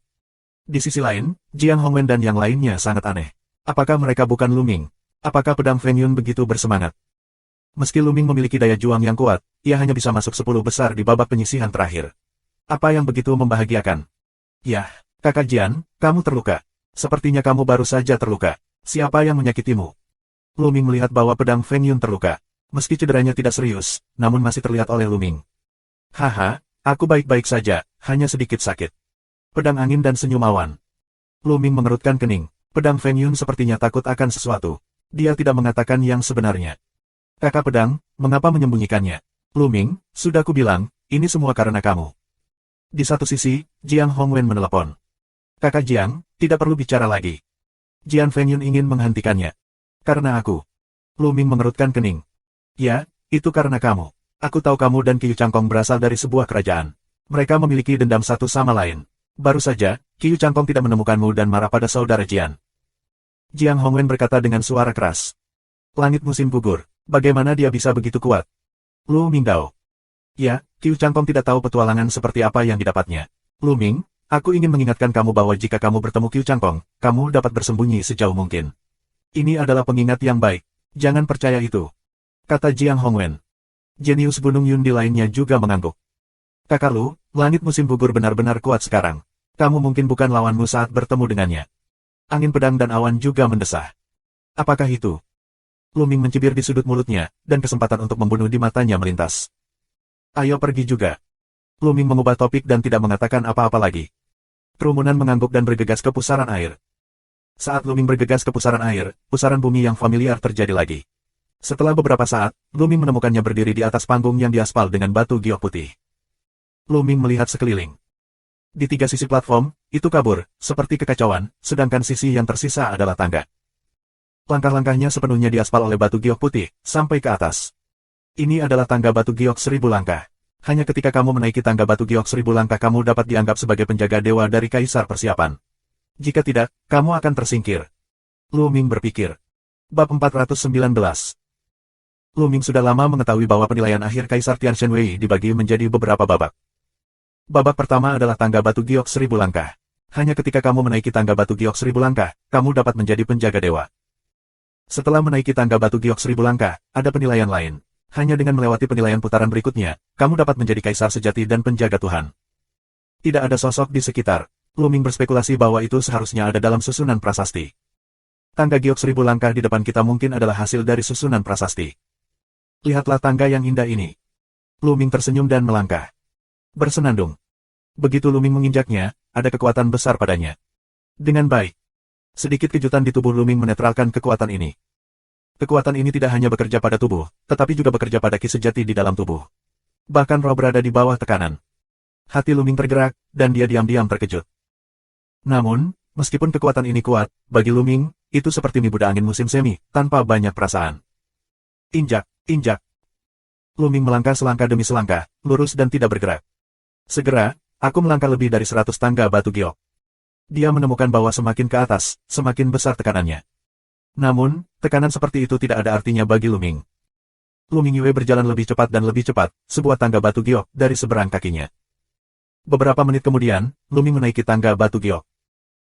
Di sisi lain, Jiang Hongwen dan yang lainnya sangat aneh. Apakah mereka bukan Luming? Apakah pedang Fengyun begitu bersemangat? Meski Luming memiliki daya juang yang kuat, ia hanya bisa masuk 10 besar di babak penyisihan terakhir. Apa yang begitu membahagiakan? Yah, Kakak Jian, kamu terluka. Sepertinya kamu baru saja terluka. Siapa yang menyakitimu? Luming melihat bahwa pedang Feng Yun terluka. Meski cederanya tidak serius, namun masih terlihat oleh Luming. Haha, aku baik-baik saja, hanya sedikit sakit. Pedang angin dan senyum awan. Luming mengerutkan kening. Pedang Feng Yun sepertinya takut akan sesuatu. Dia tidak mengatakan yang sebenarnya. Kakak pedang, mengapa menyembunyikannya? Luming, sudah kubilang, ini semua karena kamu. Di satu sisi, Jiang Hongwen menelepon. Kakak Jiang, tidak perlu bicara lagi. Jian Feng Yun ingin menghentikannya. Karena aku. Luming mengerutkan kening. Ya, itu karena kamu. Aku tahu kamu dan Qiu Changkong berasal dari sebuah kerajaan. Mereka memiliki dendam satu sama lain. Baru saja, Qiu Changkong tidak menemukanmu dan marah pada saudara Jian. Jiang Hongwen berkata dengan suara keras. Langit musim gugur. Bagaimana dia bisa begitu kuat? Lu Mingdao. Ya, Qiu Changkong tidak tahu petualangan seperti apa yang didapatnya. Lu Ming, aku ingin mengingatkan kamu bahwa jika kamu bertemu Qiu Changkong, kamu dapat bersembunyi sejauh mungkin. Ini adalah pengingat yang baik. Jangan percaya itu. Kata Jiang Hongwen. Jenius Gunung Yundi lainnya juga mengangguk. Kakak Lu, langit musim gugur benar-benar kuat sekarang. Kamu mungkin bukan lawanmu saat bertemu dengannya. Angin pedang dan awan juga mendesah. Apakah itu? Luming mencibir di sudut mulutnya, dan kesempatan untuk membunuh di matanya melintas. Ayo pergi juga. Luming mengubah topik dan tidak mengatakan apa-apa lagi. Kerumunan mengangguk dan bergegas ke pusaran air. Saat Luming bergegas ke pusaran air, pusaran bumi yang familiar terjadi lagi. Setelah beberapa saat, Luming menemukannya berdiri di atas panggung yang diaspal dengan batu giok putih. Luming melihat sekeliling. Di tiga sisi platform, itu kabur, seperti kekacauan, sedangkan sisi yang tersisa adalah tangga. Langkah-langkahnya sepenuhnya diaspal oleh batu giok putih, sampai ke atas. Ini adalah tangga batu giok 1000 langkah. Hanya ketika kamu menaiki tangga batu giok 1000 langkah kamu dapat dianggap sebagai penjaga dewa dari Kaisar Persiapan. Jika tidak, kamu akan tersingkir. Lu Ming berpikir. Bab 419. Lu Ming sudah lama mengetahui bahwa penilaian akhir Kaisar Tianxian Wei dibagi menjadi beberapa babak. Babak pertama adalah tangga batu giok 1000 langkah. Hanya ketika kamu menaiki tangga batu giok 1000 langkah, kamu dapat menjadi penjaga dewa. Setelah menaiki tangga batu giok 1000 langkah, ada penilaian lain. Hanya dengan melewati penilaian putaran berikutnya, kamu dapat menjadi kaisar sejati dan penjaga Tuhan. Tidak ada sosok di sekitar. Luming berspekulasi bahwa itu seharusnya ada dalam susunan prasasti. Tangga giok 1000 langkah di depan kita mungkin adalah hasil dari susunan prasasti. Lihatlah tangga yang indah ini. Luming tersenyum dan melangkah. Bersenandung. Begitu Luming menginjaknya, ada kekuatan besar padanya. Dengan baik. Sedikit kejutan di tubuh Luming menetralkan kekuatan ini. Kekuatan ini tidak hanya bekerja pada tubuh, tetapi juga bekerja pada ki sejati di dalam tubuh. Bahkan roh berada di bawah tekanan. Hati Luming tergerak, dan dia diam-diam terkejut. Namun, meskipun kekuatan ini kuat, bagi Luming, itu seperti mibuda angin musim semi, tanpa banyak perasaan. Injak, injak. Luming melangkah selangkah demi selangkah, lurus dan tidak bergerak. Segera, aku melangkah lebih dari 100 tangga batu giok. Dia menemukan bahwa semakin ke atas, semakin besar tekanannya. Namun, tekanan seperti itu tidak ada artinya bagi Luming. Luming Yue berjalan lebih cepat dan lebih cepat, sebuah tangga batu giok dari seberang kakinya. Beberapa menit kemudian, Luming menaiki tangga batu giok.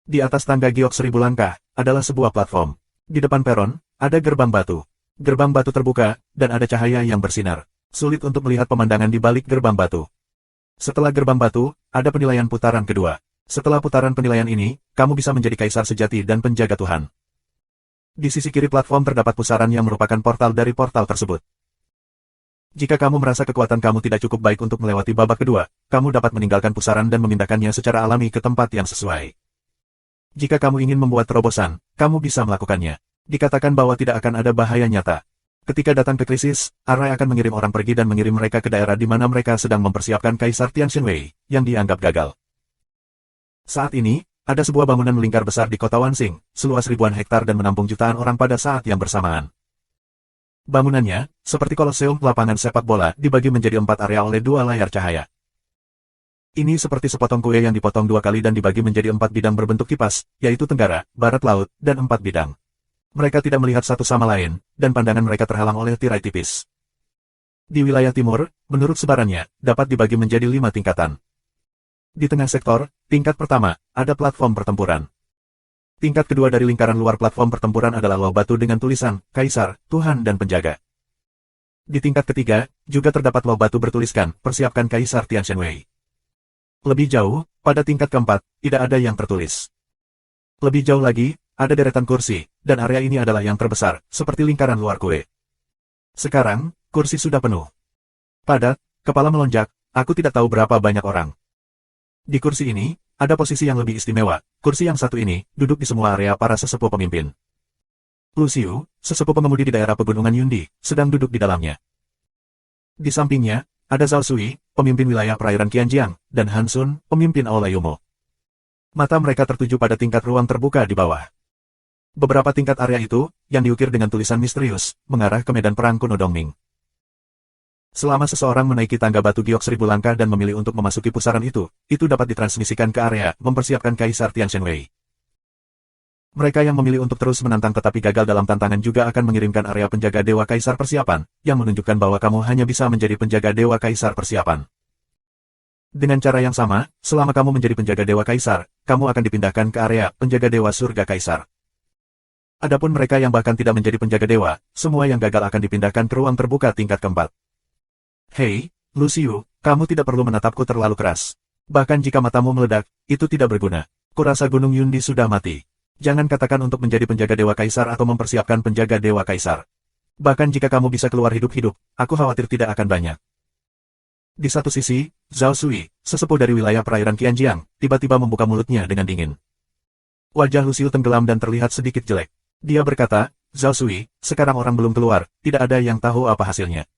Di atas tangga giok 1000 langkah, adalah sebuah platform. Di depan peron, ada gerbang batu. Gerbang batu terbuka, dan ada cahaya yang bersinar. Sulit untuk melihat pemandangan di balik gerbang batu. Setelah gerbang batu, ada penilaian putaran kedua. Setelah putaran penilaian ini, kamu bisa menjadi kaisar sejati dan penjaga Tuhan. Di sisi kiri platform terdapat pusaran yang merupakan portal dari portal tersebut. Jika kamu merasa kekuatan kamu tidak cukup baik untuk melewati babak kedua, kamu dapat meninggalkan pusaran dan memindahkannya secara alami ke tempat yang sesuai. Jika kamu ingin membuat terobosan, kamu bisa melakukannya. Dikatakan bahwa tidak akan ada bahaya nyata. Ketika datang ke krisis, Arai akan mengirim orang pergi dan mengirim mereka ke daerah di mana mereka sedang mempersiapkan Kaisar Tianxian Wei, yang dianggap gagal. Saat ini, ada sebuah bangunan melingkar besar di kota Wansing, seluas ribuan hektar dan menampung jutaan orang pada saat yang bersamaan. Bangunannya, seperti koloseum lapangan sepak bola, dibagi menjadi 4 area oleh 2 layar cahaya. Ini seperti sepotong kue yang dipotong 2 kali dan dibagi menjadi 4 bidang berbentuk kipas, yaitu tenggara, barat laut, dan 4 bidang. Mereka tidak melihat satu sama lain, dan pandangan mereka terhalang oleh tirai tipis. Di wilayah timur, menurut sebarannya, dapat dibagi menjadi 5 tingkatan. Di tengah sektor, tingkat pertama, ada platform pertempuran. Tingkat kedua dari lingkaran luar platform pertempuran adalah loh batu dengan tulisan, Kaisar, Tuhan dan Penjaga. Di tingkat ketiga, juga terdapat loh batu bertuliskan, persiapkan Kaisar Tianshenwei. Lebih jauh, pada tingkat keempat, tidak ada yang tertulis. Lebih jauh lagi, ada deretan kursi, dan area ini adalah yang terbesar, seperti lingkaran luar kue. Sekarang, kursi sudah penuh. Padat, kepala melonjak, aku tidak tahu berapa banyak orang. Di kursi ini, ada posisi yang lebih istimewa, kursi yang satu ini, duduk di semua area para sesepuh pemimpin. Lu Xiu, sesepuh pengemudi di daerah pegunungan Yundi, sedang duduk di dalamnya. Di sampingnya, ada Zhao Sui, pemimpin wilayah perairan Qianjiang, dan Han Sun, pemimpin Aula Yumo. Mata mereka tertuju pada tingkat ruang terbuka di bawah. Beberapa tingkat area itu, yang diukir dengan tulisan misterius, mengarah ke medan perang kuno Dongming. Selama seseorang menaiki tangga batu giok 1000 langkah dan memilih untuk memasuki pusaran itu dapat ditransmisikan ke area, mempersiapkan Kaisar Tianshenwei. Mereka yang memilih untuk terus menantang tetapi gagal dalam tantangan juga akan mengirimkan area penjaga Dewa Kaisar Persiapan, yang menunjukkan bahwa kamu hanya bisa menjadi penjaga Dewa Kaisar Persiapan. Dengan cara yang sama, selama kamu menjadi penjaga Dewa Kaisar, kamu akan dipindahkan ke area penjaga Dewa Surga Kaisar. Adapun mereka yang bahkan tidak menjadi penjaga dewa, semua yang gagal akan dipindahkan ke ruang terbuka tingkat keempat. Hei, Lu Xiu, kamu tidak perlu menatapku terlalu keras. Bahkan jika matamu meledak, itu tidak berguna. Kurasa Gunung Yundi sudah mati. Jangan katakan untuk menjadi penjaga Dewa Kaisar atau mempersiapkan penjaga Dewa Kaisar. Bahkan jika kamu bisa keluar hidup-hidup, aku khawatir tidak akan banyak. Di satu sisi, Zhao Sui, sesepuh dari wilayah perairan Qianjiang, tiba-tiba membuka mulutnya dengan dingin. Wajah Lu Xiu tenggelam dan terlihat sedikit jelek. Dia berkata, Zhao Sui, sekarang orang belum keluar, tidak ada yang tahu apa hasilnya.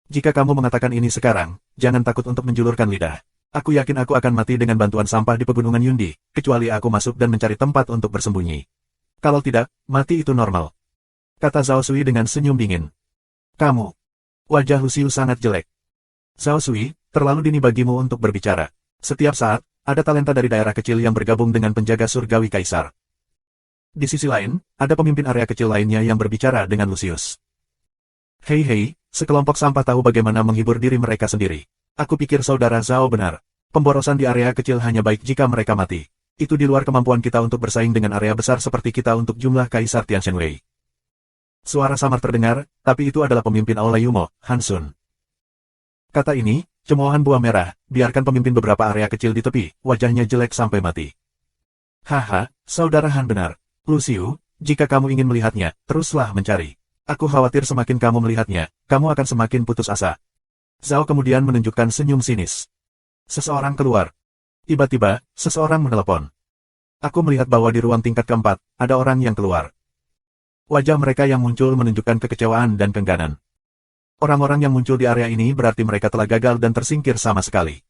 Jika kamu mengatakan ini sekarang, jangan takut untuk menjulurkan lidah. Aku yakin aku akan mati dengan bantuan sampah di pegunungan Yundi, kecuali aku masuk dan mencari tempat untuk bersembunyi. Kalau tidak, mati itu normal. Kata Zhao Sui dengan senyum dingin. Kamu. Wajah Lu Xiu sangat jelek. Zhao Sui, terlalu dini bagimu untuk berbicara. Setiap saat, ada talenta dari daerah kecil yang bergabung dengan penjaga surgawi kaisar. Di sisi lain, ada pemimpin area kecil lainnya yang berbicara dengan Lucius. Hei, sekelompok sampah tahu bagaimana menghibur diri mereka sendiri. Aku pikir saudara Zhao benar. Pemborosan di area kecil hanya baik jika mereka mati. Itu di luar kemampuan kita untuk bersaing dengan area besar seperti kita untuk jumlah Kaisar Tianshenwei. Suara samar terdengar, tapi itu adalah pemimpin Aula Yumo, Han Sun. Kata ini, cemoohan buah merah, biarkan pemimpin beberapa area kecil di tepi, wajahnya jelek sampai mati. Haha, saudara Han benar. Lu Xiu, jika kamu ingin melihatnya, teruslah mencari. Aku khawatir semakin kamu melihatnya, kamu akan semakin putus asa. Zhao kemudian menunjukkan senyum sinis. Seseorang keluar. Tiba-tiba, seseorang menelepon. Aku melihat bahwa di ruang tingkat keempat, ada orang yang keluar. Wajah mereka yang muncul menunjukkan kekecewaan dan kengganan. Orang-orang yang muncul di area ini berarti mereka telah gagal dan tersingkir sama sekali.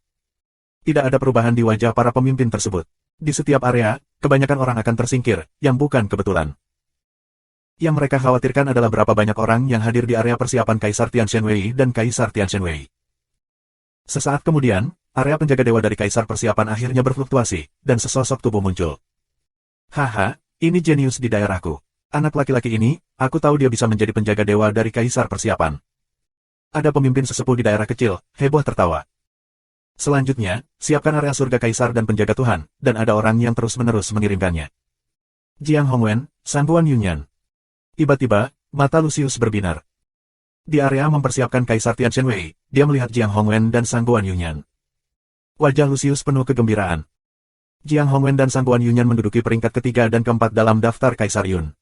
Tidak ada perubahan di wajah para pemimpin tersebut. Di setiap area, kebanyakan orang akan tersingkir, yang bukan kebetulan. Yang mereka khawatirkan adalah berapa banyak orang yang hadir di area persiapan Kaisar Tianshenwei dan Kaisar Tianshenwei. Sesaat kemudian, area penjaga dewa dari Kaisar persiapan akhirnya berfluktuasi, dan sesosok tubuh muncul. Haha, ini jenius di daerahku. Anak laki-laki ini, aku tahu dia bisa menjadi penjaga dewa dari Kaisar persiapan. Ada pemimpin sesepuh di daerah kecil, heboh tertawa. Selanjutnya, siapkan area surga Kaisar dan penjaga Tuhan, dan ada orang yang terus-menerus mengirimkannya. Jiang Hongwen, Sangguan Yunyan. Tiba-tiba, mata Lucius berbinar. Di area mempersiapkan Kaisar Tianshenwei, dia melihat Jiang Hongwen dan Sangguan Yunyan. Wajah Lucius penuh kegembiraan. Jiang Hongwen dan Sangguan Yunyan menduduki peringkat ketiga dan keempat dalam daftar Kaisar Yun.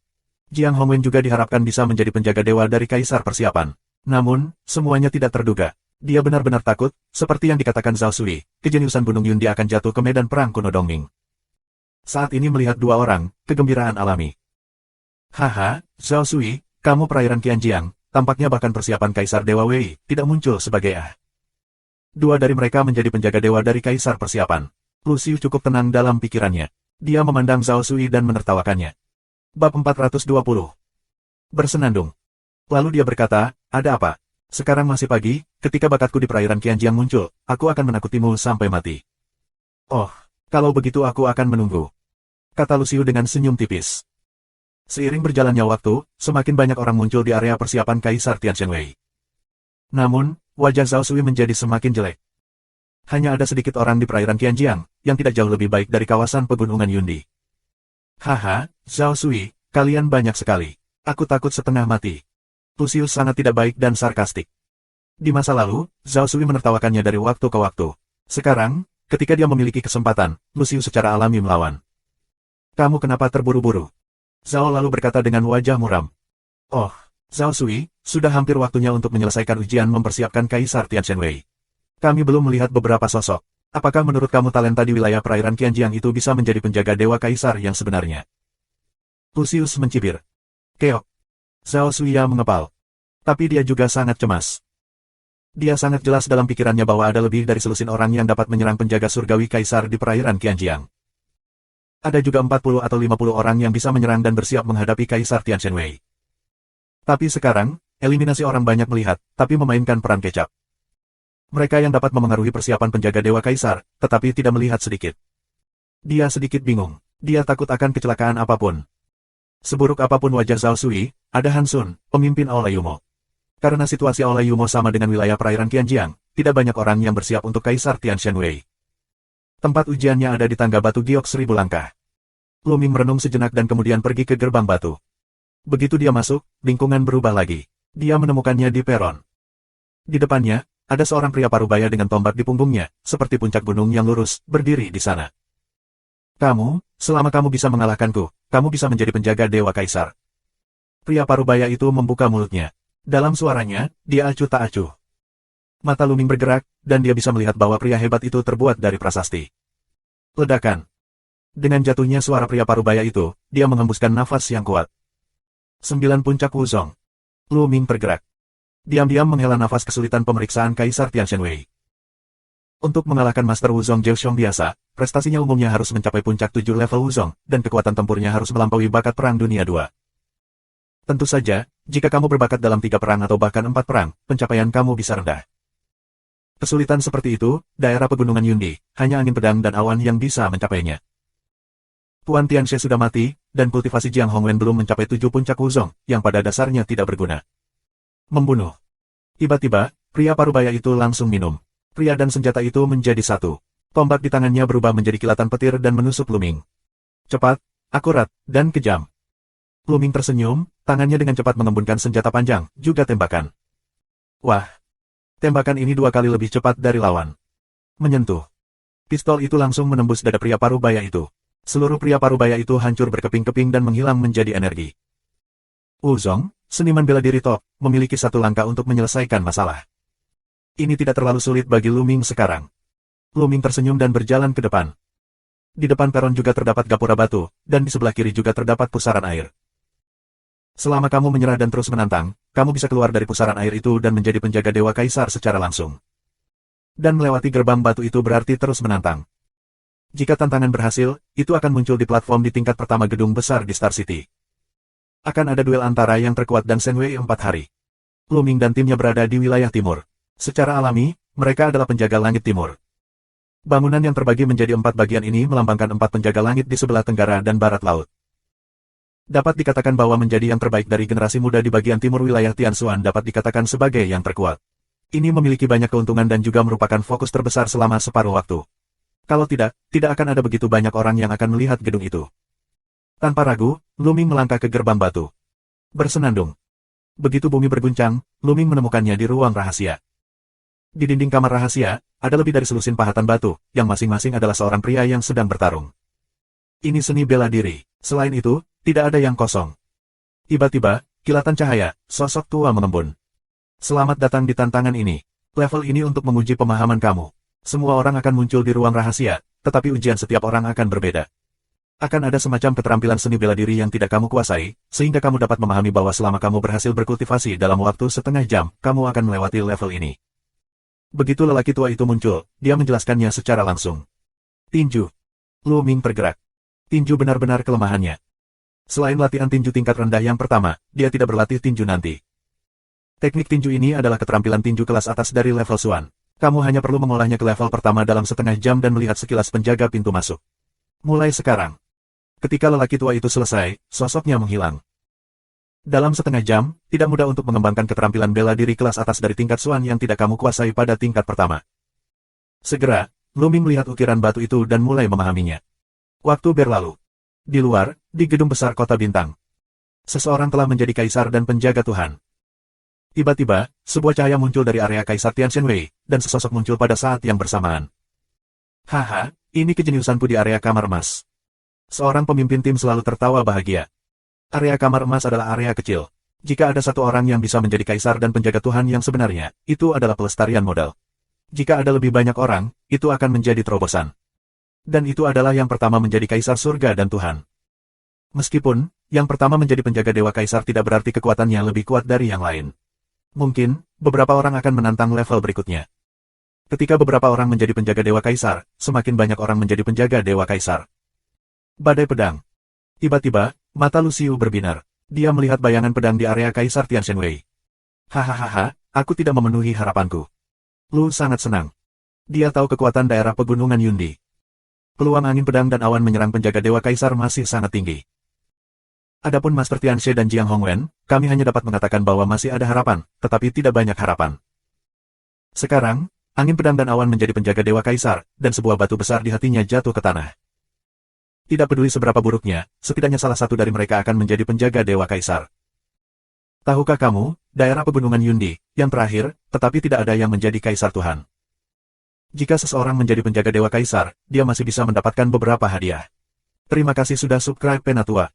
Jiang Hongwen juga diharapkan bisa menjadi penjaga dewa dari Kaisar persiapan. Namun, semuanya tidak terduga. Dia benar-benar takut, seperti yang dikatakan Zhao Sui, kejeniusan Gunung Yundi akan jatuh ke medan perang kuno Dongming. Saat ini melihat dua orang, kegembiraan alami. Haha, Zhao Sui, kamu perairan Qianjiang, tampaknya bahkan persiapan Kaisar Dewa Wei tidak muncul sebagai Dua dari mereka menjadi penjaga dewa dari Kaisar persiapan. Lu Xiu cukup tenang dalam pikirannya. Dia memandang Zhao Sui dan menertawakannya. Bab 420. Bersenandung. Lalu dia berkata, ada apa? Sekarang masih pagi, ketika bakatku di perairan Qianjiang muncul, aku akan menakutimu sampai mati. Oh, kalau begitu aku akan menunggu. Kata Lu Xiu dengan senyum tipis. Seiring berjalannya waktu, semakin banyak orang muncul di area persiapan Kaisar Tianshenwei. Namun, wajah Zhao Sui menjadi semakin jelek. Hanya ada sedikit orang di perairan Qianjiang, yang tidak jauh lebih baik dari kawasan pegunungan Yundi. Haha, Zhao Sui, kalian banyak sekali. Aku takut setengah mati. Lucius sangat tidak baik dan sarkastik. Di masa lalu, Zhao Sui menertawakannya dari waktu ke waktu. Sekarang, ketika dia memiliki kesempatan, Lucius secara alami melawan. Kamu kenapa terburu-buru? Zhao lalu berkata dengan wajah muram. Oh, Zhao Sui, sudah hampir waktunya untuk menyelesaikan ujian mempersiapkan Kaisar Tianzhenwei. Kami belum melihat beberapa sosok. Apakah menurut kamu talenta di wilayah perairan Qianjiang itu bisa menjadi penjaga Dewa Kaisar yang sebenarnya? Lucius mencibir. Keok. Zhao Suiya mengepal. Tapi dia juga sangat cemas. Dia sangat jelas dalam pikirannya bahwa ada lebih dari selusin orang yang dapat menyerang penjaga surgawi Kaisar di perairan Qianjiang. Ada juga 40 atau 50 orang yang bisa menyerang dan bersiap menghadapi Kaisar Tianzhenwei. Tapi sekarang, eliminasi orang banyak melihat, tapi memainkan peran kecap. Mereka yang dapat memengaruhi persiapan penjaga Dewa Kaisar, tetapi tidak melihat sedikit. Dia sedikit bingung. Dia takut akan kecelakaan apapun. Seburuk apapun wajah Zhao Sui, ada Han Sun, pemimpin Aula Yumo. Karena situasi Aula Yumo sama dengan wilayah perairan Qianjiang, tidak banyak orang yang bersiap untuk Kaisar Tianzhenwei. Tempat ujiannya ada di tangga batu giok 1000 langkah. Lu Ming merenung sejenak dan kemudian pergi ke gerbang batu. Begitu dia masuk, lingkungan berubah lagi. Dia menemukannya di peron. Di depannya, ada seorang pria parubaya dengan tombak di punggungnya, seperti puncak gunung yang lurus, berdiri di sana. Kamu, selama kamu bisa mengalahkanku, kamu bisa menjadi penjaga Dewa Kaisar. Pria parubaya itu membuka mulutnya. Dalam suaranya, dia acuh tak acuh. Mata Lu Ming bergerak, dan dia bisa melihat bahwa pria hebat itu terbuat dari prasasti. Ledakan. Dengan jatuhnya suara pria parubaya itu, dia menghembuskan nafas yang kuat. 9 puncak Wuzong. Lu Ming bergerak. Diam-diam menghela nafas kesulitan pemeriksaan Kaisar Tianzhenwei. Untuk mengalahkan Master Wuzong Jiuxiong biasa, prestasinya umumnya harus mencapai puncak 7 level Wuzong, dan kekuatan tempurnya harus melampaui bakat Perang Dunia II. Tentu saja, jika kamu berbakat dalam 3 perang atau bahkan 4 perang, pencapaian kamu bisa rendah. Kesulitan seperti itu, daerah pegunungan Yundi, hanya angin pedang dan awan yang bisa mencapainya. Tuan Tianxie sudah mati, dan kultivasi Jiang Hongwen belum mencapai 7 puncak Wuzong, yang pada dasarnya tidak berguna. Membunuh. Tiba-tiba, pria parubaya itu langsung minum. Pria dan senjata itu menjadi satu. Tombak di tangannya berubah menjadi kilatan petir dan menusuk Lu Ming. Cepat, akurat, dan kejam. Lu Ming tersenyum, tangannya dengan cepat mengembunkan senjata panjang, juga tembakan. Wah! Tembakan ini 2 kali lebih cepat dari lawan. Menyentuh. Pistol itu langsung menembus dada pria parubaya itu. Seluruh pria parubaya itu hancur berkeping-keping dan menghilang menjadi energi. Wuzong, seniman bela diri top, memiliki 1 langkah untuk menyelesaikan masalah. Ini tidak terlalu sulit bagi Lu Ming sekarang. Lu Ming tersenyum dan berjalan ke depan. Di depan peron juga terdapat gapura batu, dan di sebelah kiri juga terdapat pusaran air. Selama kamu menyerah dan terus menantang, kamu bisa keluar dari pusaran air itu dan menjadi penjaga Dewa Kaisar secara langsung. Dan melewati gerbang batu itu berarti terus menantang. Jika tantangan berhasil, itu akan muncul di platform di tingkat pertama gedung besar di Star City. Akan ada duel antara yang terkuat dan Shenwei 4 hari. Lu Ming dan timnya berada di wilayah timur. Secara alami, mereka adalah penjaga langit timur. Bangunan yang terbagi menjadi 4 bagian ini melambangkan 4 penjaga langit di sebelah tenggara dan barat laut. Dapat dikatakan bahwa menjadi yang terbaik dari generasi muda di bagian timur wilayah Tianxuan dapat dikatakan sebagai yang terkuat. Ini memiliki banyak keuntungan dan juga merupakan fokus terbesar selama separuh waktu. Kalau tidak, tidak akan ada begitu banyak orang yang akan melihat gedung itu. Tanpa ragu, Lu Ming melangkah ke gerbang batu. Bersenandung. Begitu bumi berguncang, Lu Ming menemukannya di ruang rahasia. Di dinding kamar rahasia, ada lebih dari selusin pahatan batu, yang masing-masing adalah seorang pria yang sedang bertarung. Ini seni bela diri. Selain itu, tidak ada yang kosong. Tiba-tiba, kilatan cahaya, sosok tua mengembun. Selamat datang di tantangan ini. Level ini untuk menguji pemahaman kamu. Semua orang akan muncul di ruang rahasia, tetapi ujian setiap orang akan berbeda. Akan ada semacam keterampilan seni bela diri yang tidak kamu kuasai, sehingga kamu dapat memahami bahwa selama kamu berhasil berkultivasi dalam waktu setengah jam, kamu akan melewati level ini. Begitu lelaki tua itu muncul, dia menjelaskannya secara langsung. Tinju. Lu Ming bergerak. Tinju benar-benar kelemahannya. Selain latihan tinju tingkat rendah yang pertama, dia tidak berlatih tinju nanti. Teknik tinju ini adalah keterampilan tinju kelas atas dari level Xuan. Kamu hanya perlu mengolahnya ke level pertama dalam setengah jam dan melihat sekilas penjaga pintu masuk. Mulai sekarang. Ketika lelaki tua itu selesai, sosoknya menghilang. Dalam setengah jam, tidak mudah untuk mengembangkan keterampilan bela diri kelas atas dari tingkat Xuan yang tidak kamu kuasai pada tingkat pertama. Segera, Lu Ming melihat ukiran batu itu dan mulai memahaminya. Waktu berlalu. Di luar, di gedung besar kota bintang. Seseorang telah menjadi kaisar dan penjaga Tuhan. Tiba-tiba, sebuah cahaya muncul dari area Kaisar Tianxianwei, dan sesosok muncul pada saat yang bersamaan. Haha, ini kejeniusanku di area kamar emas. Seorang pemimpin tim selalu tertawa bahagia. Area kamar emas adalah area kecil. Jika ada satu orang yang bisa menjadi kaisar dan penjaga Tuhan yang sebenarnya, itu adalah pelestarian modal. Jika ada lebih banyak orang, itu akan menjadi terobosan. Dan itu adalah yang pertama menjadi kaisar surga dan Tuhan. Meskipun, yang pertama menjadi penjaga dewa kaisar tidak berarti kekuatannya lebih kuat dari yang lain. Mungkin, beberapa orang akan menantang level berikutnya. Ketika beberapa orang menjadi penjaga dewa kaisar, semakin banyak orang menjadi penjaga dewa kaisar. Badai pedang. Tiba-tiba, mata Luciu berbinar. Dia melihat bayangan pedang di area Kaisar Tianxianwei. Hahaha, aku tidak memenuhi harapanku. Lu sangat senang. Dia tahu kekuatan daerah pegunungan Yundi. Peluang angin pedang dan awan menyerang penjaga dewa kaisar masih sangat tinggi. Adapun Master Tianxie dan Jiang Hongwen, kami hanya dapat mengatakan bahwa masih ada harapan, tetapi tidak banyak harapan. Sekarang, angin pedang dan awan menjadi penjaga dewa kaisar, dan sebuah batu besar di hatinya jatuh ke tanah. Tidak peduli seberapa buruknya, setidaknya salah satu dari mereka akan menjadi penjaga dewa kaisar. Tahukah kamu, daerah pegunungan Yundi, yang terakhir, tetapi tidak ada yang menjadi kaisar Tuhan. Jika seseorang menjadi penjaga dewa kaisar, dia masih bisa mendapatkan beberapa hadiah. Terima kasih sudah subscribe Penatua.